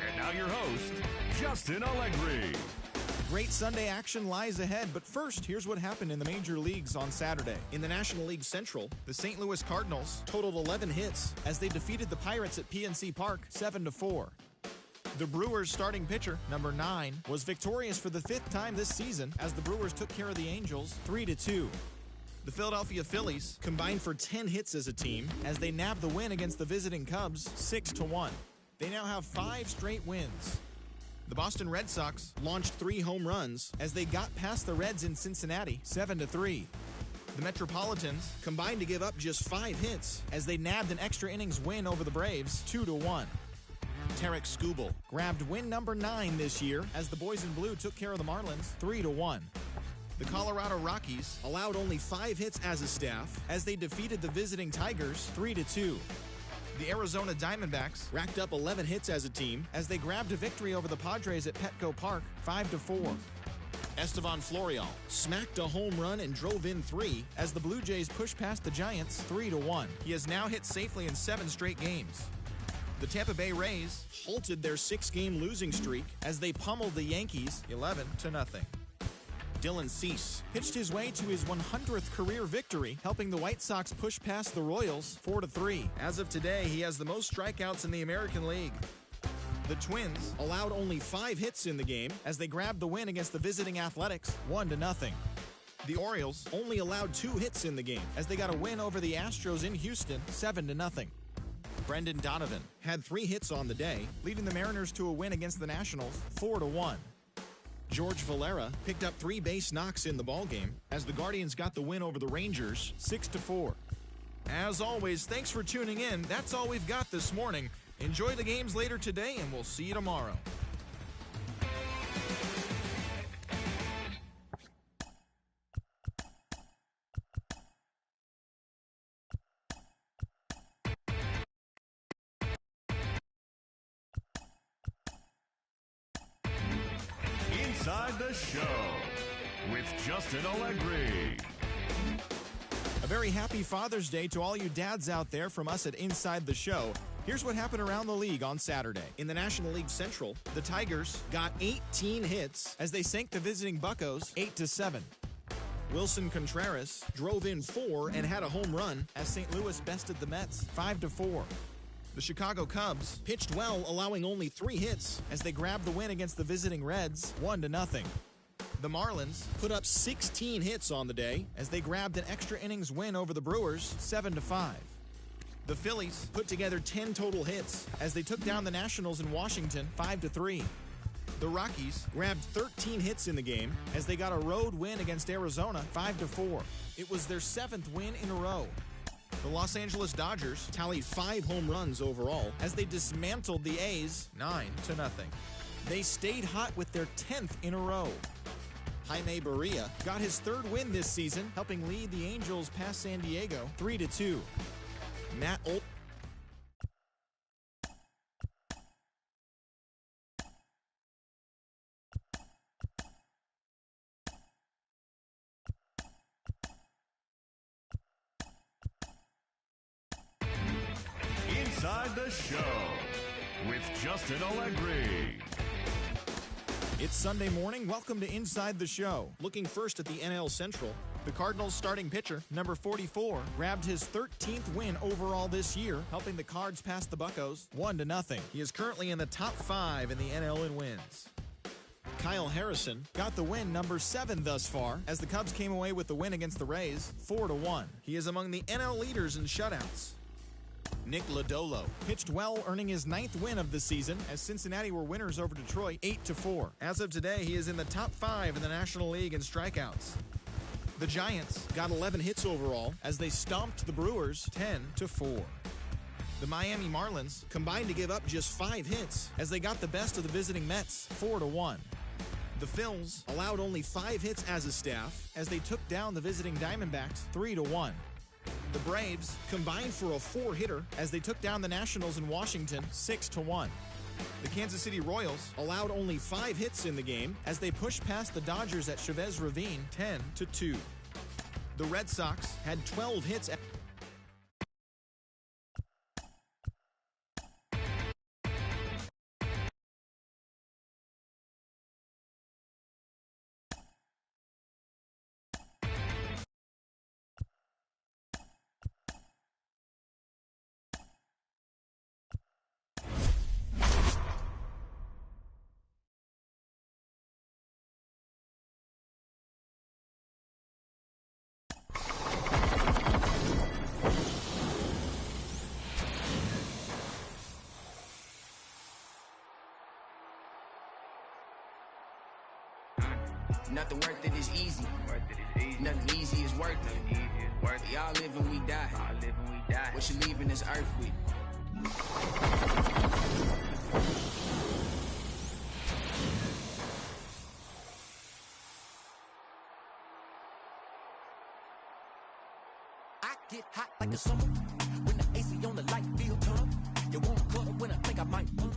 And now your host, Justin Allegri. Great Sunday action lies ahead, but first, here's what happened in the major leagues on Saturday. In the National League Central, the St. Louis Cardinals totaled 11 hits as they defeated the Pirates at PNC Park 7-4. The Brewers' starting pitcher, number 9, was victorious for the 5th time this season as the Brewers took care of the Angels 3-2. The Philadelphia Phillies combined for 10 hits as a team as they nabbed the win against the visiting Cubs 6-1. They now have 5 straight wins. The Boston Red Sox launched 3 home runs as they got past the Reds in Cincinnati 7-3. The Metropolitans combined to give up just 5 hits as they nabbed an extra innings win over the Braves 2-1. Tarek Skubal grabbed win number 9 this year as the Boys in Blue took care of the Marlins 3-1. The Colorado Rockies allowed only 5 hits as a staff as they defeated the visiting Tigers 3-2. The Arizona Diamondbacks racked up 11 hits as a team as they grabbed a victory over the Padres at Petco Park 5-4. Estevan Florial smacked a home run and drove in 3 as the Blue Jays pushed past the Giants 3-1. He has now hit safely in 7 straight games. The Tampa Bay Rays halted their 6-game losing streak as they pummeled the Yankees 11-0. Dylan Cease pitched his way to his 100th career victory, helping the White Sox push past the Royals 4-3. As of today, he has the most strikeouts in the American League. The Twins allowed only 5 hits in the game as they grabbed the win against the visiting Athletics 1-0. The Orioles only allowed 2 hits in the game as they got a win over the Astros in Houston 7-0. Brendan Donovan had 3 hits on the day, leading the Mariners to a win against the Nationals 4-1. George Valera picked up 3 base knocks in the ballgame as the Guardians got the win over the Rangers 6-4. As always, thanks for tuning in. That's all we've got this morning. Enjoy the games later today, and we'll see you tomorrow. Inside the Show with Justin Allegri. A very happy Father's Day to all you dads out there from us at Inside the Show. Here's what happened around the league on Saturday. In the National League Central, the Tigers got 18 hits as they sank the visiting Buccos 8-7. Wilson Contreras drove in 4 and had a home run as St. Louis bested the Mets 5-4. The Chicago Cubs pitched well, allowing only 3 hits as they grabbed the win against the visiting Reds 1-0. The Marlins put up 16 hits on the day as they grabbed an extra innings win over the Brewers 7-5. The Phillies put together 10 total hits as they took down the Nationals in Washington 5-3. The Rockies grabbed 13 hits in the game as they got a road win against Arizona 5-4. It was their 7th win in a row. The Los Angeles Dodgers tallied 5 home runs overall as they dismantled the A's 9-0. They stayed hot with their 10th in a row. Jaime Barria got his 3rd win this season, helping lead the Angels past San Diego 3-2. Matt Olson Inside the Show with Justin Allegri. It's Sunday morning. Welcome to Inside the Show. Looking first at the NL Central, The Cardinals' starting pitcher, number 44, grabbed his 13th win overall this year, helping the Cards pass the Buccos 1-0. He is currently in the top 5 in the NL in wins. Kyle Harrison got the win number 7 thus far, as the Cubs came away with the win against the Rays 4-1. He is among the NL leaders in shutouts. Nick Lodolo pitched well, earning his 9th win of the season, as Cincinnati were winners over Detroit 8-4. As of today, he is in the top 5 in the National League in strikeouts. The Giants got 11 hits overall as they stomped the Brewers 10-4. The Miami Marlins combined to give up just 5 hits as they got the best of the visiting Mets 4-1. The Phils allowed only 5 hits as a staff as they took down the visiting Diamondbacks 3-1. The Braves combined for a 4-hitter as they took down the Nationals in Washington 6-1. The Kansas City Royals allowed only 5 hits in the game as they pushed past the Dodgers at Chavez Ravine 10-2. The Red Sox had 12 hits. Nothing worth it is easy. Nothing easy is worth it. We all live and we die. What you leaving this earth with? I get hot like a summer when the AC on the light feel tunnel. You won't cuddle when I think I might wanna.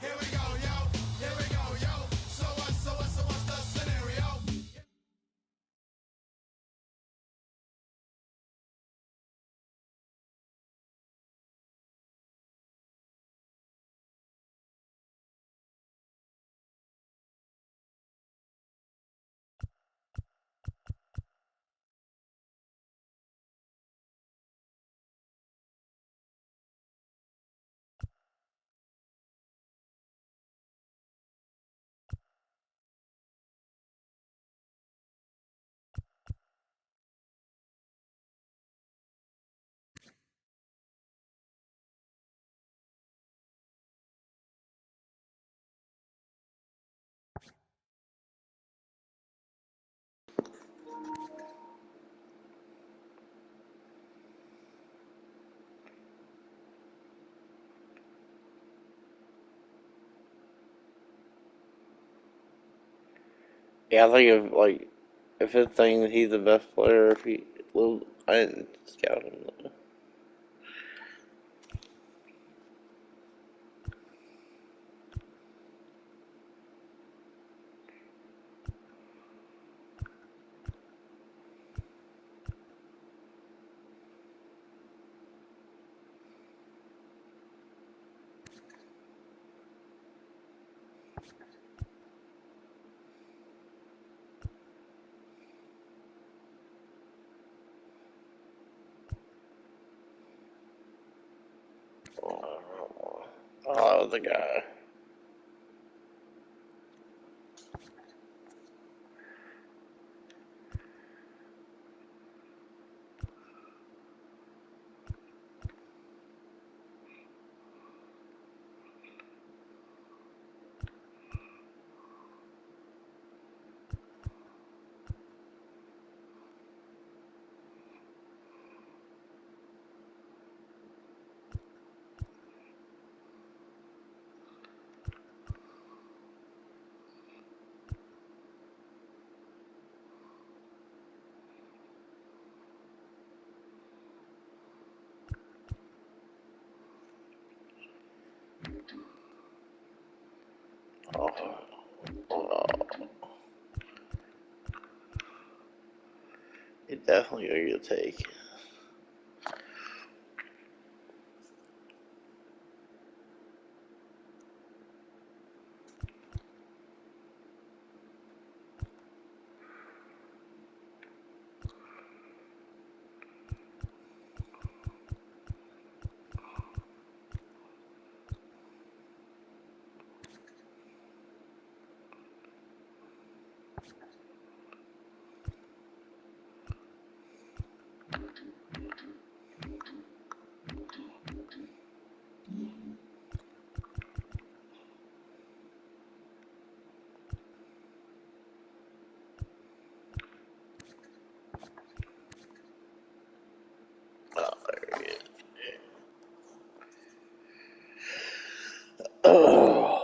Here we go, yo. Here we go, yo. So what's the scenario? Yeah, I think if it's saying that he's the best player, if he, well, I didn't scout him though. Oh, that was the guy. Oh, oh, it's definitely gonna get a take. Oh, there he is. Oh.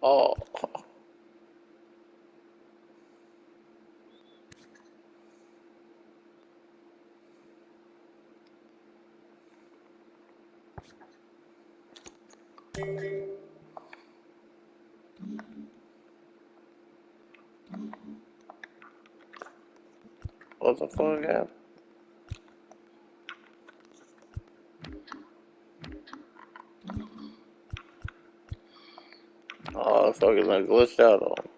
Oh, what the fuck happened? Oh, fucking I glitched out on.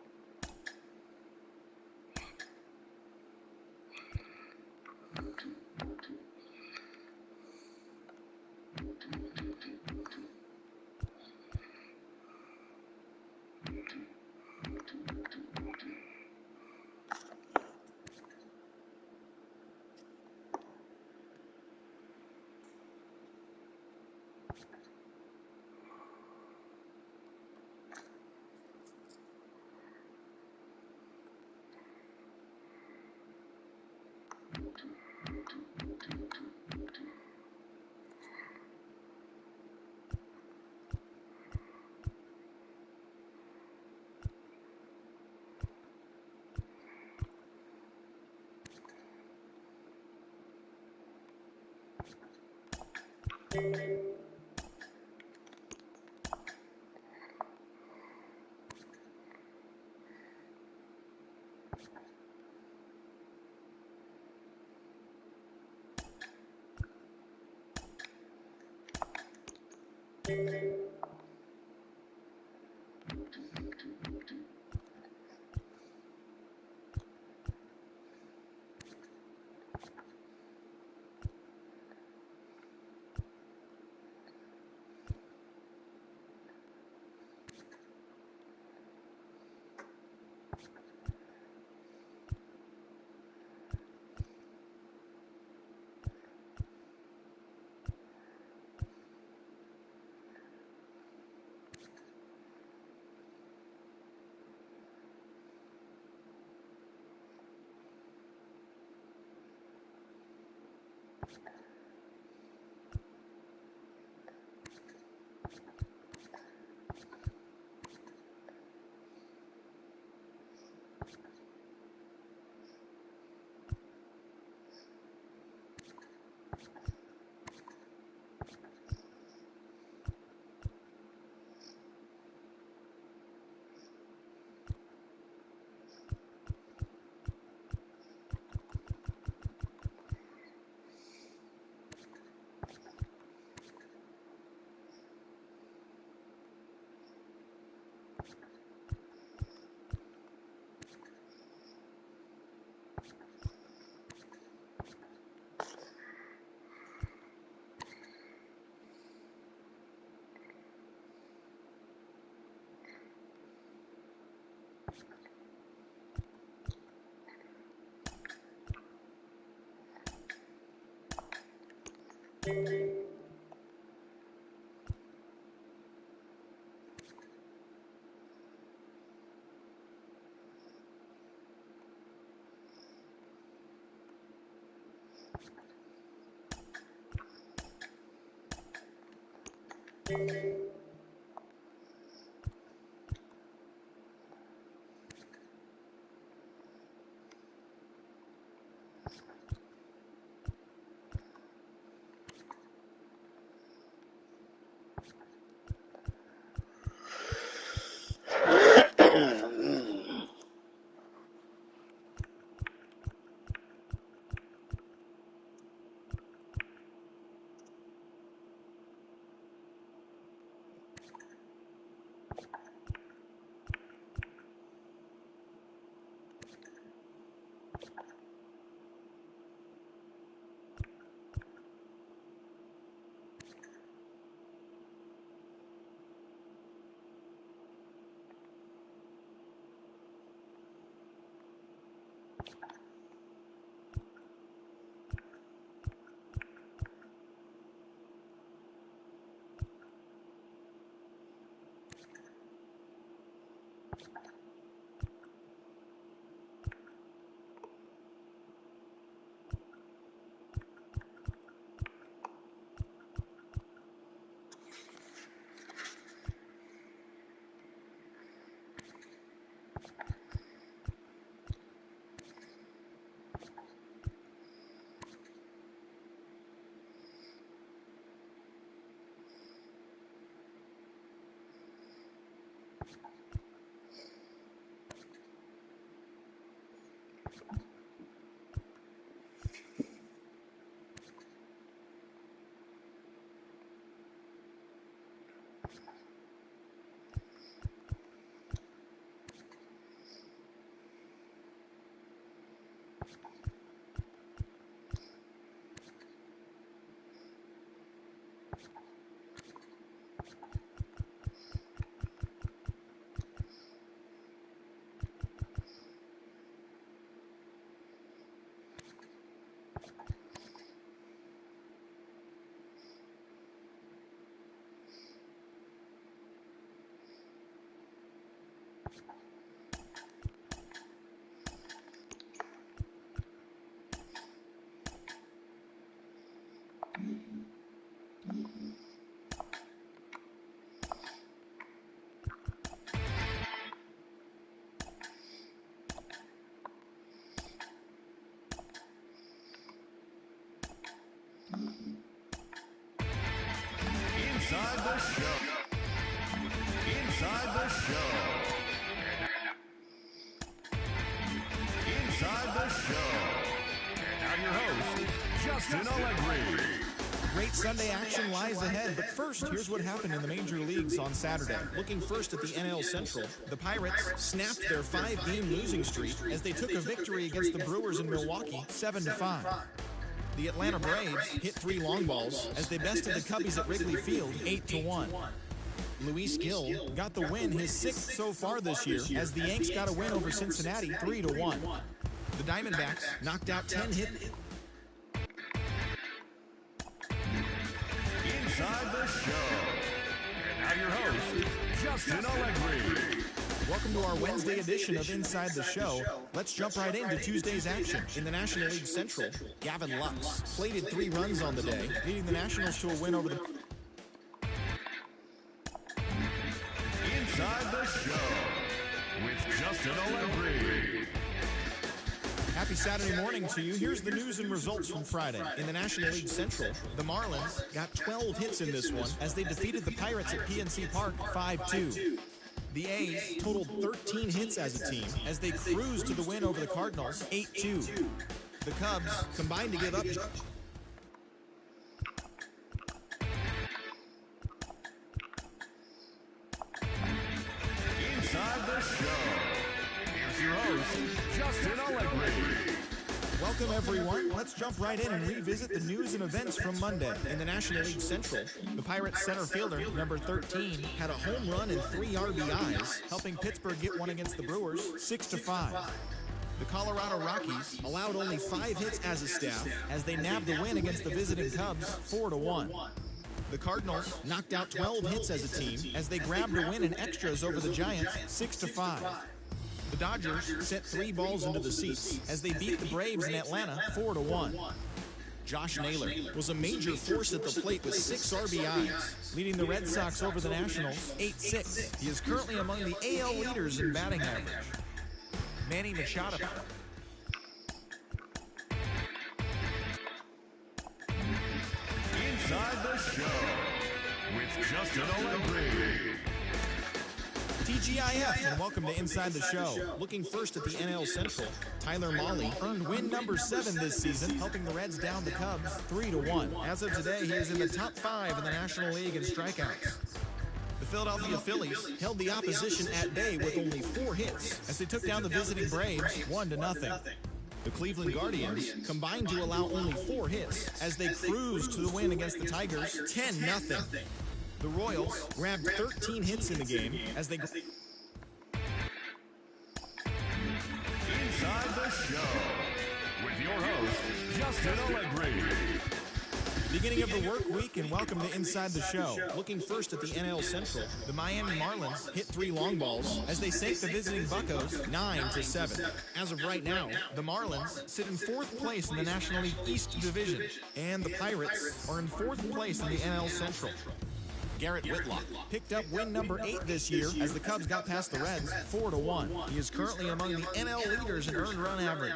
Inside the show. Inside the show. Inside the show. And now your host, Justin Allegri. Great Sunday action lies ahead, but first, here's what happened in the major leagues on Saturday. Looking first at the NL Central, the Pirates snapped their 5-game losing streak as they took a victory against the Brewers in Milwaukee, 7-5. The Atlanta Braves hit 3 long balls as they bested the Cubbies at Wrigley Field, 8-1. Luis Gil got the win, his 6th so far this year, as the Yanks got a win over Cincinnati, 3-1. The Diamondbacks knocked out 10 hits. Inside the show. And now your host, Justin Allegri. Welcome to our Wednesday edition of Inside the Show. Let's jump right into Tuesday's action. In the National League Central, Gavin Lux plated 3 runs on the day, leading the Nationals to a win over the... Inside the show with Justin Allegri. Happy Saturday morning to you. Here's the news and results from Friday. In the National League Central, the Marlins got 12 hits in this one as they defeated the Pirates at PNC Park 5-2. The A's totaled 13 hits as a team as they cruised to the win over the Cardinals 8-2. The Cubs combined to give up... Inside the show, here's your host, Justin Allegri. Welcome, everyone. Let's jump right in and revisit the news and events from Monday. In the National League Central, the Pirates center fielder, number 13, had a home run and 3 RBIs, helping Pittsburgh get one against the Brewers, 6-5. The Colorado Rockies allowed only 5 hits as a staff as they nabbed the win against the visiting Cubs 4-1. The Cardinals knocked out 12 hits as a team as they grabbed a win in extras over the Giants 6-5. The Dodgers sent 3 balls into the seats as they beat the Braves in Atlanta 4-1. Josh Naylor was a major force at the plate with 6 RBIs, leading the Red Sox over the Nationals 8-6. He is currently among the AL leaders in batting average. Manny Machado. Inside the Show with Justin Allegri. TGIF, and welcome to Inside the Show. Looking first at the NL Central, Tyler Mahle earned win number 7 this season, helping the Reds down the Cubs 3-1. As of today, he is in the top 5 in the National League in strikeouts. The Philadelphia Phillies held the opposition at bay with only 4 hits as they took down the visiting Braves 1-0. The Cleveland Guardians combined to allow only 4 hits as they cruised to the win against the Tigers 10-0. The Royals grabbed 13 hits in the game as they... Inside the Show with your host, Justin Allegri. Beginning of the work week, and welcome to Inside the Show. Looking first at the NL Central, the Miami Marlins hit 3 long balls as they sank the visiting Buccos 9-7. As of right now, the Marlins sit in 4th place in the National League East Division, and the Pirates are in 4th place in the NL Central. Garrett Whitlock picked up win number 8 this year as the Cubs got past the Reds 4-1. He is currently among the NL leaders in earned run average.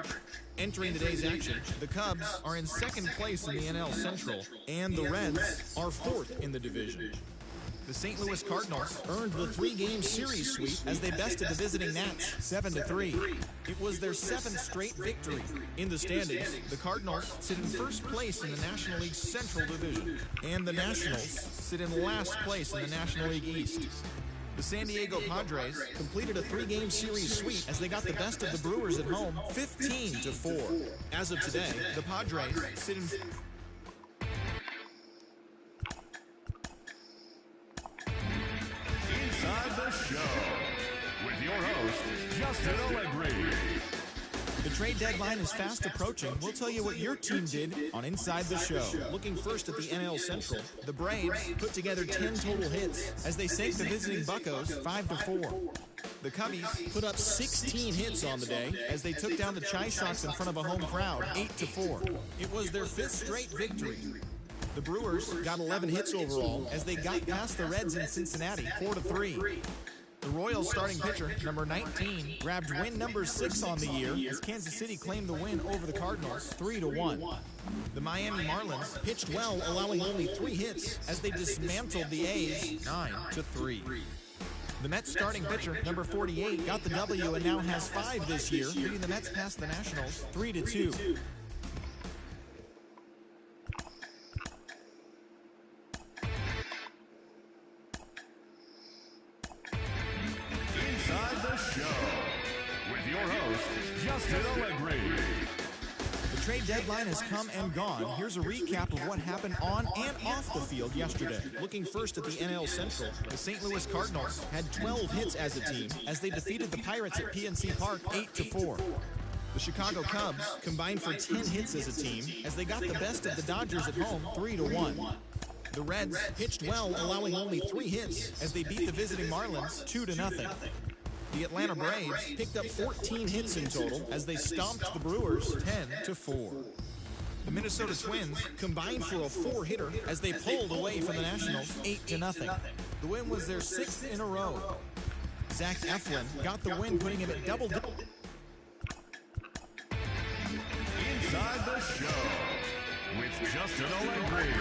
Entering today's action, the Cubs are in 2nd place in the NL Central, and the Reds are 4th in the division. The St. Louis Cardinals earned the 3-game series sweep as they bested the visiting Nats 7-3. It was their 7th straight victory. In the standings, the Cardinals sit in 1st place in the National League Central Division, and the Nationals sit in last place in the National League East. The San Diego Padres completed a 3-game series sweep as they got the best of the Brewers at home 15-4. As of today, the Padres sit in... Inside the Show with your host, Justin Allegri. The trade deadline is fast approaching. We'll tell you what your team did on Inside the Show. Looking first at the NL Central, the Braves put together 10 total hits as they sank the visiting Buccos 5-4. The Cubbies put up 16 hits on the day as they took down the Chi Sox in front of a home crowd 8-4. It was their 5th straight victory. The Brewers got 11 hits overall as they got past the Reds in Cincinnati 4-3. The Royals starting pitcher, number 19, grabbed win number 6 on the year as Kansas City claimed the win over the Cardinals 3-1. The Miami Marlins pitched well, allowing only 3 hits as they dismantled the A's 9-3. The Mets starting pitcher, number 48, got the W and now has 5 this year, leading the Mets past the Nationals 3-2. Inside the Show with your host, Justin Allegri. The trade deadline has come and gone. Here's a recap of what happened on and off the field yesterday. Looking first at the NL Central, the St. Louis Cardinals had 12 hits as a team as they defeated the Pirates at PNC Park 8-4. The Chicago Cubs combined for 10 hits as a team as they got the best of the Dodgers at home 3-1. The Reds pitched well, allowing only 3 hits as they beat the visiting Marlins 2-0. The Atlanta Braves picked up 14 hits in total as they stomped the Brewers 10-4. The Minnesota Twins combined for a 4-hitter as they pulled away from the Nationals 8-0. The win was their 6th in a row. Zach Eflin got the win, putting him at double digits. Inside the Show with Justin Allegri.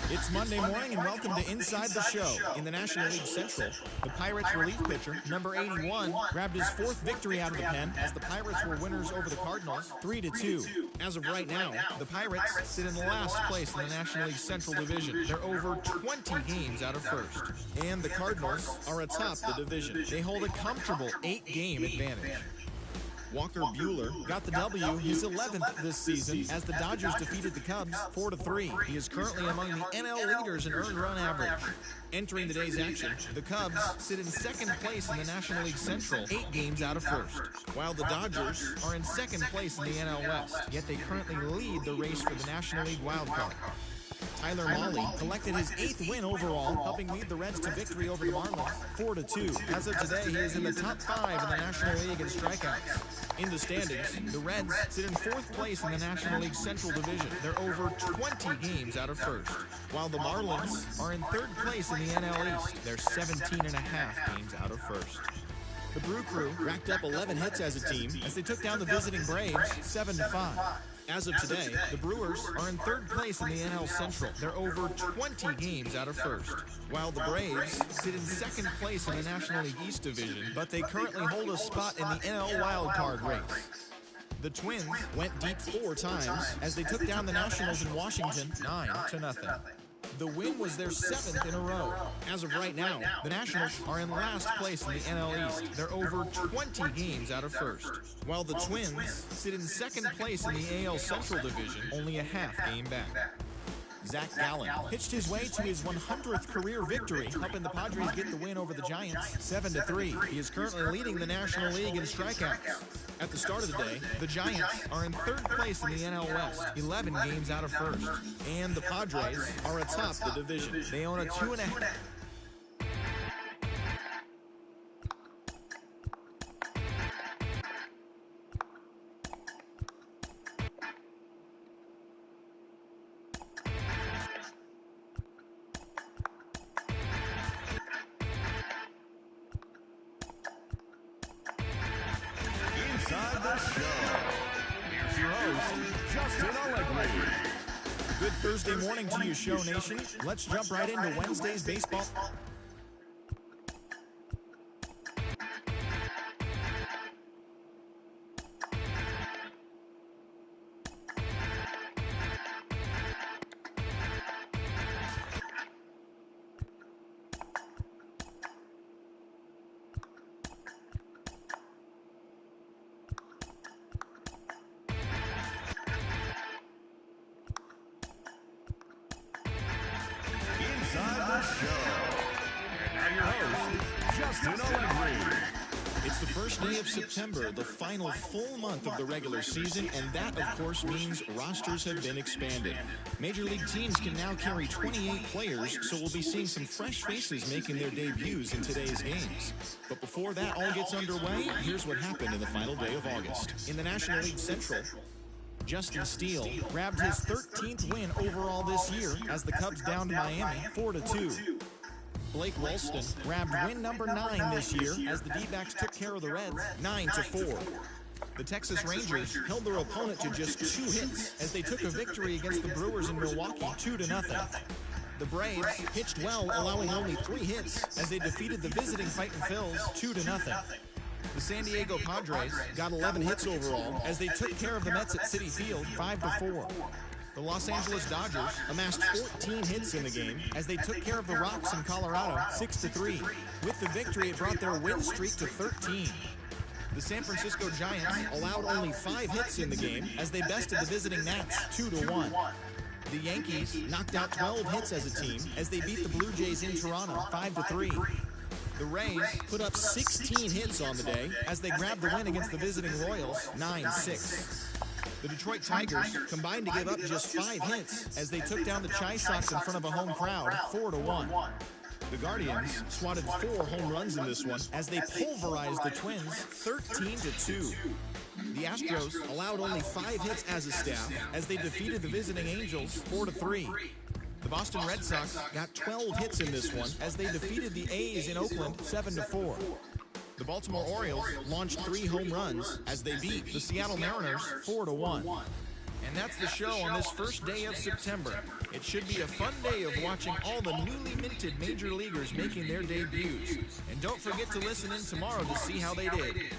It's Monday morning, and welcome to Inside the Show. In the National League Central, the Pirates relief pitcher, number 81, grabbed his 4th victory out of the pen as the Pirates were winners over the Cardinals 3-2. As of right now, the Pirates sit in last place in the National League Central Division. They're over 20 games out of first. And the Cardinals are atop the division. They hold a comfortable 8-game advantage. Walker Buehler got the W, his 11th this season, as the Dodgers defeated the Cubs 4-3. He is currently among the NL leaders in earned run average. Entering the day's action, the Cubs sit in second place in the National League Central, 8 games out of first, while the Dodgers are in second place in the NL West, yet they currently lead the race for the National League wild card. Tyler Mahle collected his 8th win overall, helping lead the Reds to victory over the Marlins 4-2. As of today, he is in the top 5 in the National League in strikeouts. In the standings, the Reds sit in 4th place in the National League Central Division. They're over 20 games out of first, while the Marlins are in 3rd place in the NL East. They're 17.5 games out of first. The Brew Crew racked up 11 hits as a team as they took down the visiting Braves 7-5. As of today, the Brewers are in 3rd place in the NL Central. They're over 20 games out of first, while the Braves sit in 2nd place in the National League East Division, but they currently hold a spot in the NL Wild Card race. The Twins went deep 4 times as they took down the Nationals in Washington 9-0. The win was their 7th in a row. As of right now, the Nationals are in last place in the NL East. They're over 20 games out of first, while the Twins sit in 2nd place in the AL Central Division, only a half game back. Zach Gallen pitched his way to his 100th career victory, helping the Padres get the win over the Giants 7-3. He is currently leading the National League in strikeouts. At the start of the day, the Giants are in 3rd place in the NL West, 11 games out of first. And the Padres are atop the division. They own a 2.5. Inside the show. Here's your host, Justin Allegri. Good Thursday morning to you, Show Nation. Let's jump right into Wednesday's baseball. Inside the show. And now your host, Justin Allegri. It's the first day of September, the final full month of the regular season, and that, of course, means rosters have been expanded. Major League teams can now carry 28 players, so we'll be seeing some fresh faces making their debuts in today's games. But before that all gets underway, here's what happened in the final day of August. In the National League Central, Justin Steele grabbed his 13th win overall this year as the Cubs downed Miami 4-2. Blake Walston grabbed win number 9 this year as the D-backs took care of the Reds 9-4. The Texas Rangers held their opponent to just 2 hits as they took a victory against the Brewers in Milwaukee 2-0. The Braves pitched well, allowing only 3 hits as they defeated the visiting Fightin' Phils 2-0. The San Diego Padres got 11 hits overall as they took care of the Mets at Citi Field 5-4. The Los Angeles Dodgers amassed 14 hits in the game as they took care of the Rocks in Colorado 6-3. With the victory, it brought their win streak to 13. The San Francisco Giants allowed only 5 hits in the game as they bested the visiting Nats 2-1. The Yankees knocked out 12 hits as a team as they beat the Blue Jays in Toronto 5-3. The Rays put up 16 hits on the day as they grabbed the win against the visiting Royals 9-6. The Detroit Tigers combined to give up just 5 hits as they took down the Chi Sox in front of a home crowd 4-1. The Guardians swatted 4 home runs in this one as they pulverized the Twins 13-2. The Astros allowed only 5 hits as a staff as they defeated the visiting Angels 4-3. The Boston Red Sox got 12 hits in this one as they defeated the A's in Oakland 7-4. The Baltimore Orioles launched 3 home runs as they beat the Seattle Mariners 4-1. And that's the show on this first day of September. It should be a fun day of watching all the newly minted major leaguers making their debuts. And don't forget to listen in tomorrow to see how they did.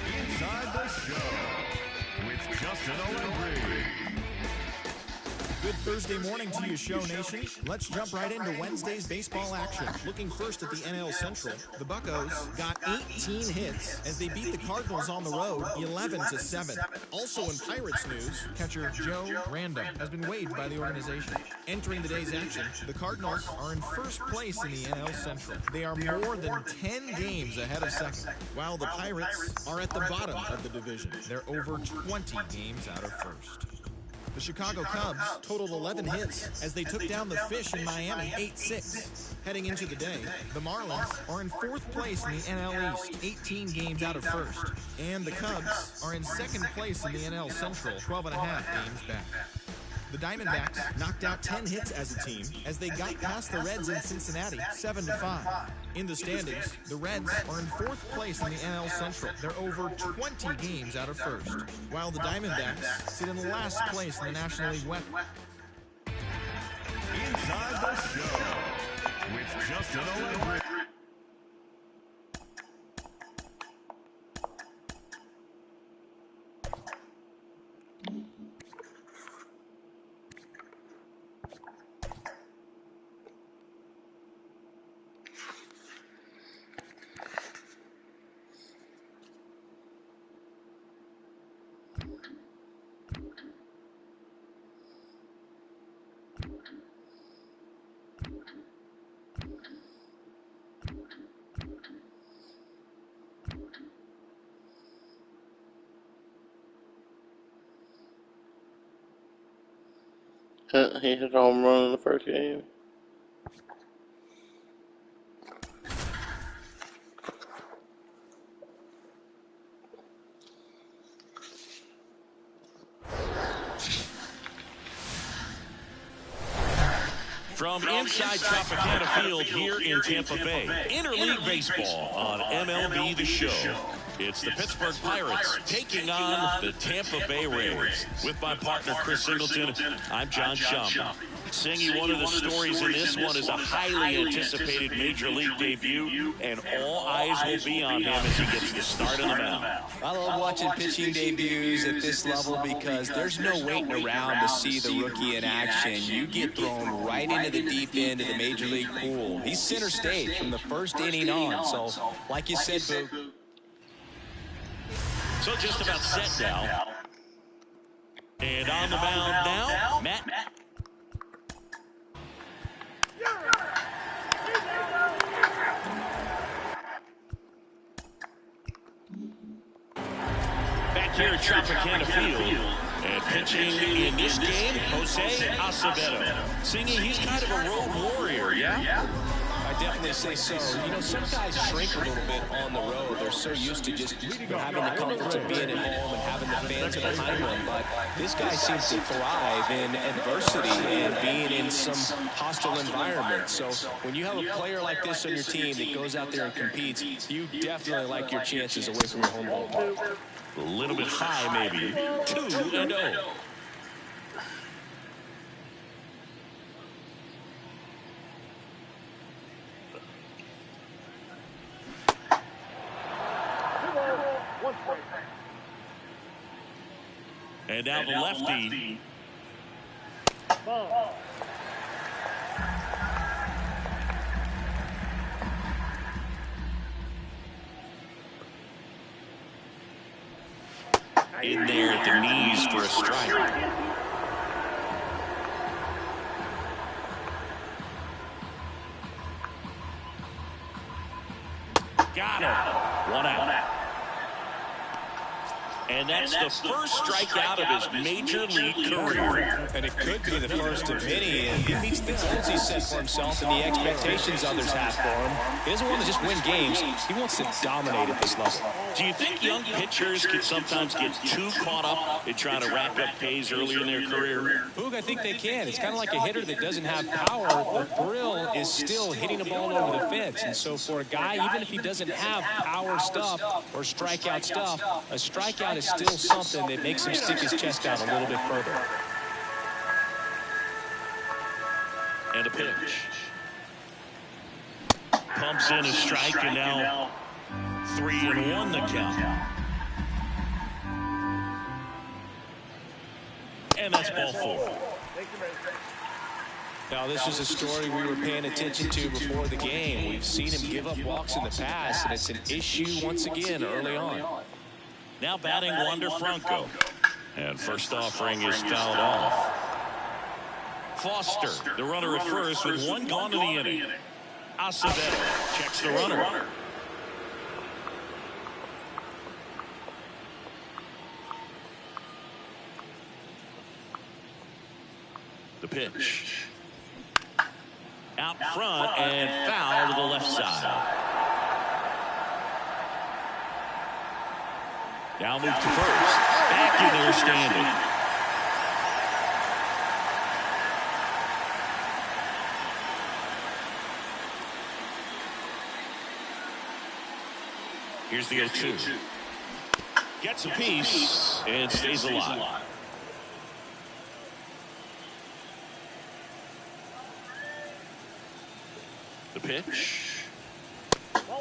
Inside the Show with Justin Allegri. Good Thursday morning to you, Show Nation. Let's jump right into Wednesday's baseball action. Looking first at the NL Central, the Buccos got 18 hits as they beat the Cardinals on the road 11-7. Also in Pirates news, catcher Joe Random has been waived by the organization. Entering the day's action, the Cardinals are in first place in the NL Central. They are more than 10 games ahead of second, while the Pirates are at the bottom of the division. They're over 20 games out of first. The Chicago Cubs totaled 11 hits as they took down the Fish in Miami 8-6. Heading into the day, the Marlins are in fourth place in the NL East, 18 games out of first. And the Cubs are in second place in the NL Central, 12 and a half games back. The Diamondbacks knocked out 10 hits as a team as they got past the Reds in Cincinnati 7-5. In the standings, the Reds are in fourth place in the NL Central. They're over 20 games out of first, while the Diamondbacks sit in last place in the National League West. Inside the show with Justin Owen. He hit a home run in the first game. From inside Tropicana Field here in Tampa Bay, Interleague Baseball on MLB The Show. It's the Pittsburgh Pirates taking on the Tampa Bay Rays. With my partner, Chris Singleton, I'm John Schaumburg. Singy, one of the stories in this one is a highly anticipated Major League debut, and all eyes will be on him as he gets the start on the mound. I love watching pitching debuts at this level because there's no waiting around to see the rookie in action. You get thrown right into the deep end of the Major League pool. He's center stage from the first inning on. So, like you said, Boo. So just about set now. And on the mound now, Matt. Back here at Tropicana Field, and pitching in this game, Jose Acevedo. Singing, he's kind of a road warrior, yeah? I definitely say so. You know, some guys shrink a little bit on the road. They're so used to just having the comforts of being at home and having the fans behind them. But this guy seems to thrive in adversity and being in some hostile environment. So when you have a player like this on your team that goes out there and competes, you definitely like your chances away from your home ballpark. A little bit high, maybe. 2-0. And now the lefty. In there at the knees for a strike. Got him. One out. And that's the first strikeout of his Major League career. And it could be the first of many. And he meets the goals he set for himself and the expectations others have for him. He doesn't want to just win games. He wants to dominate at this level. Do you think young pitchers can sometimes get too caught up in trying to rack up Ks early in their career? Boog, I think they can. It's kind of like a hitter that doesn't have power. The thrill is still hitting a ball over the fence. And so for a guy, even if he doesn't have power stuff or strikeout stuff, a strikeout is still something that makes him stick his chest out a little bit further. And a pitch. Pumps in a strike, and now 3-1 the count. And that's ball 4. Now, this is a story we were paying attention to before the game. We've seen him give up walks in the past, and it's an issue once again early on. Now batting Wander Franco. And first offering is fouled off. Foster, the runner at first with one gone in the inning. Acevedo checks the runner. The pitch. Out front and foul to the left side. Now move to first. Back in there standing. Here's the 0-2. Gets a piece and stays alive. The pitch.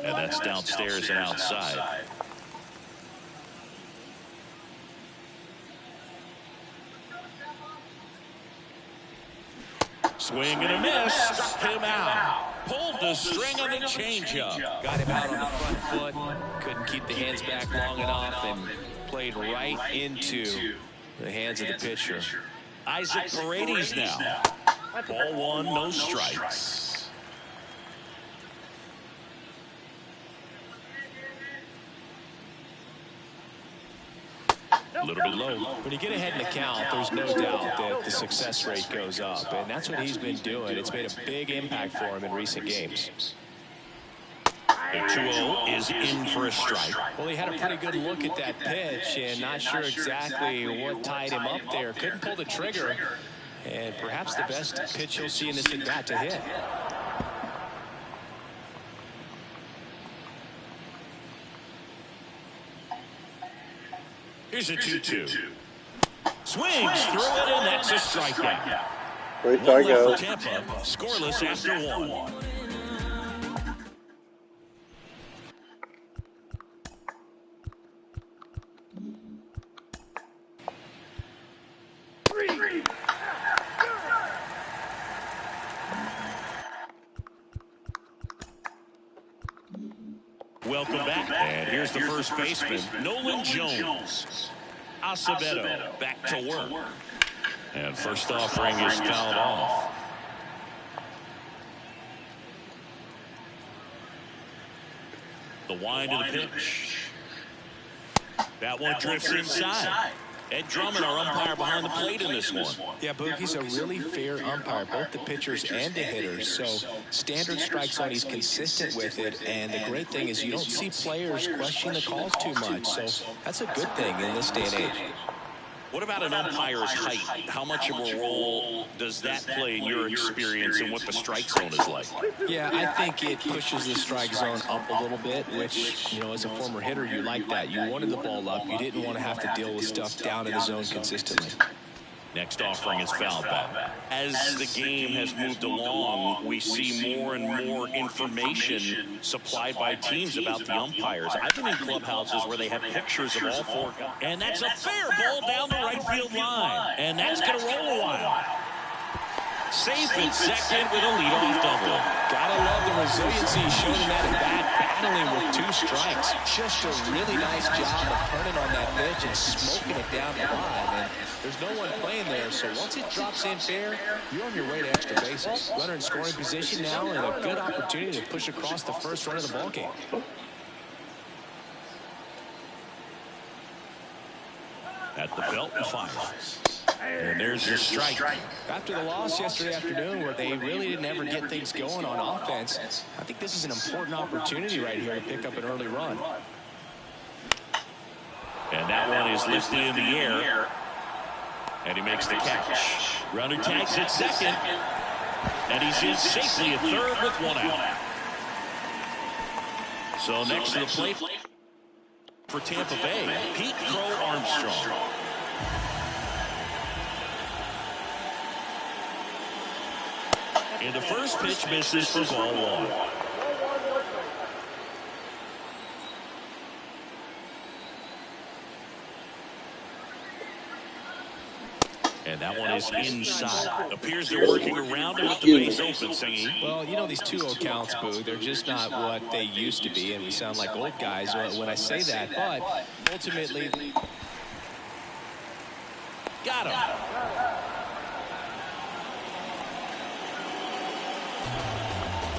And that's downstairs and outside. Swing and a miss. Struck him out. Pulled the string on the changeup. Got him out on the front foot. Couldn't keep the hands back long enough and played right into the hands of the pitcher. Isaac Paredes now. Ball one, no strikes. A little bit low. When you get ahead in the count, there's no doubt that the success rate goes up, and that's what he's been doing. It's made a big impact for him in recent games. The 2-0 is in for a strike. Well, he had a pretty good look at that pitch and not sure exactly what tied him up there. Couldn't pull the trigger, and perhaps the best pitch you'll see in this at-bat to hit. Here's a 2-2. Swings through it, and that's a strikeout. Great One left go. for Tampa, scoreless after one. Welcome back. And here's the first baseman, Nolan Jones. Acevedo back to work. And first offering is fouled off. The wind of the pitch. That one drifts inside. Ed Drummond, our umpire behind the plate in this one. Yeah, Boogie's a really fair umpire, both the pitchers and the hitters. So standard strike zone, he's consistent with it. And the great thing is you don't see players question the calls too much. So that's a good thing in this day and age. What about an umpire's height? How much of a role does that play in your experience and what the strike zone is like? Yeah, I think it pushes the strike zone up a little bit, which, you know, as a former hitter, you like that. You wanted the ball up. You didn't want to have to deal with stuff down in the zone consistently. Next offering is fouled back. As the game has moved along, we see more and more information supplied by teams about the umpires. I've been in clubhouses where they have pictures of all four guys. And that's a fair ball down the right field line. And that's going to roll a while. Safe at second with a leadoff double. Gotta love the resiliency he showed in that at-bat, battling with 2 strikes. Just a really nice job of turning on that pitch and smoking it down the line. And there's no one playing there, so once it drops in fair, you're on your way to extra bases. Runner in scoring position now, and a good opportunity to push across the first run of the ballgame. At the belt and fires. And there's your strike. After the loss yesterday afternoon where they really didn't ever get things going on offense, I think this is an important opportunity right here to pick up an early run. And that one is lifted in the air. And he makes the catch. Runner tags at second. And he's in safely at third with 1 out. So next to the plate for Tampa Bay, Pete Crow Armstrong. And the first pitch misses for ball 1. And that one is inside. Appears they're working around him with the base open, singing. Well, you know, these 2-0 counts, Boo, they're just not what they used to be, and we sound like old guys when I say that. But ultimately, got him.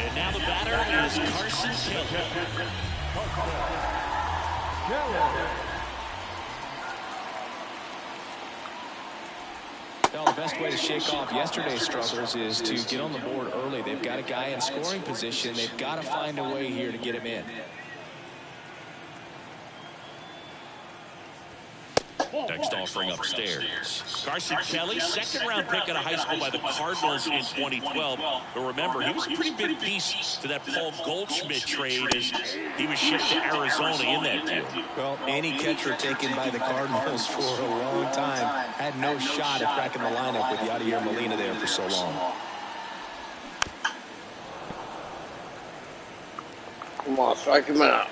And now the batter is Carson Kelly. Well, the best way to shake off yesterday's struggles is to get on the board early. They've got a guy in scoring position. They've got to find a way here to get him in. Next offering upstairs. Carson Kelly, second-round pick out of high school by the Cardinals in 2012. But remember, he was a pretty big piece to that Paul Goldschmidt trade as he was shipped to Arizona in that deal. Well, any catcher taken by the Cardinals for a long time had no shot at cracking the lineup with Yadier Molina there for so long. Come on, strike him out.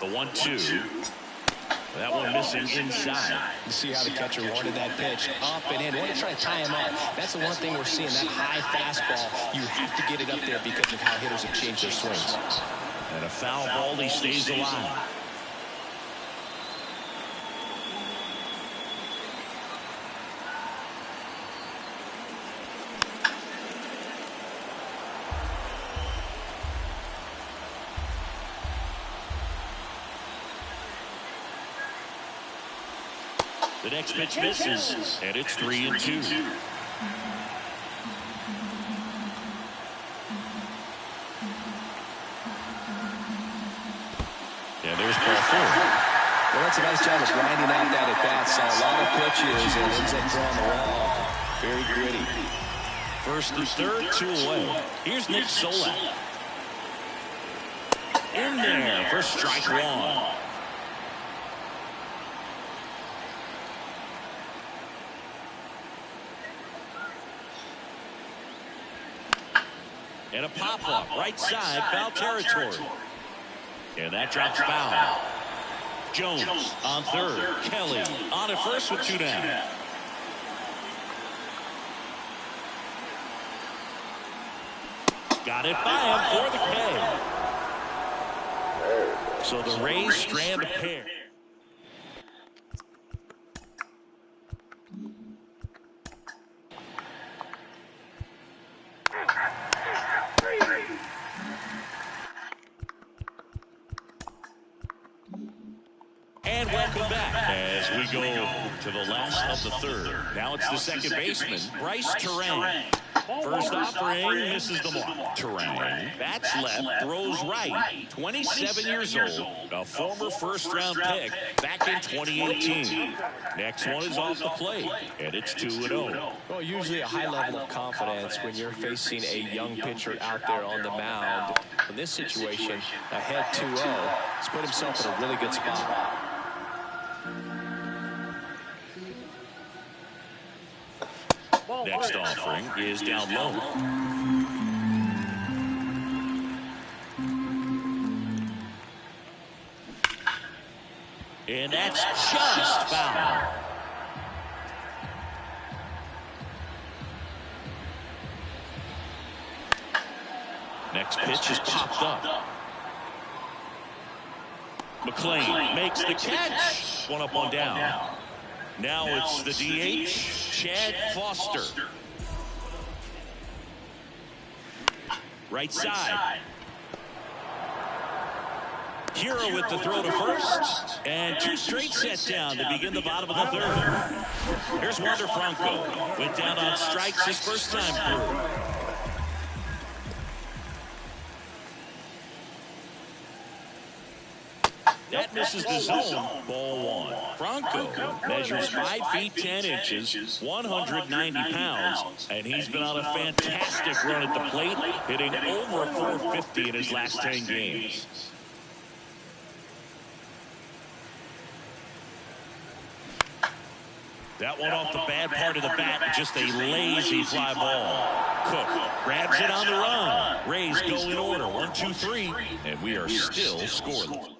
The 1-2. That one missing inside. You see how the catcher wanted that pitch up and in. Want to try to tie him up. That's the one thing we're seeing, that high fastball. You have to get it up there because of how hitters have changed their swings. And a foul ball, he stays alive. The next pitch misses, and it's 3-2. And there's ball 4. Well, that's a nice job of grinding out that at bat. Saw a lot of pitches and ends up drawing the wall. Very gritty. First and third, 2 away. Here's Nick Solak. In there for strike 1. And a pop-up, right side, foul territory. And that drops foul. Jones on third. Kelly on at first with 2 down. Got it by him for the K. So the Rays strand a pair. And welcome back as we go to the last of the third. Now it's the second baseman, Bryce Terang. First offering, misses the mark. Terang bats left, throws right. 27 years old, a former first-round pick back in 2018. Next one is off the plate, and it's 2-0. Well, usually a high level of confidence when you're facing a young pitcher out there on the mound. In this situation, ahead 2-0, he's put himself in a really good spot. Next offering is down low. And that's just foul. Next pitch is popped up. McClain makes the catch. One up, one down. Now it's the DH, Chad Foster. Right side. Hero with the throw to first. And 2 straight set down to begin the bottom of the third. Here's Wander Franco. Went down on strikes his first time through. That misses the zone. Ball 1. Franco measures 5 feet 10 inches, 190 pounds, and he's been on a fantastic run at the plate, hitting over 450 in his last 10 games. That one off the bad part of the bat, just a lazy fly ball. Cook grabs it on the run. Rays go in order, 1, 2, 3, and we are still scoreless.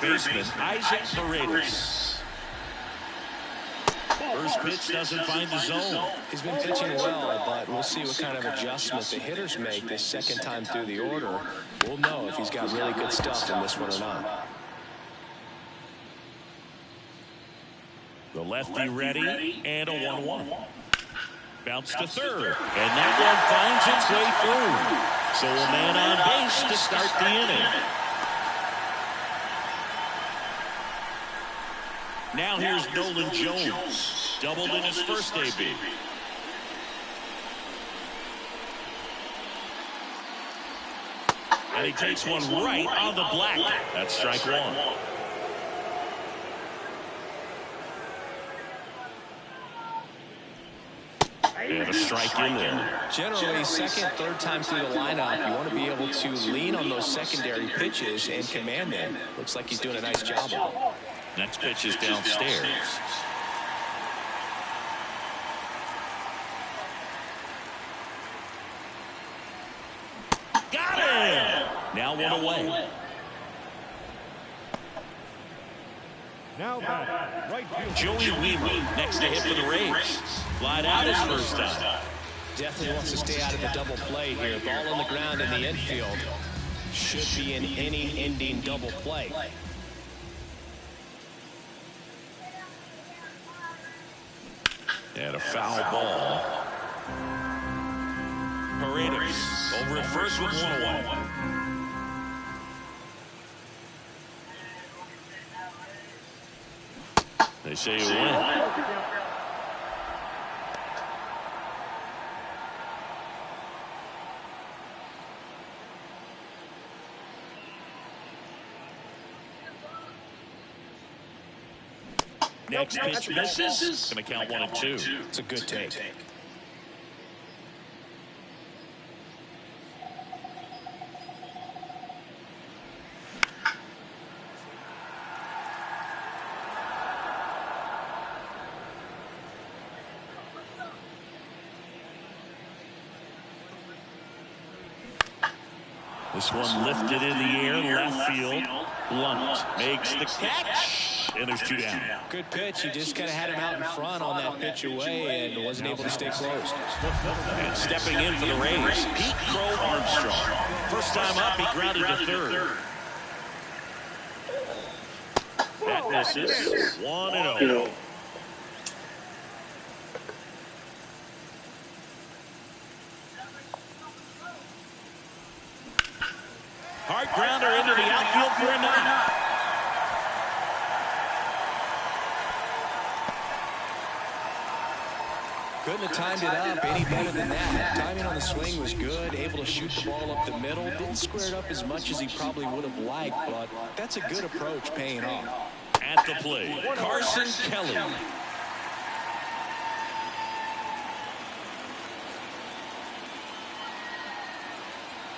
third baseman, Isaac Paredes. First pitch doesn't find the zone. He's been pitching well, but we'll see what kind of adjustment the hitters make this second time through the order. We'll know if he's got really good stuff in this one or not. The lefty ready, and a 1-1. Bounce to third, and that one finds its way through. So a man on base to start the inning. Now here's Nolan Jones, doubled in his first AB. And he takes one right on the black. That's strike one. And a strike in there. Generally, second, third time through the lineup, you want to be able to lean on those secondary pitches and command them. Looks like he's doing a nice job of it. Next pitch is downstairs. Got him! Now one away. Now back, right field. Joey Weaver next to hit for the Rays. Flied out his first time. Definitely wants to stay out of the double play here. Ball on the ground in the infield. Should be an inning-ending double play. And a foul ball. Paredes over at first with one away. They say you win. Next pitch misses. Going to count 1-2. It's a good take. This one lifted in the air, left field. Blunt makes the catch, and there's two down. Good pitch. He just kind of had him out in front on that pitch away and wasn't able to stay close. And stepping in for the Rays, Pete Crow Armstrong. First time up, he grounded to third. That misses. 1-0. Hard grounder into the outfield for a knock. Couldn't have timed it up any better than that. Timing on the swing was good. Able to shoot the ball up the middle. Didn't square it up as much as he probably would have liked, but that's a good approach paying off. At the plate, Carson Kelly.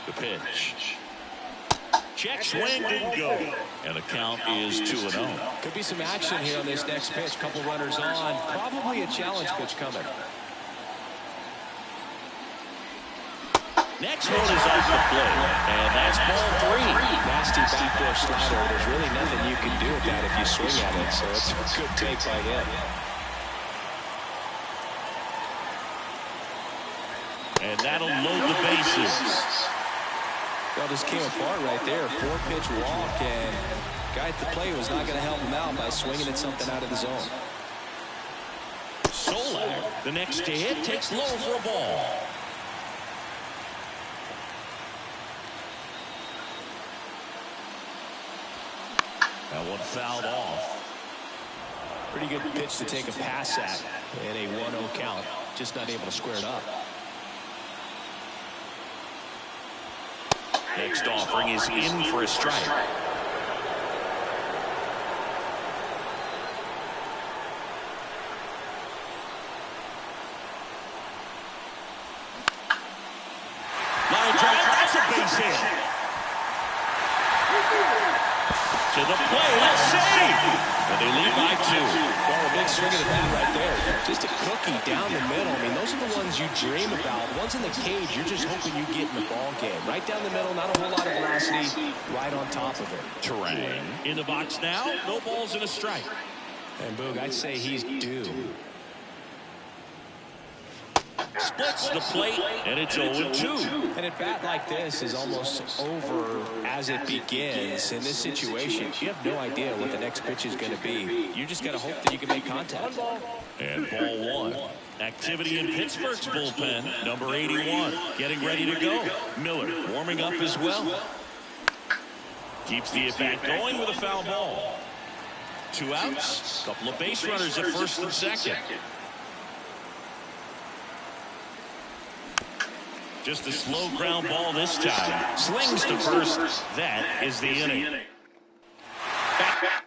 The pitch. Check swing didn't go. And the count is 2-0. Could be some action here on this next pitch. Couple runners on. Probably a challenge pitch coming. Next one is off the plate. And that's ball 3. Nasty backdoor slider. There's really nothing you can do with that if you swing at it. So it's a good take by him. And that'll load the bases. Well, just came apart right there. 4-pitch walk, and guy at the plate was not going to help him out by swinging at something out of the zone. Soler, the next to hit, takes low for a ball. That one fouled off. Pretty good pitch to take a pass at in a 1-0 count. Just not able to square it up. Next offering is in for a strike. Line drive, that's a base hit. To the plate, save. And they lead by 2. Well, a big swing of the bat right there. Just a cookie down the middle. I mean, those are the ones you dream about. Ones in the cage, you're just hoping you get in the ball game. Right down the middle, not a whole lot of velocity, right on top of it. Turang in the box now. No balls and a strike. And Boog, I'd say he's due. Splits the plate, and it's 0-2. And at bat like this is almost over as it begins. In this situation, you have no idea what the next pitch is going to be. You just got to hope that you can make contact. And ball one. Activity in Pittsburgh's bullpen. Number 81 getting ready to go. Miller warming up as well. Keeps the at-bat going with a foul ball. 2 outs. Couple of base runners at first and second. Just a slow ground ball this time. Slings to first. That is the inning. Back.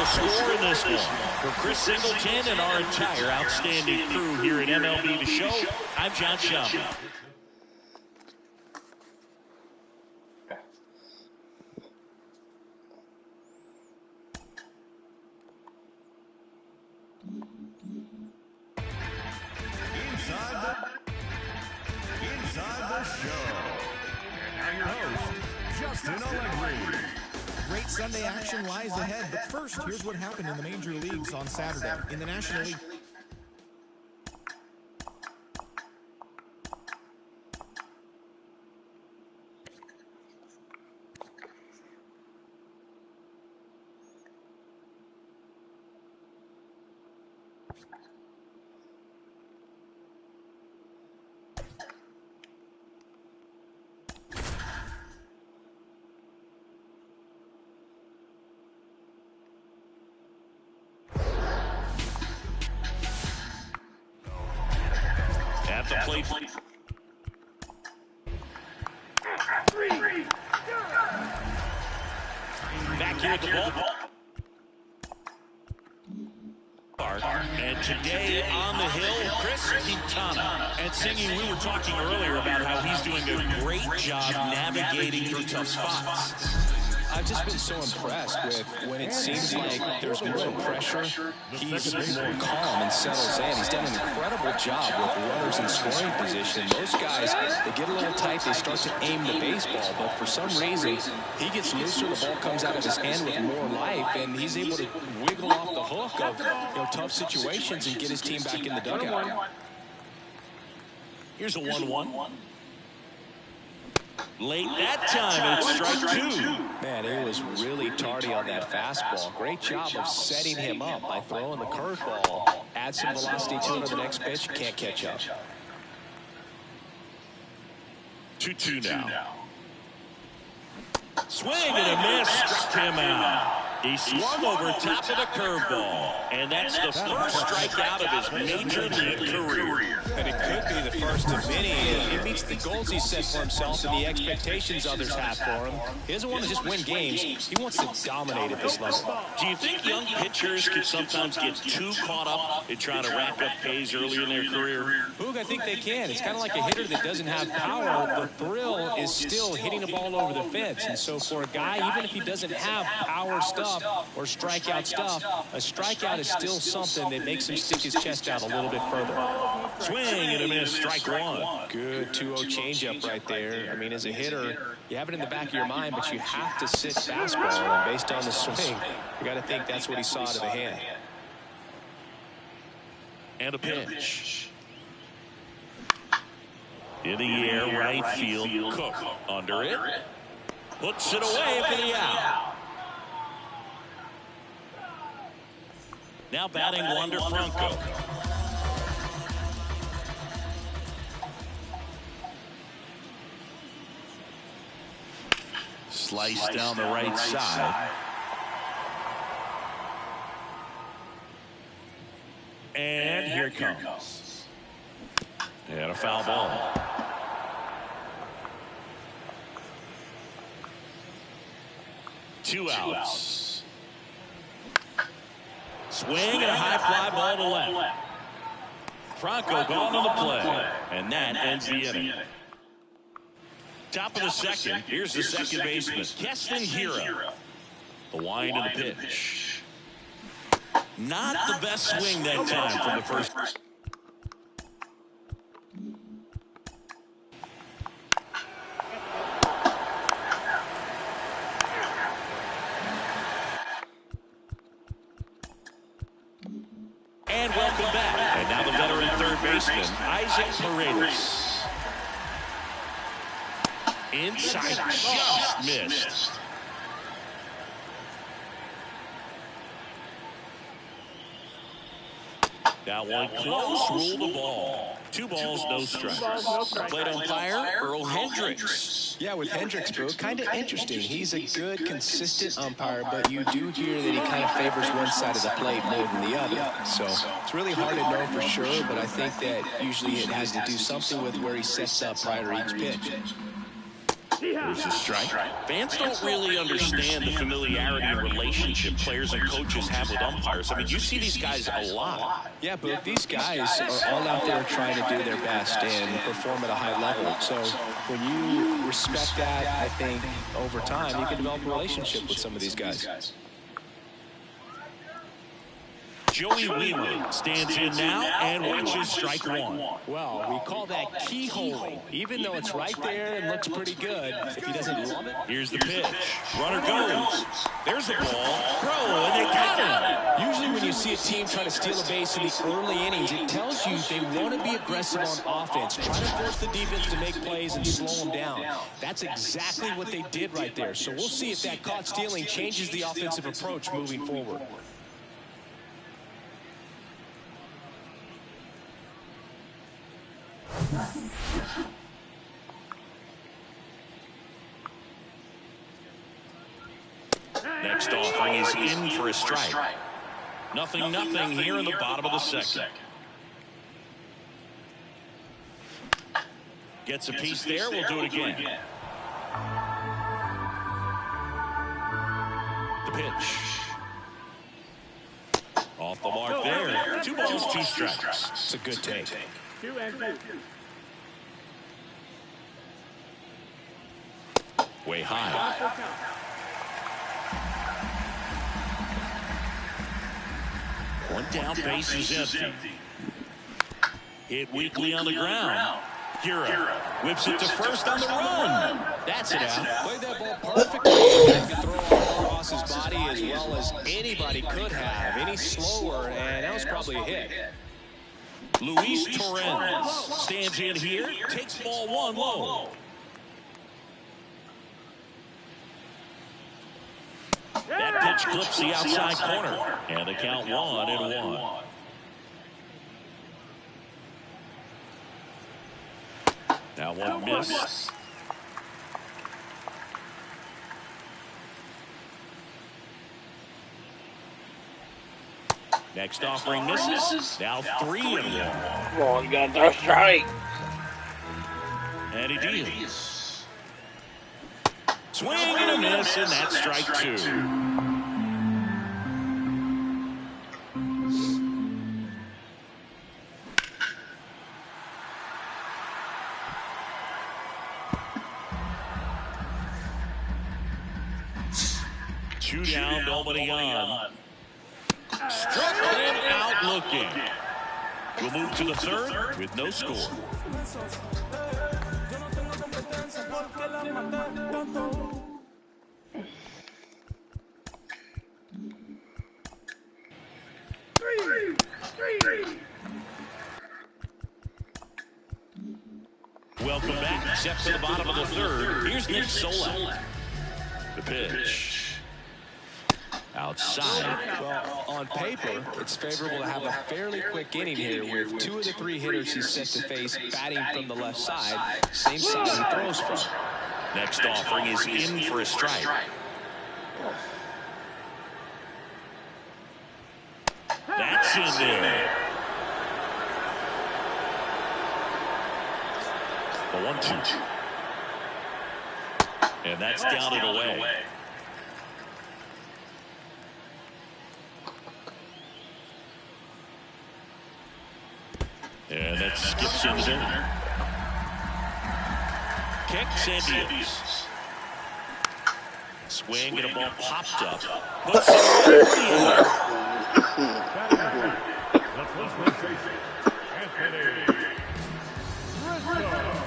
Score in this one. For Chris Singleton and our entire outstanding crew here at MLB The Show, I'm John Schaumburg. Inside the show. And now your host, Justin Allegri. Great Sunday action lies ahead, but first, here's what happened in the major leagues on Saturday. In the National League... At the plate. Back here at the ballpark. And today on the hill, Chris Quintana. And singing, we were talking earlier about how he's doing a great job navigating through tough spots. I've just been so impressed with when it seems like there's more pressure, he's more calm and settles in. He's done an incredible job with runners in scoring position. Those guys, they get a little tight, they start to aim the baseball, but for some reason, he gets looser, the ball comes out of his hand with more life, and he's able to wiggle off the hook of tough situations and get his team back in the dugout. Here's a 1-1. Late that time, it's strike 2. Man, he was really tardy on that fastball. Great job of setting him up by throwing the curveball. Add some velocity to it on the next pitch, can't catch up. 2-2 now. Swing and a miss, struck him out. He swung over top of the curveball, and that's the first strikeout of his major league career. And it could be the first of many. He meets the goals he set for himself and the expectations others have for him. He doesn't want to just win games. He wants to dominate at this level. Do you think young pitchers can sometimes get too caught up in trying to rack up Ks early in their career? Boog, I think they can. It's kind of like a hitter that doesn't have power. The thrill is still hitting a ball over the fence. And so for a guy, even if he doesn't have power stuff or strikeout stuff, a strikeout is still something that makes him stick his chest out a little bit further. Swing and a miss, strike 1. Good 2-0 changeup right there. I mean, as a hitter, you have it in the back of your mind, but you have to sit fastball. And based on the swing, you got to think that's what he saw to the hand. And a pitch. In the air, right field, Cook under it. Puts it away for the out. Now batting Wander Franco. Slice down the right side. And here it comes. And a foul ball. Two outs. Swing and a high fly ball to left. Franco gone on the play. And that ends the inning. Top of the second. Here's the second baseman, Keston Hiura. The wind and the pitch. Not the best swing that time from the first. And welcome back. And now the veteran third baseman, Isaac Paredes. Inside, just missed. That one close, rule the ball. 2 balls, no strikes. Plate umpire, Earl Hendricks. Yeah, with Hendricks, bro, kind of interesting. He's a good, consistent umpire, but you do hear that he kind of favors one side of the plate more than the other. So it's really hard to know for sure, but I think that usually it has to do something with where he sets up prior to each pitch. There's a strike. Fans don't really understand the familiarity and relationship players and coaches have with umpires. I mean, you see these guys a lot. Yeah, but these guys are all out there trying to do their best and perform at a high level. So when you respect that, I think over time you can develop a relationship with some of these guys. Joey Wheeler stands in now and watches strike one. Well, we call that keyholing. Even though it's right there and looks pretty good, if he doesn't love it. Here's the pitch. Runner goes. There's the ball. Throw, and they got him. Usually when you see a team try to steal a base in the early innings, it tells you they want to be aggressive on offense. Try to force the defense to make plays and slow them down. That's exactly what they did right there. So we'll see if that caught stealing changes the offensive approach moving forward. Next offering is in for a strike. Nothing here in the bottom of the second. Gets a piece there. We'll do it again. The pitch. Off the mark there. 2 balls, 2 strikes. It's a good take. 2-2. Way high. One down, base is empty. Hit weakly on the ground. Hiura whips it to first on the run. That's it out. Played that ball perfectly. He could throw all across his body as well as anybody could have. Any slower, and that was probably a hit. Luis Torrens stands in here, takes ball 1 low. That pitch clips the outside corner, and they count 1-1. Now one miss. Next offering misses. Now 3-1. Come on, you gotta throw a strike. And he deals. Swing and a miss, and that's strike 2. Two down, nobody on. Struck him out looking. We'll move to the third with no score. Welcome back. Step to the bottom of the third. Here's Nick Solak. The pitch. Outside. Well, on paper, it's favorable to have a fairly quick inning here with 2 of the 3 hitters he's set to face batting from the left side, same side he throws from. Next offering is in for a strike. That's in there. 1-2. And that's down and away. And that skips in there. Kicks and deals. Swing and a ball popped up. Puts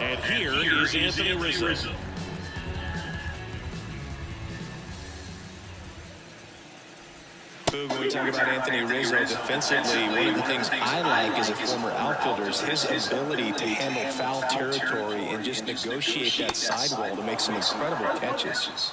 and here is Anthony Rizzo. When we talk about Anthony Rizzo defensively, one of the things I like as a former outfielder is his ability to handle foul territory and just negotiate that sidewall to make some incredible catches.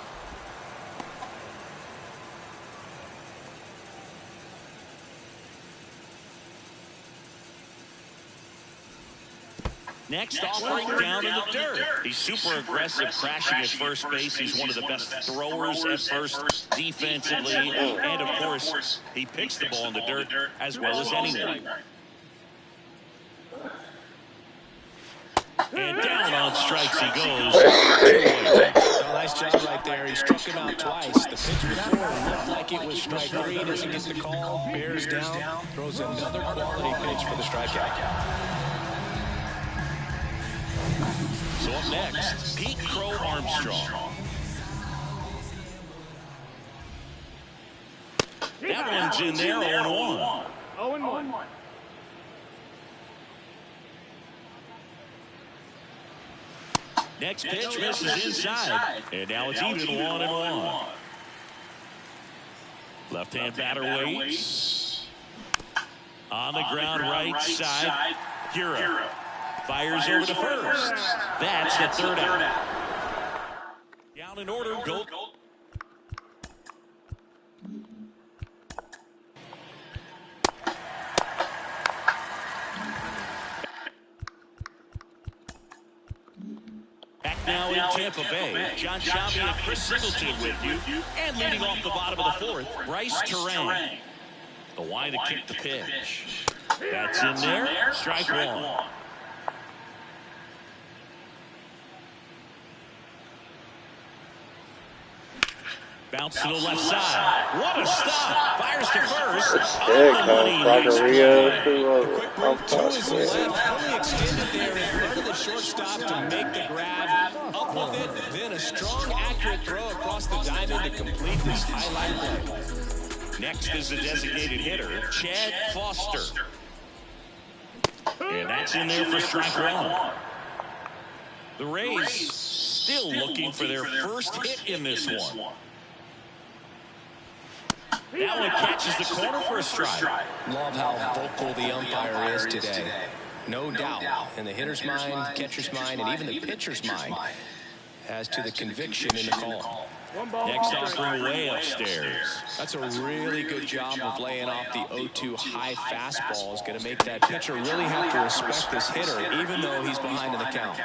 Next offering down in the dirt. He's super aggressive, crashing at first base. He's one of the best throwers at first defensively. And, of course, he picks the ball in the dirt as well as anyone. And down on strikes he goes. Well, nice job right there. He struck him out twice. The pitch before looked like it was strike three. Doesn't get the call. Bears down. Throws another quality pitch for the strikeout. So up next, Pete Crow Armstrong. That one's in there, 0-1. 0-1. Next pitch misses inside. And now it's even 1-1. Left-hand batter waits. On the ground, right side. Hero. Fires over to first. That's the third out. Down in order. Go. Back now in Tampa Bay. John Shabby and Chris Singleton with you. And leading off the bottom of the fourth, Bryce Terang. The wide to kick the pitch. That's in there. Strike one. Bounce to the left side. What a stop. Fires to first. Here comes Rio to Quick move to his left. Fully extended there in front of the shortstop to make the grab. Up with it. Then a strong, accurate throw across the diamond to complete this highlight play. Next is the designated hitter, Chad Foster. And that's in there for strike one. The Rays still looking for their first hit in this one. That one catches the corner for a strike. Love how vocal the umpire is today. No doubt. In the hitter's mind, catcher's mind, and even the pitcher's mind as to the conviction in the call. Next offering way upstairs. That's a really good job of laying off the 0-2 high fastball. Is going to make that pitcher really have to respect this hitter, even though he's behind in the count.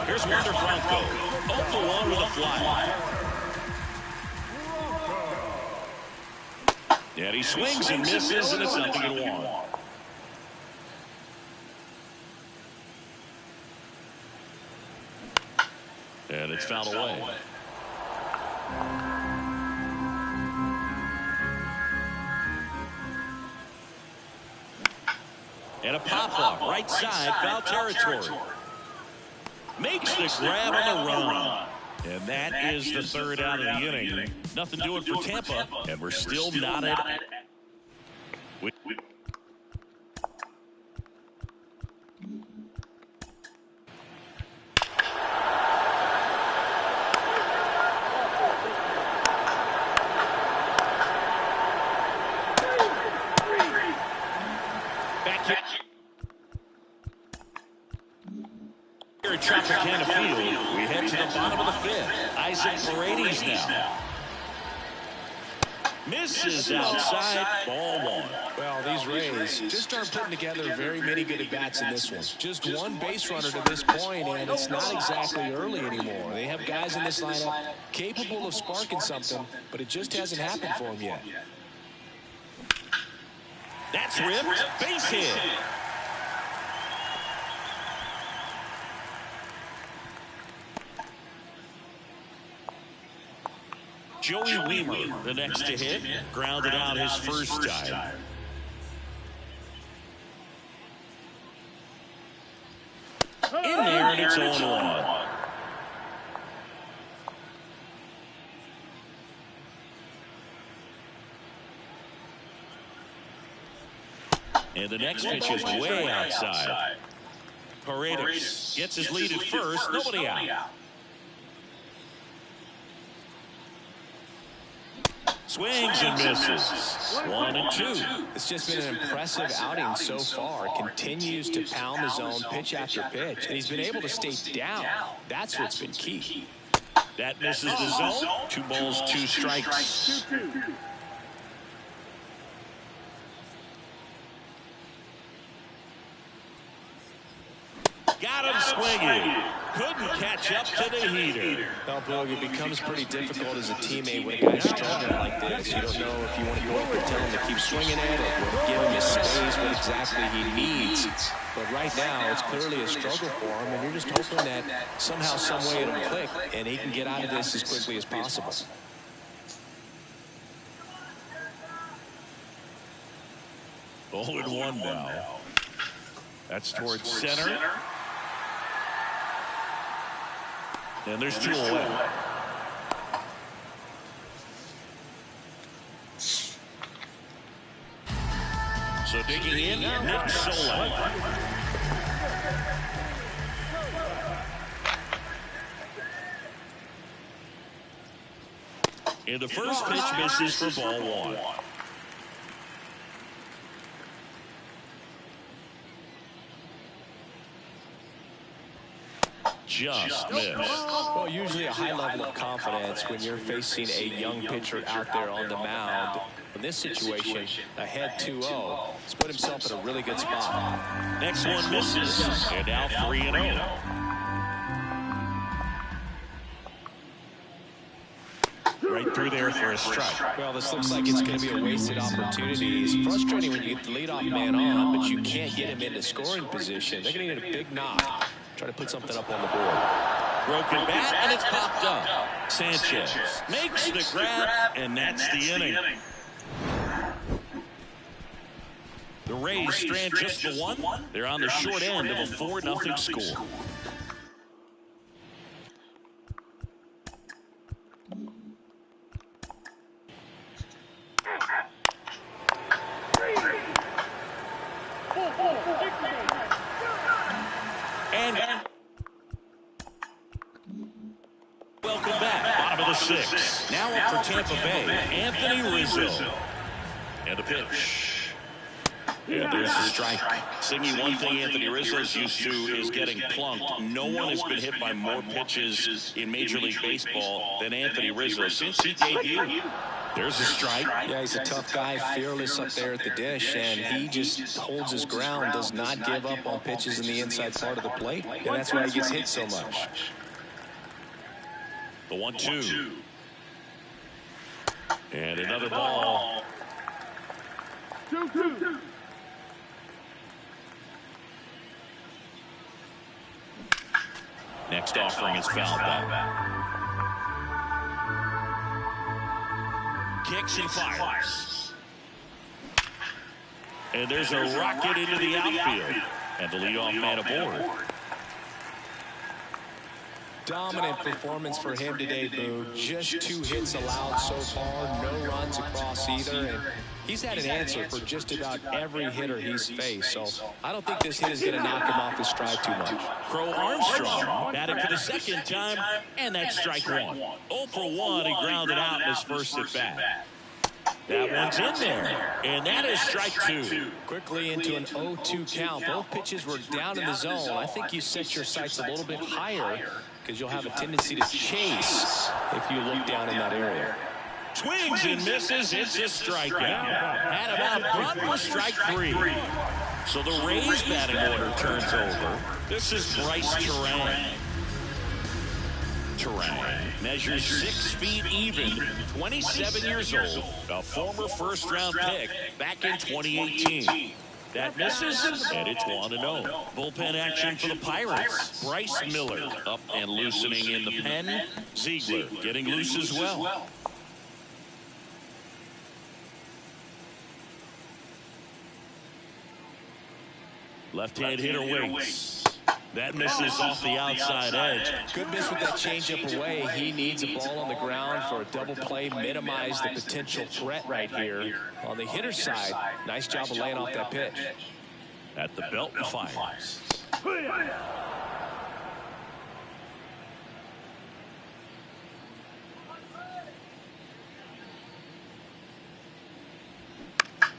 Here's Wander Franco. 0-1 with a fly. And he swings and misses, and it's 0-1. And it's fouled away. And a pop-up, right side, foul territory. Makes the grab on the run. And that is the third out of the inning. Nothing doing for Tampa, and we're still not at... Here at Tropicana Field, we head to the bottom of the fifth. Isaac Paredes now. Misses outside, ball one. Well, these Rays just aren't putting together very many good at-bats in this one. Just one base runner to this point, and it's not exactly early anymore. They have guys in this lineup capable of sparking something, but it just hasn't happened for them yet. That's ripped, base hit. Joey Weimer, the next to hit, grounded out his first time. In there, and it's 0-1. And the next pitch is way outside. Paredes gets his lead at first, nobody out. Swings and misses. 1-2. It's just been an impressive outing so far. Continues to pound the zone pitch after pitch. And he's been able to stay down. That's what's been key. That misses the zone. 2 balls, 2 strikes. Got him swinging. Couldn't catch up to the heater. Well, Boog, it becomes pretty difficult as a teammate when a guy's struggling like this. You don't know if you want to go over and tell him to keep swinging it or give him his space, what exactly he needs. But right now, it's clearly a struggle for him, and you're just hoping that somehow, some way it'll click, and he can get out of this as quickly as possible. Oh, and 1 now. That's towards center. And there's 2 away. So digging in, Nick Solo. And the first pitch misses for ball 1. Just missed. Well, usually a high level of confidence when you're facing a young pitcher out there on the mound. In this situation, ahead 2-0, he's put himself in a really good spot. Next one misses, and now 3-0. Right through there for a strike. Well, this looks like it's going to be a wasted opportunity. It's frustrating when you get the leadoff man on, but you can't get him into scoring position. They're going to need a big knock. Try to put something up on the board. Broken bat, and it's popped up. Sanchez makes the grab, and that's the inning. The Rays strand just the 1. They're on the short end of a 4-0 score. And welcome back, bottom of the 6th. Now up for Tampa Bay, Anthony Rizzo. And the pitch. And there's the strike. Singy, one thing Anthony Rizzo's used to is getting plunked. No one has been hit by more pitches in Major League Baseball than Anthony Rizzo since he debuted. There's a strike. Yeah, he's a tough guy, fearless up there at the dish, and he just holds his ground, does not give up on pitches in the inside part of the plate, and that's why he gets hit so much. The 1-2. And another ball. 2-2. Next offering is fouled back. Kicks and fires. And there's a rocket into the outfield. And the leadoff man aboard. Dominant performance for him today, Boo. Just 2 hits allowed so far, no runs across either, and he's had an answer for just about every hitter he's faced, so I don't think this hit is going to knock him off his stride too much. Crow Armstrong batting for the 2nd time, and that's strike 1. 0 for 1, he grounded out in his first at bat. That one's in there, and that is strike 2. Quickly into an 0-2 count. Both pitches were down in the zone. I think you set your sights a little bit higher because you'll have a tendency to chase if you look down in that area. Swings and misses. It's a strikeout. Had him out front for strike 3. So the Rays batting order turns over. This is Bryce Terang. Terang measures 6 feet even, 27 years old, a former first-round pick back in 2018. That misses, and it's 1-0. Bullpen action for the Pirates. Bryce Miller up and loosening in the pen. Ziegler getting loose as well. Left-hand hitter waits. That misses off the outside edge. Good miss with that changeup away. He needs a ball on the ground for a double play, minimize the potential threat right here. On the hitter's side, nice job of laying off that pitch. At the belt and fires.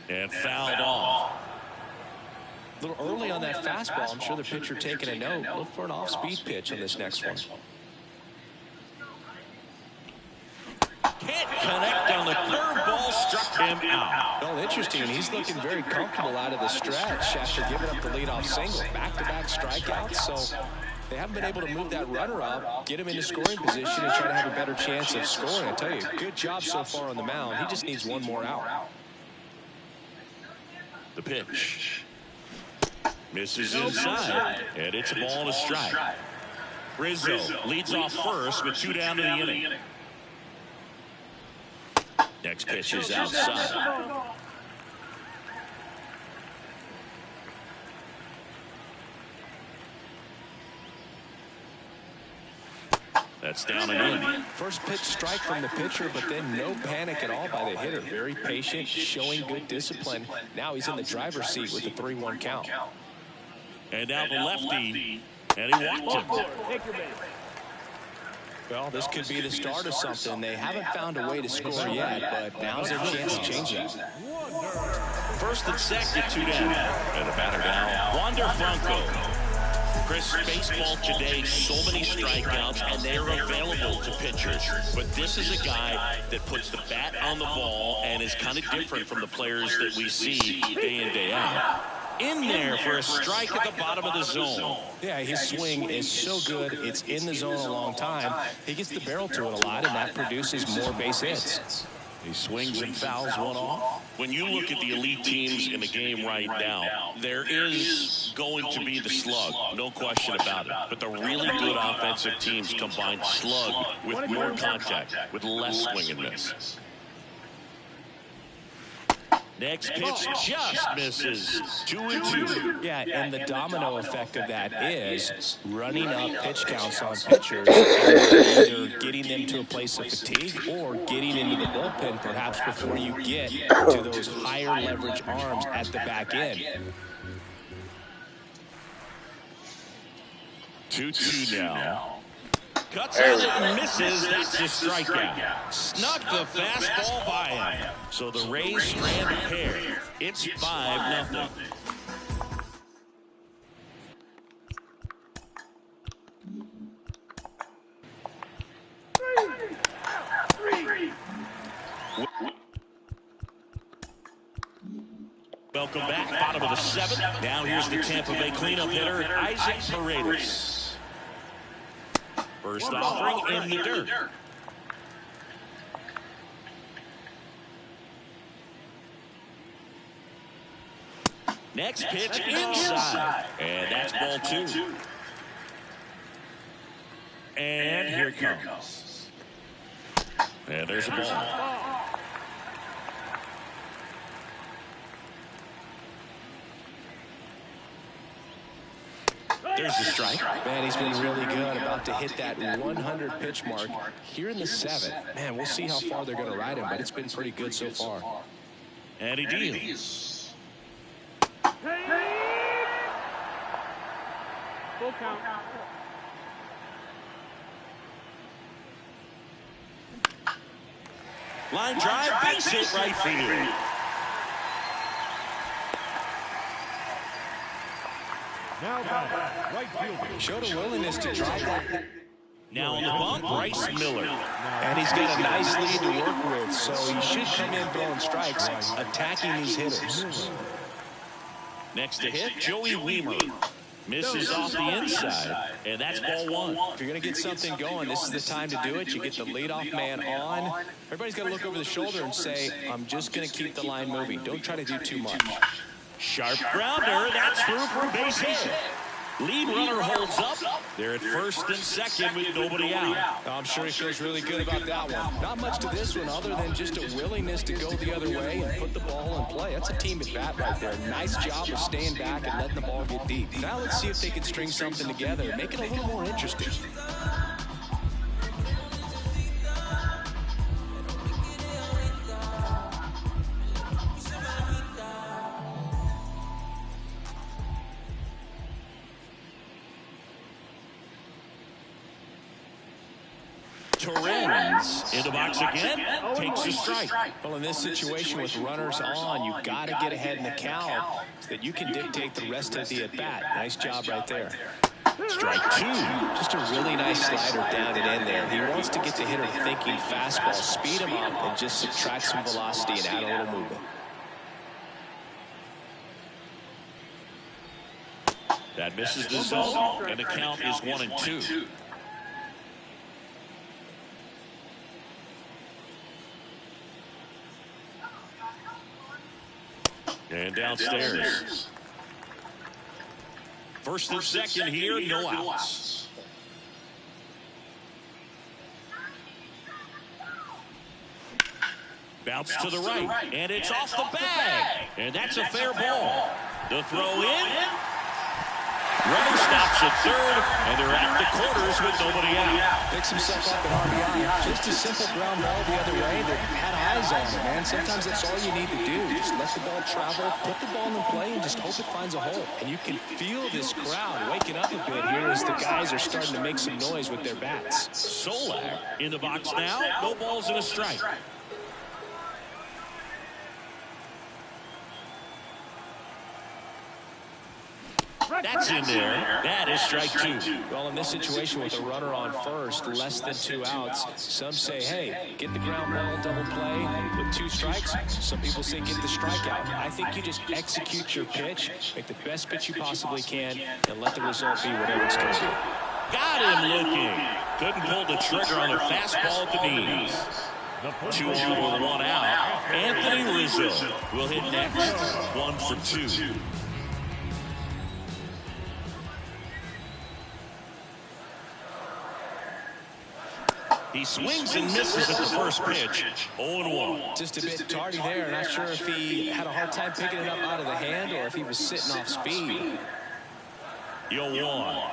And fouled off. A little early on that fastball. I'm sure the pitcher taking a note. Look for an off-speed pitch on this next one. Can't connect on the curveball, struck him out. Well, interesting. He's looking very comfortable out of the stretch after giving up the leadoff single. Back-to-back strikeouts, so they haven't been able to move that runner up, get him into scoring position, and try to have a better chance of scoring. I tell you, good job so far on the mound. He just needs one more out. The pitch. Misses inside, and it's a ball and a strike. Rizzo leads off first with 2 down to the inning. Next pitch is outside. That's down and in. First pitch strike from the pitcher, but then no panic at all by the hitter. Very patient, showing good discipline. Now he's in the driver's seat with the 3-1 count. And now the lefty, and he walked him. Well, this could be the start of something. They haven't found a way to score yet, but now's their chance to change that. First and second, 2 down. And the batter now, Wander Franco. Chris, baseball today, so many strikeouts, and they're available to pitchers. But this is a guy that puts the bat on the ball and is kind of different from the players that we see day in, day out. In there for a strike at the bottom of the zone. Yeah, his swing is so good. It's in the zone a long time. He gets the barrel to it a lot, and that produces more base hits. He swings and fouls one off. When you look at the elite teams in the game right now, there is going to be the slug, no question about it. But the really good offensive teams combine slug with more contact, with less swing and miss. Next pitch just misses. 2-2. Yeah, and the domino effect of that is running up pitch counts on pitchers, either getting them to a place of fatigue or getting into the bullpen perhaps before you get to those higher leverage arms at the back end. 2-2 now. Cuts on it and misses. That's a strikeout. Snuck the fastball by him. So the Rays strand a pair. It's 5-0. Welcome back, bottom of the 7th. Now here's the Tampa Bay cleanup hitter, Isaac Paredes. First offering in the dirt. Next pitch inside. And that's ball 2. And here it comes. And there's a ball. There's the strike. Man, he's been really good, about to hit that 100 pitch mark here in the 7th. Man, we'll see how far they're going to ride him, but it's been pretty good so far. And he deals. Full count. Line drive, base hit right field. Now back, right fielder. Showed a willingness to drive that. Now on the bump, Bryce Miller. And he's got a nice lead to work with, so he should come in throwing strikes, attacking these hitters. Next to hit, Joey Weimer. Misses off the inside, and that's ball 1. If you're going to get something going, this is the time to do it. You get the leadoff man on. Everybody's got to look over the shoulder and say, I'm just going to keep the line moving. Don't try to do too much. Sharp grounder, that's through for a base hit. Lead runner holds up, They're at first and second with nobody out. I'm sure he feels really good about that one. Not much to this one other than just a willingness to go the other way and put the ball in play. That's a team at bat right there. Nice job of staying back and letting the ball get deep. Now let's see if they can string something together, make it a little more interesting. Torrens in the box again, takes a strike. Well, in this situation with runners on, you've got to get ahead in the count so that you can dictate the rest of the at-bat. Nice job right there. Strike two. Just a really nice slider down and in there. He wants to get the hitter thinking fastball, speed him up, and just subtract some velocity and add a little movement. That misses the zone, and the count is 1-2. And downstairs. First and second here, no outs. Bounce to the right, and it's off the bag. And that's a fair ball. The throw in. Runner stops at third, and they're at the corners with nobody out. Picks himself up at RBI. Just a simple ground ball the other way that had eyes on it, man. Sometimes that's all you need to do. Just let the ball travel, put the ball in play, and just hope it finds a hole. And you can feel this crowd waking up a bit here as the guys are starting to make some noise with their bats. Solak in the box now. No balls and a strike. That's in there. That is strike two. Well, in this situation with a runner on first, less than 2 outs, some say, hey, get the ground ball, double play with 2 strikes. Some people say get the strikeout. I think you just execute your pitch, make the best pitch you possibly can, and let the result be whatever it's going to be. Got him looking. Couldn't pull the trigger on the fastball at the knees. 2 on with 1 out. Anthony Rizzo will hit next. 1 for 2. He swings and misses at the first pitch. 0-1. Just a bit tardy there. Not sure if he had a hard time picking it up out of the hand or if he was sitting off speed. 0-1.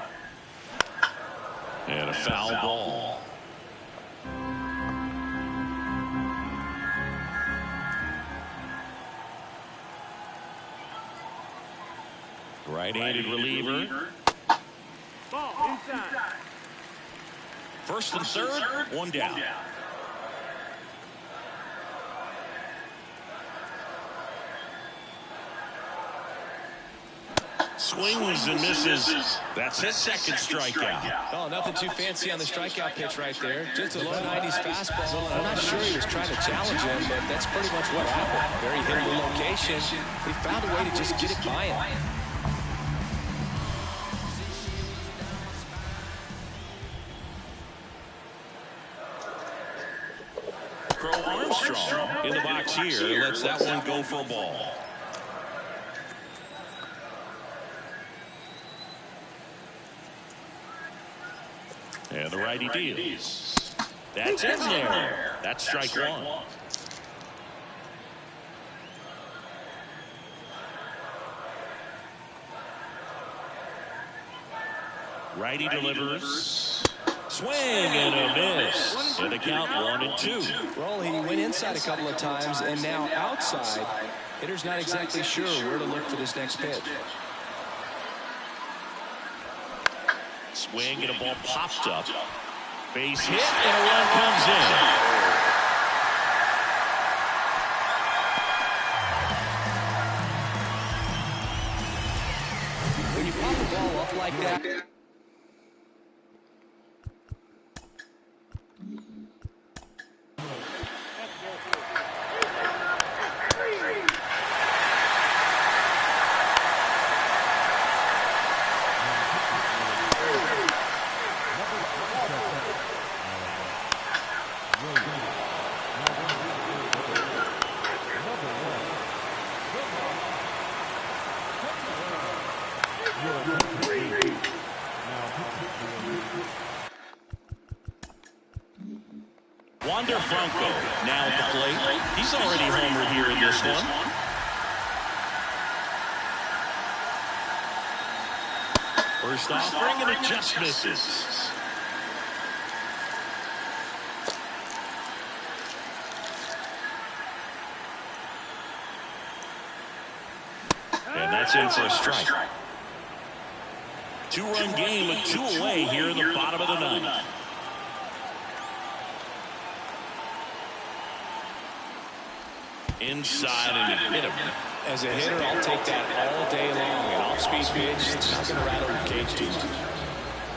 And a foul ball. Right-handed reliever. Ball inside. First and third, 1 down. Swings and misses. That's his second strikeout. Oh, nothing too fancy on the strikeout pitch right there. Just a low 90s fastball. I'm not sure he was trying to challenge him, but that's pretty much what happened. Very hittable location. He found a way to just get it by him. Armstrong in the box here lets that one go for a ball. And the righty deals. That's in there. That's strike 1. Righty delivers. Swing and a miss. And the count 1-2. Well, he went inside a couple of times, and now outside. Hitter's not exactly sure where to look for this next pitch. Swing and a ball popped up. Base hit and a run comes in. When you pop the ball up like that. Wander Franco now at the plate. He's already homered here in this one. First offering, and it just misses. And that's in for a strike. Two-run game with 2 away here in the bottom of the 9th. Inside and hit him. As a hitter, I'll take that all day long. An off-speed pitch, it's not going to rattle the cage too much.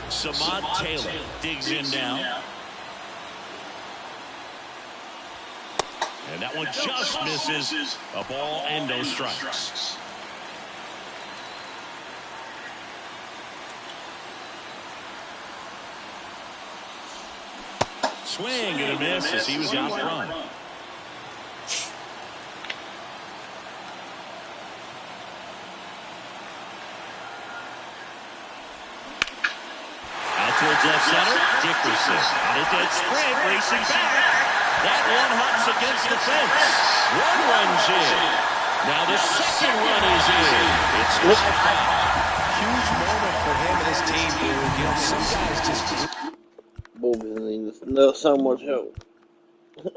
Samad Taylor digs in now. And that one just misses. A ball and no strikes. Swing and a miss as he was out front. Towards left center, Dickerson on a dead sprint, racing back. That one hops against the fence. 1 run's in. Now the second run is in. It's 5-5. Huge moment for him and his team. You know, some guys just Bullpen needs so much help. a bit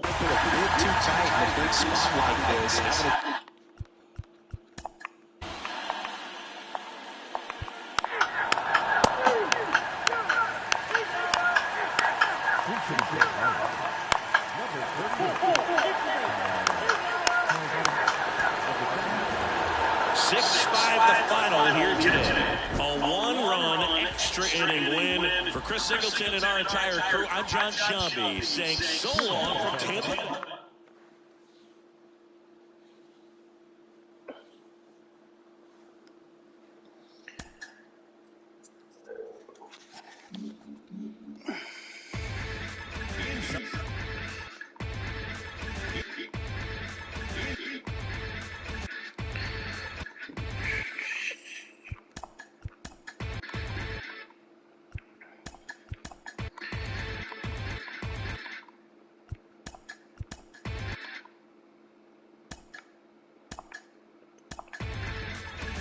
too tight in a big spot like this. Chris Singleton and our entire crew, I'm John Shelby saying so long from Tampa.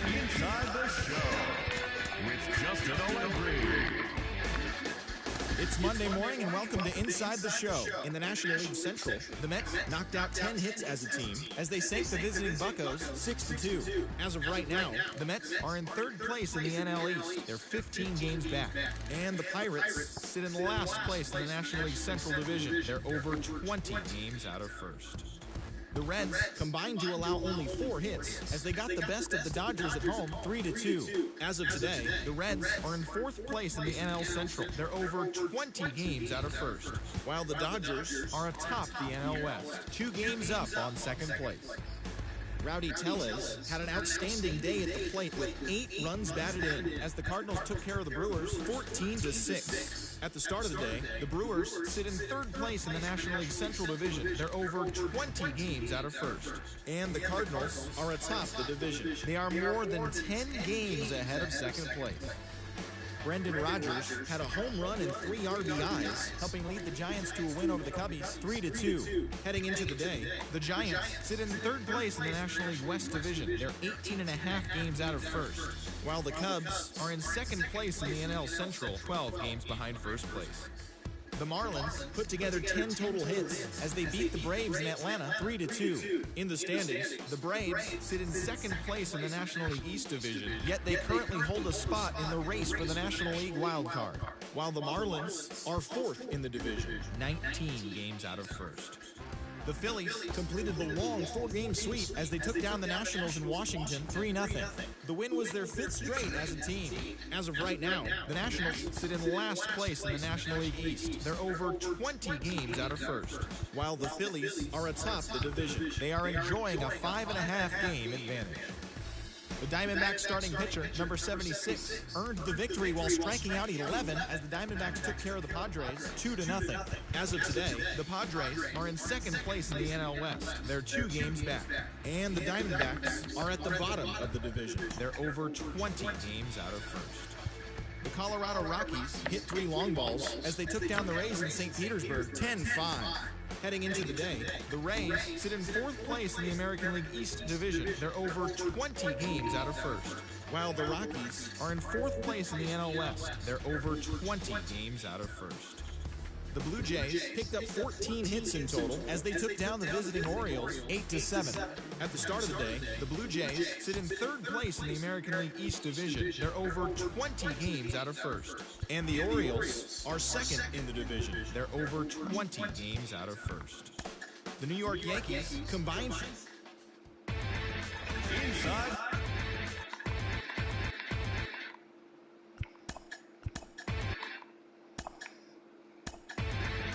Inside the show with Justin O'Leary. It's Monday morning and welcome to Inside the Show. In the National League Central, the Mets knocked out 10 hits as a team as they sank the visiting Buccos 6-2. As of right now, the Mets are in 3rd place in the NL East. They're 15 games back. And the Pirates sit in last place in the National League Central Division. They're over 20 games out of 1st. The Reds combined to allow only 4 hits as they got the best of the Dodgers at home 3-2. As of today, the Reds are in 4th place in the NL Central. They're over 20 games out of 1st, while the Dodgers are atop the NL West, 2 games up on 2nd place. Rowdy Tellez had an outstanding day at the plate with 8 runs batted in as the Cardinals took care of the Brewers 14-6. At the start of the day, the Brewers sit in 3rd place in the National League Central Division. They're over 20 games out of 1st. And the Cardinals are atop the division. They are more than 10 games ahead of 2nd place. Brendan Rodgers had a home run and 3 RBIs, helping lead the Giants to a win over the Cubbies 3-2. Heading into the day, the Giants sit in 3rd place in the National League West Division. They're 18.5 games out of 1st, while the Cubs are in 2nd place in the NL Central, 12 games behind 1st place. The Marlins put together 10 total hits as they beat the Braves in Atlanta 3-2. In the standings, the Braves sit in 2nd place in the National League East Division, yet they currently hold a spot in the race for the National League wild card, while the Marlins are 4th in the division, 19 games out of 1st. The Phillies completed the long 4-game sweep as they took down the Nationals in Washington 3-0. The win was their 5th straight as a team. As of right now, the Nationals sit in last place in the National League East. They're over 20 games out of 1st, while the Phillies are atop the division. They are enjoying a 5.5 game advantage. The Diamondbacks starting pitcher, number 76, earned the victory while striking out 11 as the Diamondbacks took care of the Padres 2-0. As of today, the Padres are in 2nd place in the NL West. They're 2 games back. And the Diamondbacks are at the bottom of the division. They're over 20 games out of 1st. The Colorado Rockies hit 3 long balls as they took down the Rays in St. Petersburg 10-5. Heading into the day, the Rays sit in 4th place in the American League East Division. They're over 20 games out of first. While the Rockies are in 4th place in the NL West. They're over 20 games out of first. The Blue Jays picked up 14 hits in total as they took down the visiting Orioles 8-7. At the start of the day, the Blue Jays sit in 3rd place in the American League East Division. They're over 20 games out of first. And the Orioles are 2nd in the division. They're over 20 games out of first. The New York Yankees combined Inside.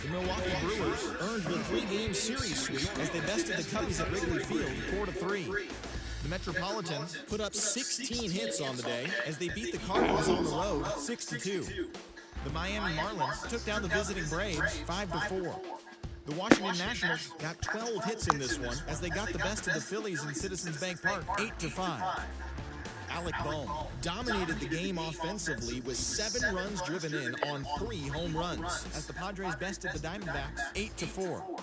The Milwaukee Brewers earned the 3-game series sweep as they bested the Cubbies at Wrigley Field 4-3. The Metropolitans put up 16 hits on the day as they beat the Cardinals on the road 6-2. The Miami Marlins took down the visiting Braves 5-4. The Washington Nationals got 12 hits in this one as they got the best of the Phillies in Citizens Bank Park 8-5. Alec Bohm dominated the game offensively with 7 runs driven in on 3 home runs as the Padres bested the Diamondbacks 8-4.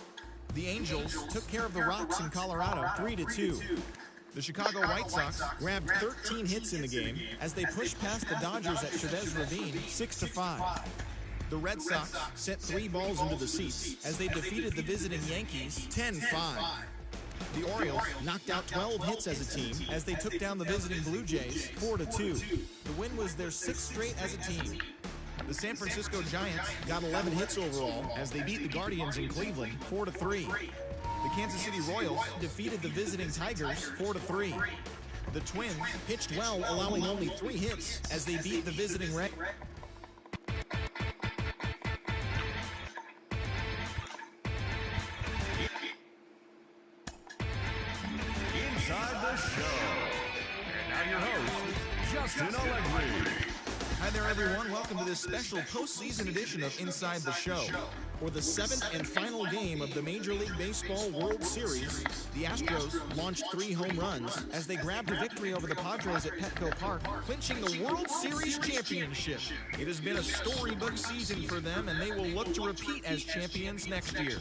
The Angels took care of the Rocks in Colorado 3-2. The Chicago White Sox grabbed 13 hits in the game as they pushed past the Dodgers at Chavez Ravine 6-5. The Red Sox sent 3 balls into the seats as they defeated the visiting Yankees 10-5. The Orioles knocked out 12 hits as a team as they took down the visiting Blue Jays 4-2. The win was their 6th straight as a team. The San Francisco Giants got 11 hits overall as they beat the Guardians in Cleveland 4-3. The Kansas City Royals defeated the visiting Tigers 4-3. The Twins pitched well, allowing only 3 hits as they beat the visiting Reds. Inside the show. And now your host, Justin Allegri. Hi there, everyone. Welcome to this special postseason edition of Inside the Show. For the 7th and final game of the Major League Baseball World Series, the Astros launched 3 home runs as they grabbed a victory over the Padres at Petco Park, clinching the World Series championship. It has been a storybook season for them, and they will look to repeat as champions next year.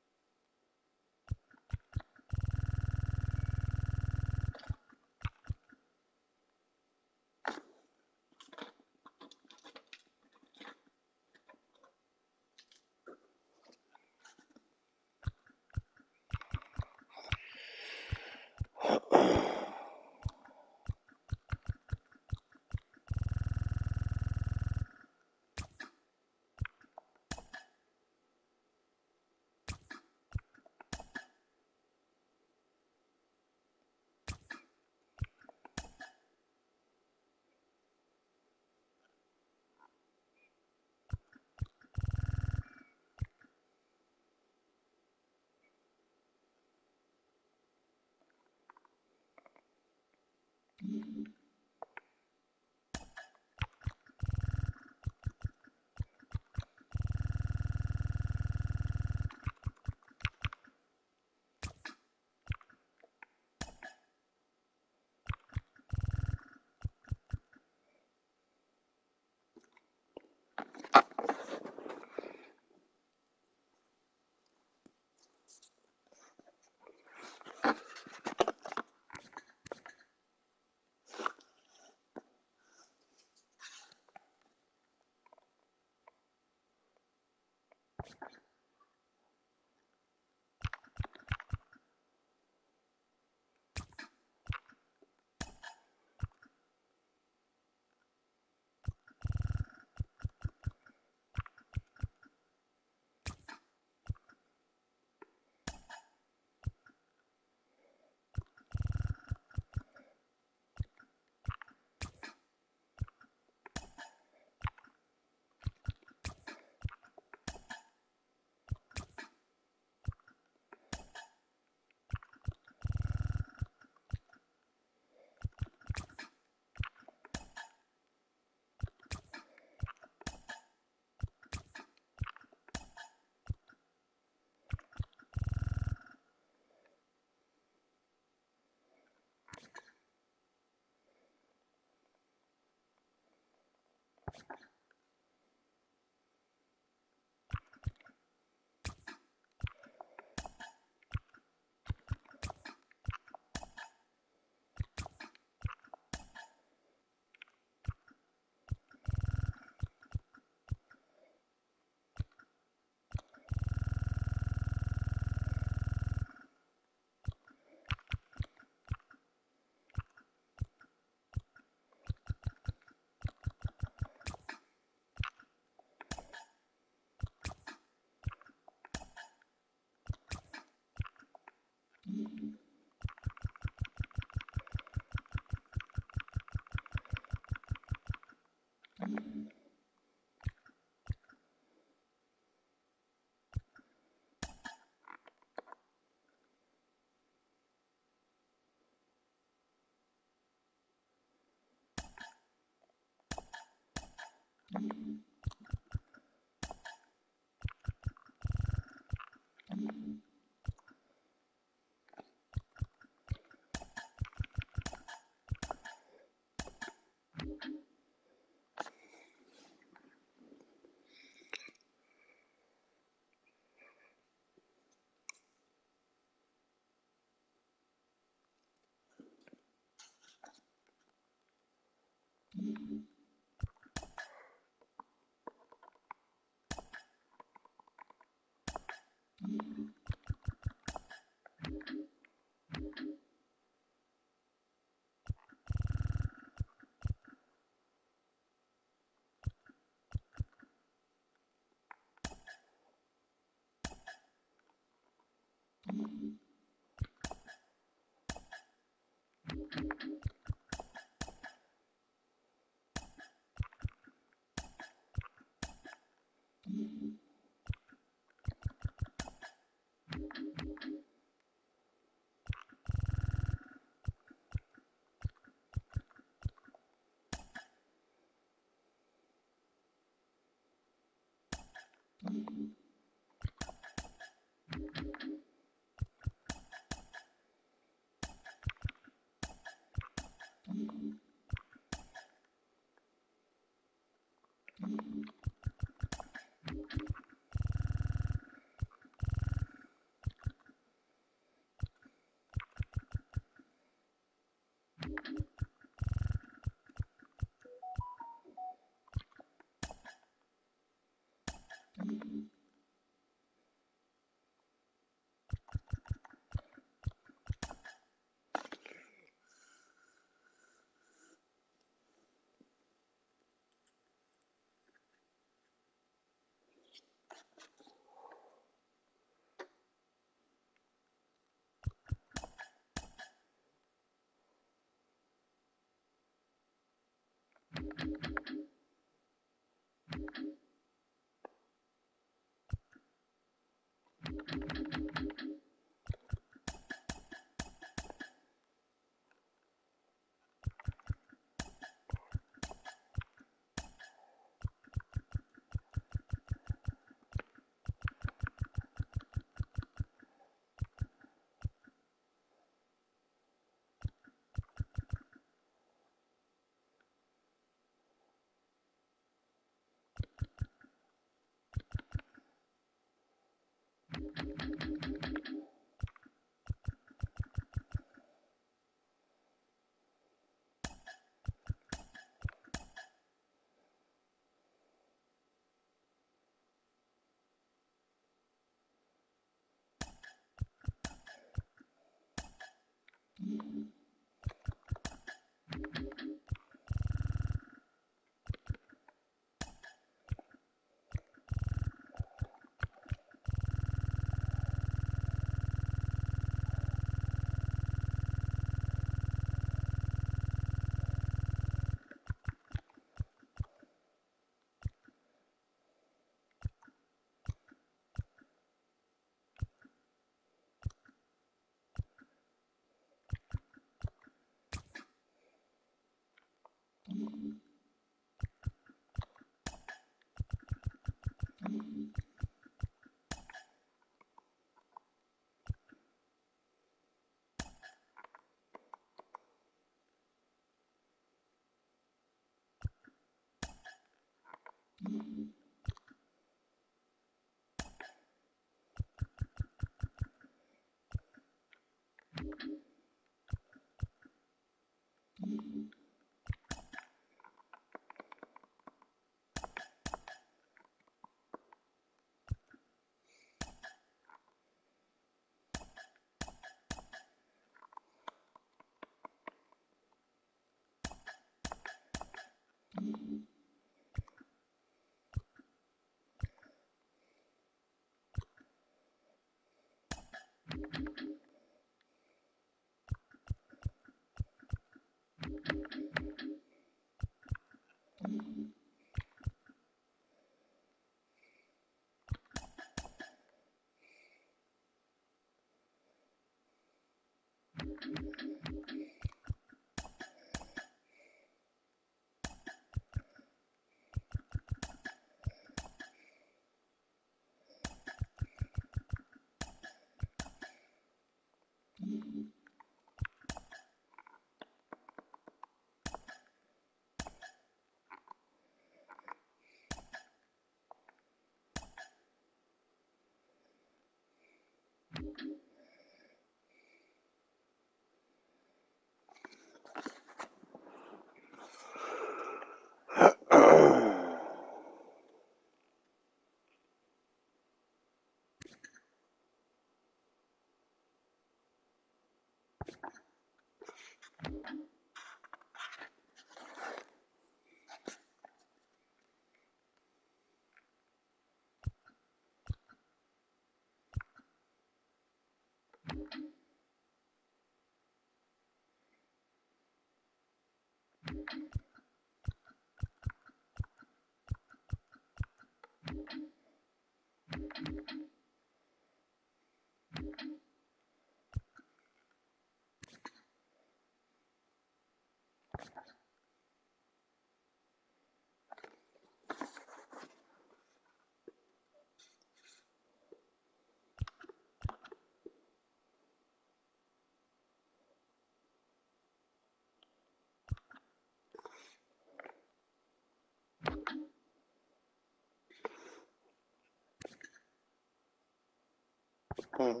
Hmm.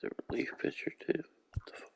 The relief pitcher, too. What the fuck?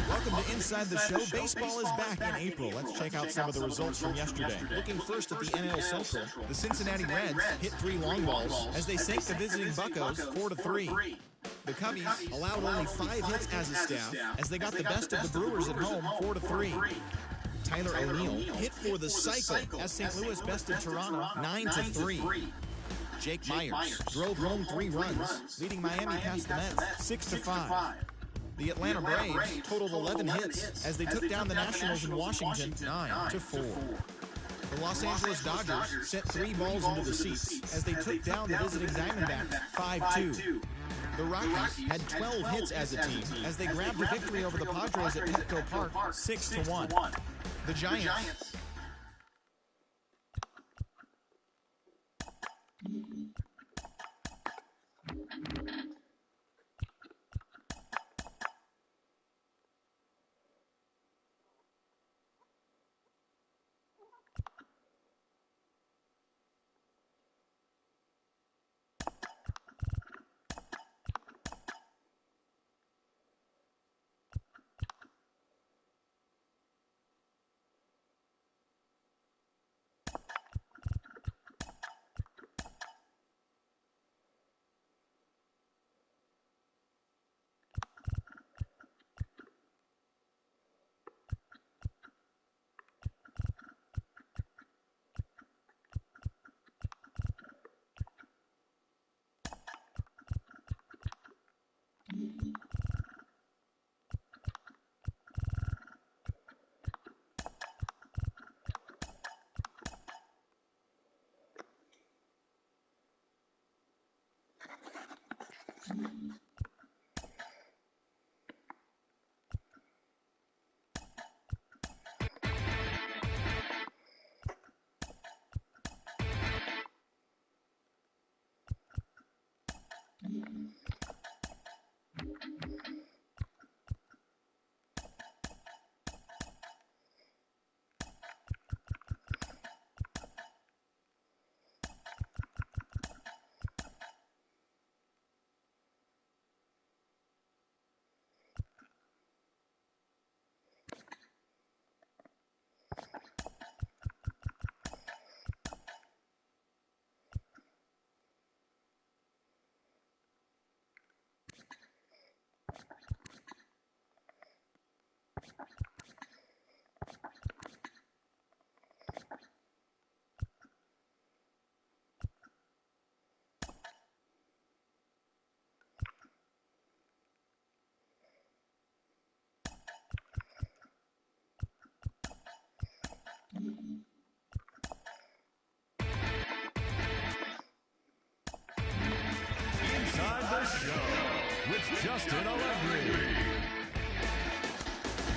Welcome to Inside the Show. Baseball is back in April. Let's check out some of the results from yesterday. Looking first at the NL Central, the Cincinnati Reds hit 3 long balls as they sank the visiting Buccos 4-3. The Cubbies allowed only 5 hits as a staff as they got the best of the Brewers at home 4-3. Tyler O'Neill hit for the cycle as St. Louis bested Toronto 9-3. Jake Myers drove home 3 runs, leading Miami past the Mets 6-5. The Atlanta Braves totaled 11 hits as they took down the Nationals in Washington 9-4. The Los Angeles Dodgers sent 3 balls into the seats as they took down the visiting Diamondbacks 5-2. The Rockies had 12 hits as a team as they grabbed a victory over the Padres at Petco Park 6-1. The Giants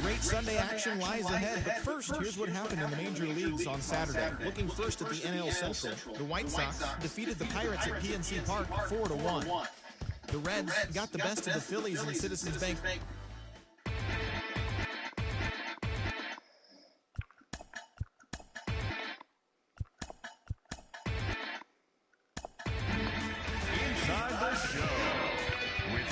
Great Sunday action lies ahead, but first, here's what happened in the major leagues on Saturday. Looking first at the NL Central, the White Sox defeated the Pirates at PNC Park 4-1. The Reds got the best of the Phillies in Citizens Bank. Inside the Show with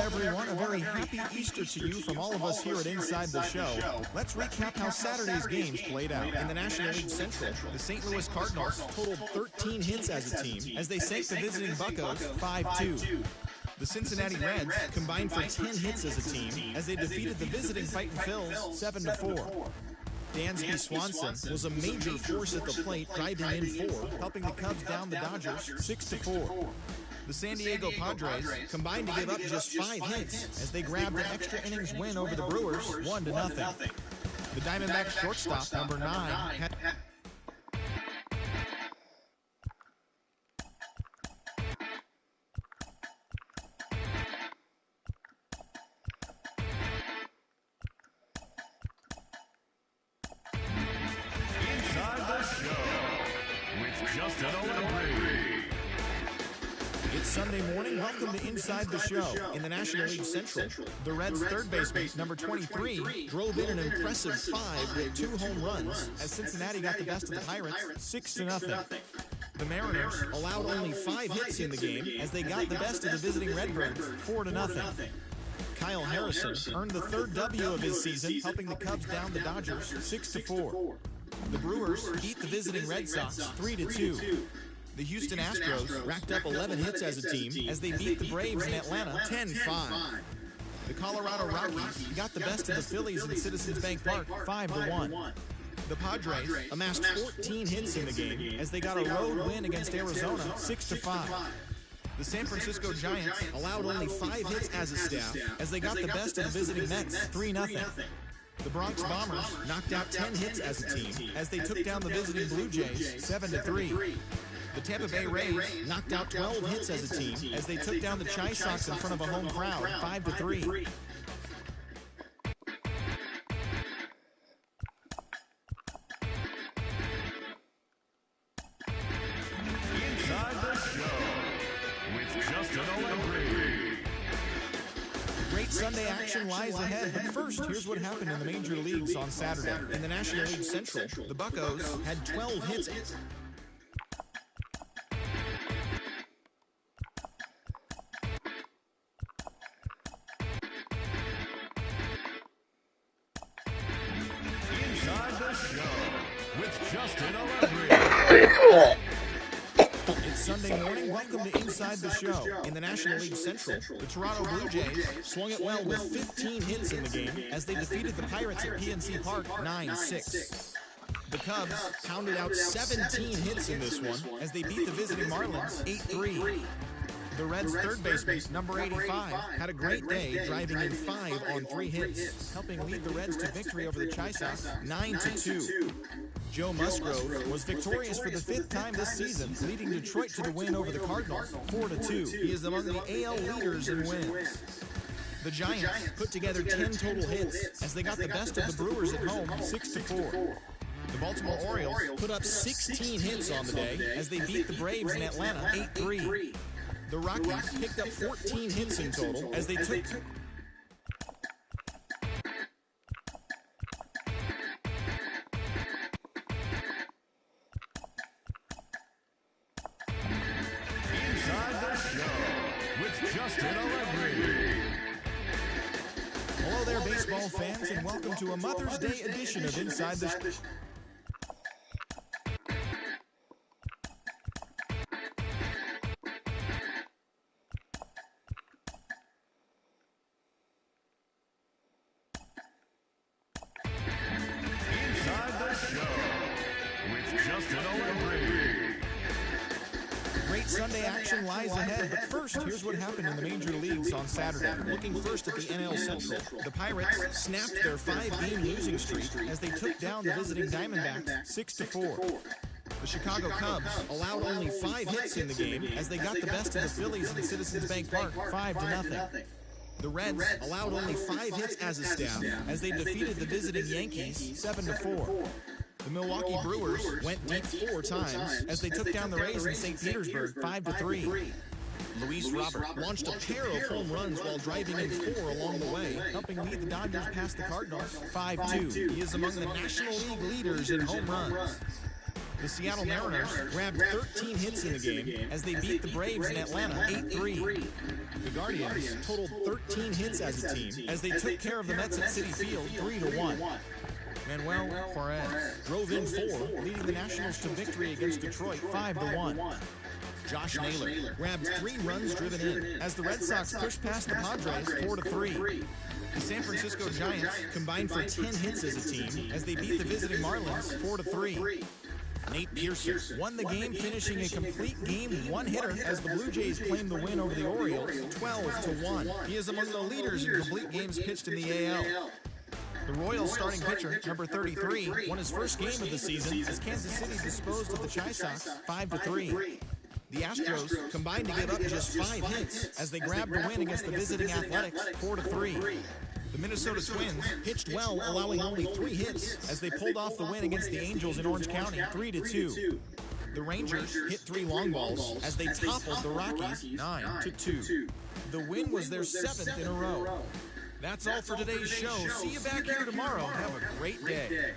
everyone. A very happy Easter to you from all of us here at Inside the Show. Let's recap how Saturday's games played out. In the National League Central, the St. Louis Cardinals totaled 13 hits as a team as they sank the visiting Buccos 5-2. The Cincinnati Reds combined for 10 hits as a team as they defeated the visiting Fightin' Phils 7-4. Dansby Swanson was a major force at the plate, driving in 4, helping the Cubs down the Dodgers 6-4. The San Diego Padres combined to give up just 5 hits as they grabbed an extra innings win over the Brewers 1-0. The Diamondbacks shortstop, number 9, had Sunday morning. Welcome to Inside the Show. In the National League Central, the Reds' third baseman, number 23, drove in an impressive 5 with 2 home runs as Cincinnati got the best of the Pirates 6-0. The Mariners allowed only 5 hits in the game as they got the best of the visiting Redbirds 4-0. Kyle Harrison earned the 3rd W of his season, helping the Cubs down the Dodgers 6-4. The Brewers beat the visiting Red Sox 3-2. The Houston Astros racked up 11 hits as a team as they beat the Braves in Atlanta 10-5. The Colorado Rockies got the best of the Phillies in Citizens Bank Park 5-1. The Padres amassed 14 hits in the game as they got a road win against Arizona 6-5. The San Francisco Giants allowed only 5 hits as a staff as they got the best of the visiting Mets 3-0. The Bronx Bombers knocked out 10 hits as a team as they took down the visiting Blue Jays 7-3. The Tampa Bay Rays knocked out 12 hits as a team as they took down the Chi Sox in front of a home crowd 5-3. Inside the Show with Justin O'Leary. Great Sunday action lies ahead, but first, here's what happened in the major leagues on Saturday. In the National League Central, the Buccos had 12 hits. It's Sunday morning. Welcome to Inside the Show. In the National League Central, the Toronto Blue Jays swung it well with 15 hits in the game as they defeated the Pirates at PNC Park 9-6. The Cubs pounded out 17 hits in this one as they beat the visiting Marlins 8-3. The Reds' third baseman, number 85, had a great day, driving in 5 on 3 hits, helping lead the Reds to victory over the Chi Sox 9-2. Joe Musgrove was victorious for the 5th time this season, leading Detroit to the win over the Cardinals 4-2. He is among the AL leaders in wins. The Giants put together 10 total hits as they got the best of the Brewers at home 6-4. The Baltimore Orioles put up 16 hits on the day as they beat the Braves in Atlanta 8-3. The Rockies picked up 14 hits in total as they took... Inside the Show with Justin O'Leary. Hello there, baseball fans, and welcome to a Mother's Day edition of Inside the Show. Great Sunday action lies ahead, but first, here's what happened in the major leagues on Saturday. Looking first at the NL Central, the Pirates snapped their 5-game losing streak as they took down the visiting Diamondbacks 6-4. The Chicago Cubs allowed only 5 hits in the game as they got the best of the Phillies in Citizens Bank Park 5-0. The Reds allowed only 5 hits as a staff as they defeated the visiting Yankees 7-4. The Milwaukee Brewers went deep 4 times as they took down the Rays in St. Petersburg 5-3. Luis Robert launched a pair of home runs while driving in 4 along the way, helping lead the Dodgers past the Cardinals 5-2. He is among the National League leaders in home runs. The Seattle Mariners grabbed 13 hits in the game as they beat the Braves in Atlanta 8-3. The Guardians totaled 13 hits as a team as they took care of the Mets at Citi Field 3-1. Manuel Juarez drove in 4, leading the Nationals to victory against Detroit 5-1. Josh Naylor grabbed 3 runs driven in as the Red Sox pushed past the Padres 4-3. The San Francisco Giants combined for 10 hits as a team as they beat the visiting Marlins 4-3. Nate Pearson won the game, finishing a complete game one-hitter as the Blue Jays claimed the win over the Orioles 12-1. He is among the leaders in complete games pitched in the AL. The Royals starting pitcher, number 33, won his first game of the season as Kansas City disposed of the Chi Sox 5-3. The Astros combined to give up just 5 hits as they grabbed the win against the visiting Athletics 4-3. The Minnesota Twins pitched well, allowing only 3 hits as they pulled off the win against the Angels in Orange County 3-2. The Rangers hit 3 long balls as they toppled the Rockies 9-2. The win was their 7th in a row. That's all for today's show. See you back here tomorrow. Have a great day.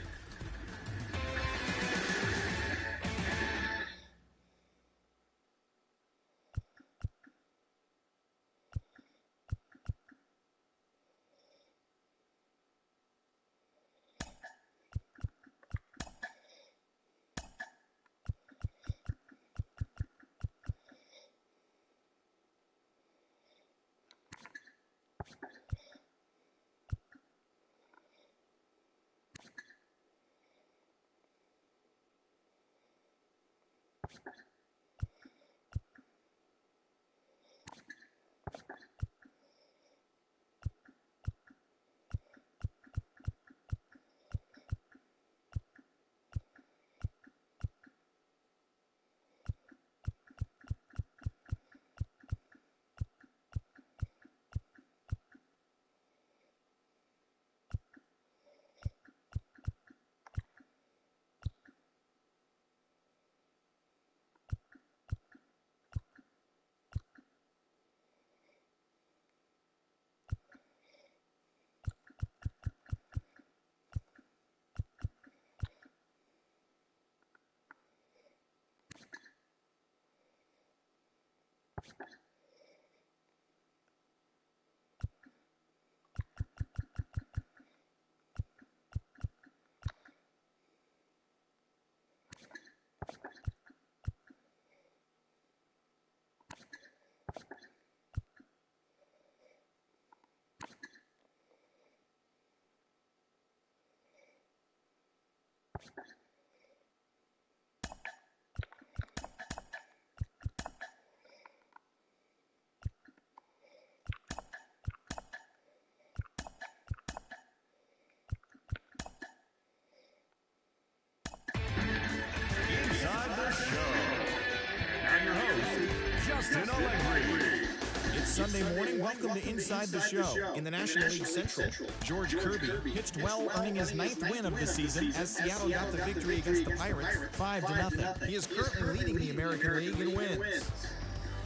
It's Sunday morning. Welcome to Inside the Show. In the National League Central, George Kirby pitched well, earning his 9th win of the season as Seattle got the victory against the Pirates 5-0. He is currently leading the American League in wins.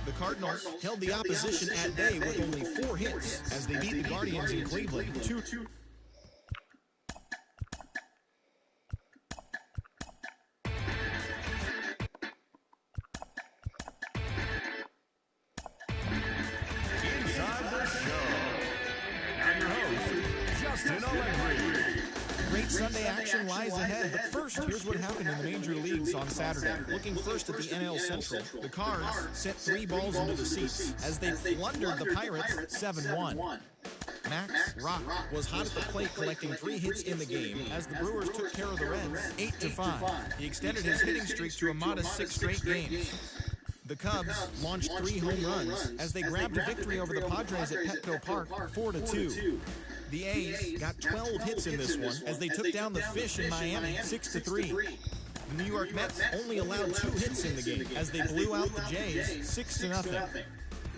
The Cardinals held the opposition at bay with only 4 hits as they beat the Guardians in Cleveland 2-2. Great Sunday action lies ahead, but first, here's what happened in the major leagues on Saturday. Looking first at the NL Central, the Cards sent 3 balls into the seats as they plundered the Pirates 7-1. Max Rock was hot at the plate, collecting 3 hits in the game as the Brewers took care of the Reds 8-5. He extended his hitting streak to a modest 6 straight games. The Cubs launched 3 home runs as they grabbed a victory over the Padres at Petco Park 4-2. The A's got 12 hits in this one as they took down the Fish in Miami 6-3. The New York Mets only allowed 2 hits in the game as they blew out the Jays 6-0.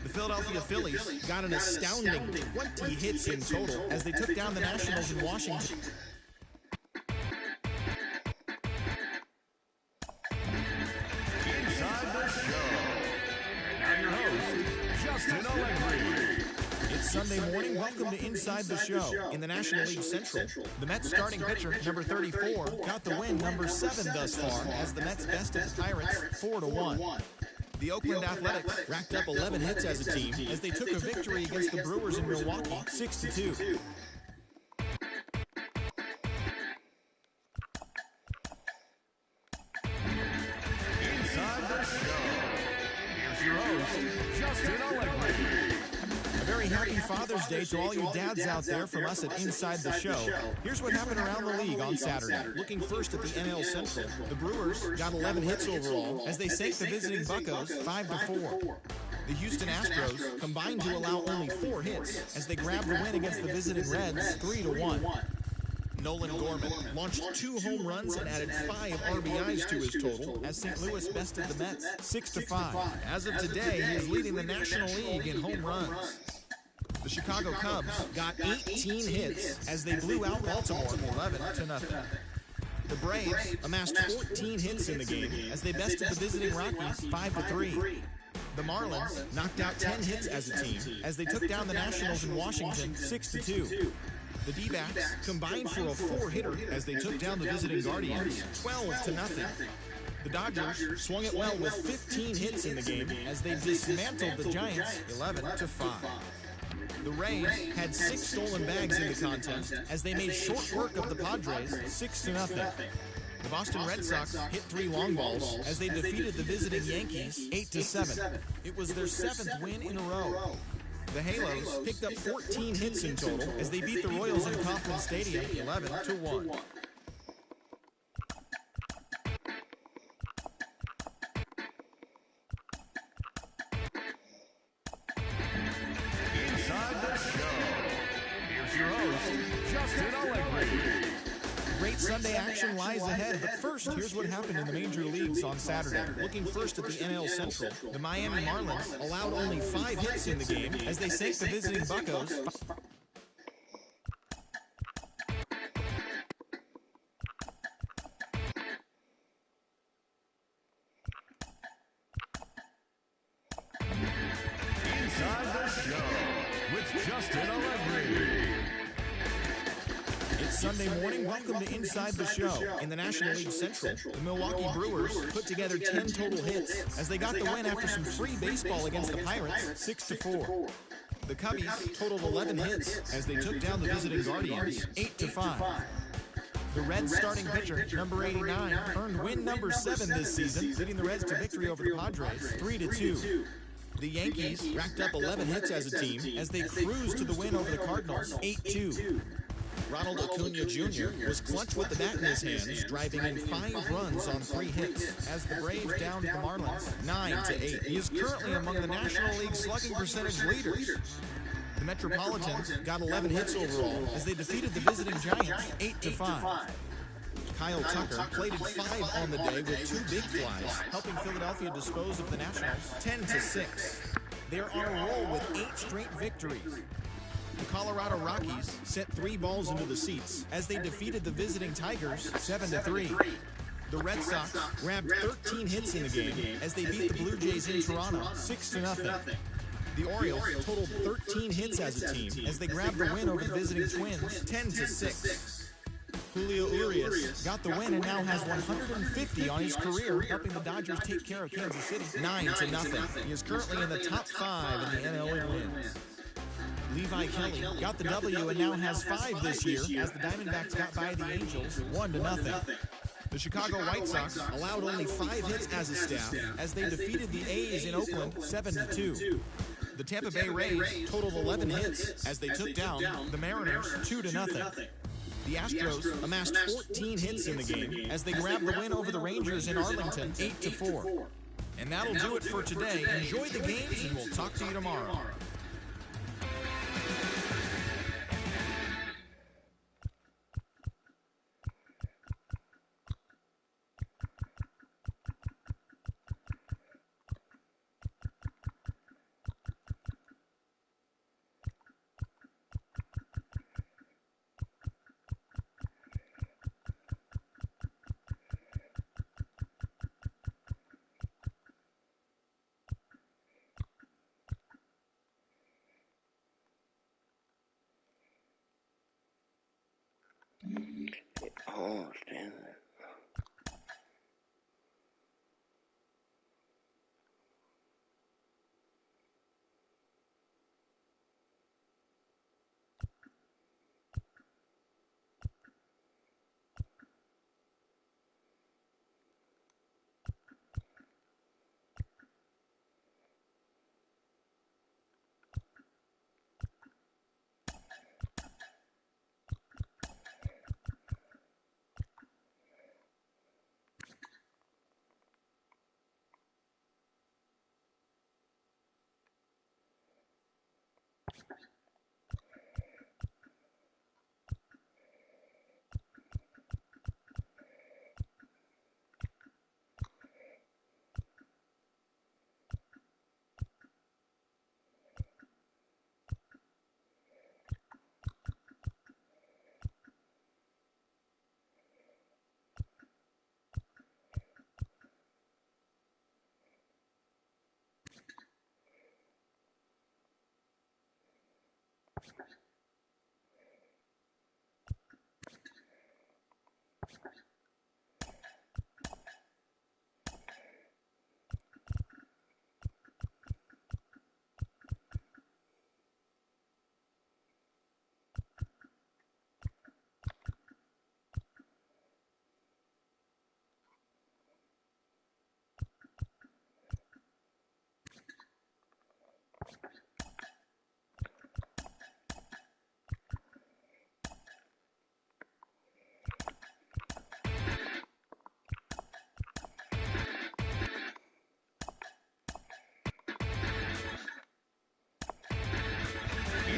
The Philadelphia Phillies got an astounding 20 hits in total as they took down the Nationals in Washington. Inside the Show. And your host, Justin Allegri. It's Sunday morning. welcome to Inside the Show. In the National League Central, the Mets starting pitcher, number 34, got the win, number 7 thus far, as the Mets bested the Pirates 4-1. The Oakland Athletics racked up 11 hits as a team as they took a victory against the Brewers in Milwaukee, 6-2. Inside the Show. Here's your host, Justin Allegri. A very happy Father's Day to all you dads out there from us at Inside the Show. Here's what happened around the league on Saturday. Looking first at the NL Central, the Brewers got 11 hits overall as they sank the visiting Buccos 5-4. The Houston Astros combined to allow only 4 hits as they grabbed the win against the visiting Reds 3-1. Nolan Gorman launched 2 home runs and added 5 RBIs to his total as St. Louis bested the Mets 6-5. As of today, he is leading the National League in home runs. The Chicago Cubs got 18 hits as they blew out Baltimore 11-0. The Braves amassed 14 hits in the game as they bested the visiting Rockies 5-3. The Marlins knocked out 10 hits as a team as they took down the Nationals in Washington 6-2. The D-backs combined for a 4-hitter as they took down the visiting Guardians 12-0. The Dodgers swung it well with 15 hits in the game as they dismantled the Giants 11-5. The Rays had 6 stolen bags in the contest as they made short work of the Padres 6-0. The Boston Red Sox hit 3 long balls as they defeated the visiting Yankees 8-7. It was their 7th win in a row. The Halos picked up 14 hits in total as they beat the Royals in Kauffman Stadium 11-1. Inside the Show. Here's your host, Justin Allegri. Great Sunday action lies ahead, but first, here's what happened in the major leagues on Saturday. Looking first at the NL Central, the Miami Marlins allowed only 5 hits in the game as they sank the visiting Buccos. Inside the Show with Justin Allegri. It's Sunday morning. Welcome to Inside the Show. In the National League Central, the Milwaukee Brewers put together 10 total hits as they got the win after some free baseball against the Pirates 6-4. The Cubbies totaled 11 hits as they took down the visiting Guardians 8-5. The Reds starting pitcher, number 89, earned win number 7 this season, leading the Reds to victory over the Padres 3-2. The Yankees racked up 11 hits as a team as they cruised to the win over the Cardinals 8-2. Ronald Acuna Jr. was clutch with the bat in his hands, driving in 5 runs on 3 hits as the Braves downed the Marlins 9-8. He is currently among the National League slugging percentage leaders. The Metropolitans got 11 hits overall as they defeated the visiting Giants 8-5. Kyle Tucker plated 5 on the day with 2 big flies, helping Philadelphia dispose of the Nationals 10-6. They are on a roll with 8 straight victories. The Colorado Rockies sent 3 balls into the seats as they defeated the visiting Tigers 7-3. The Red Sox grabbed 13 hits in the game as they beat the Blue Jays in Toronto 6-0. The Orioles totaled 13 hits as a team as they grabbed the win over the visiting Twins 10-6. Julio Urias got the win and now has 150 on his career, helping the Dodgers take care of Kansas City 9-0. He is currently in the top 5 in the NL in wins. Levi Kelly got the W and now has 5 this year as the Diamondbacks got by the Angels 1-0. The Chicago White Sox allowed only 5 hits as a staff as they defeated the A's in Oakland 7-2. The Tampa Bay Rays totaled 11 hits as they took down the Mariners 2-0. The Astros amassed 14 hits in the game as they grabbed the win over the Rangers in Arlington 8-4. And that'll do it for today. Enjoy the games and we'll talk to you tomorrow. don't understand that.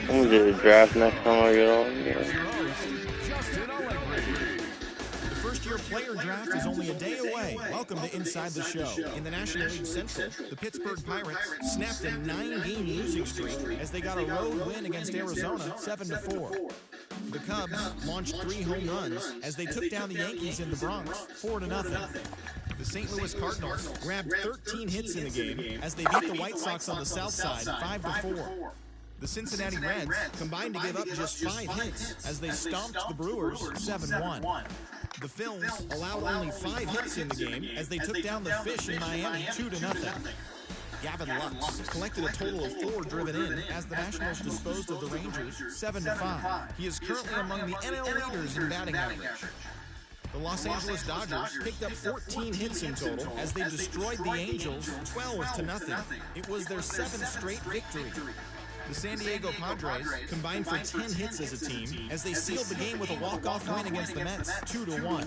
I'm gonna do the draft next time I get on here. The first-year player draft is only a day away. Welcome to Inside the Show. In the National League Central, the Pittsburgh Pirates snapped a 9-game losing streak as they got a road win against Arizona 7-4. The Cubs launched 3 home runs as they took down the Yankees in the Bronx 4-0. The St. Louis Cardinals grabbed 13 hits in the game as they beat the White Sox on the south side 5-4. The Cincinnati Reds combined to give up just 5 hits as they stomped the Brewers 7-1. The Phils allowed only 5 hits in the game as they took down the Fish in Miami 2-0. Gavin Lux collected a total of 4 driven in as the Nationals disposed of the Rangers 7-5. He is currently among the NL leaders in batting average. The Los Angeles Dodgers picked up 14 hits in total as they destroyed the Angels 12-0. It was their 7th straight victory. The San Diego Padres combined for 10 hits as a team as they sealed the game with a walk-off win against the Mets 2-1.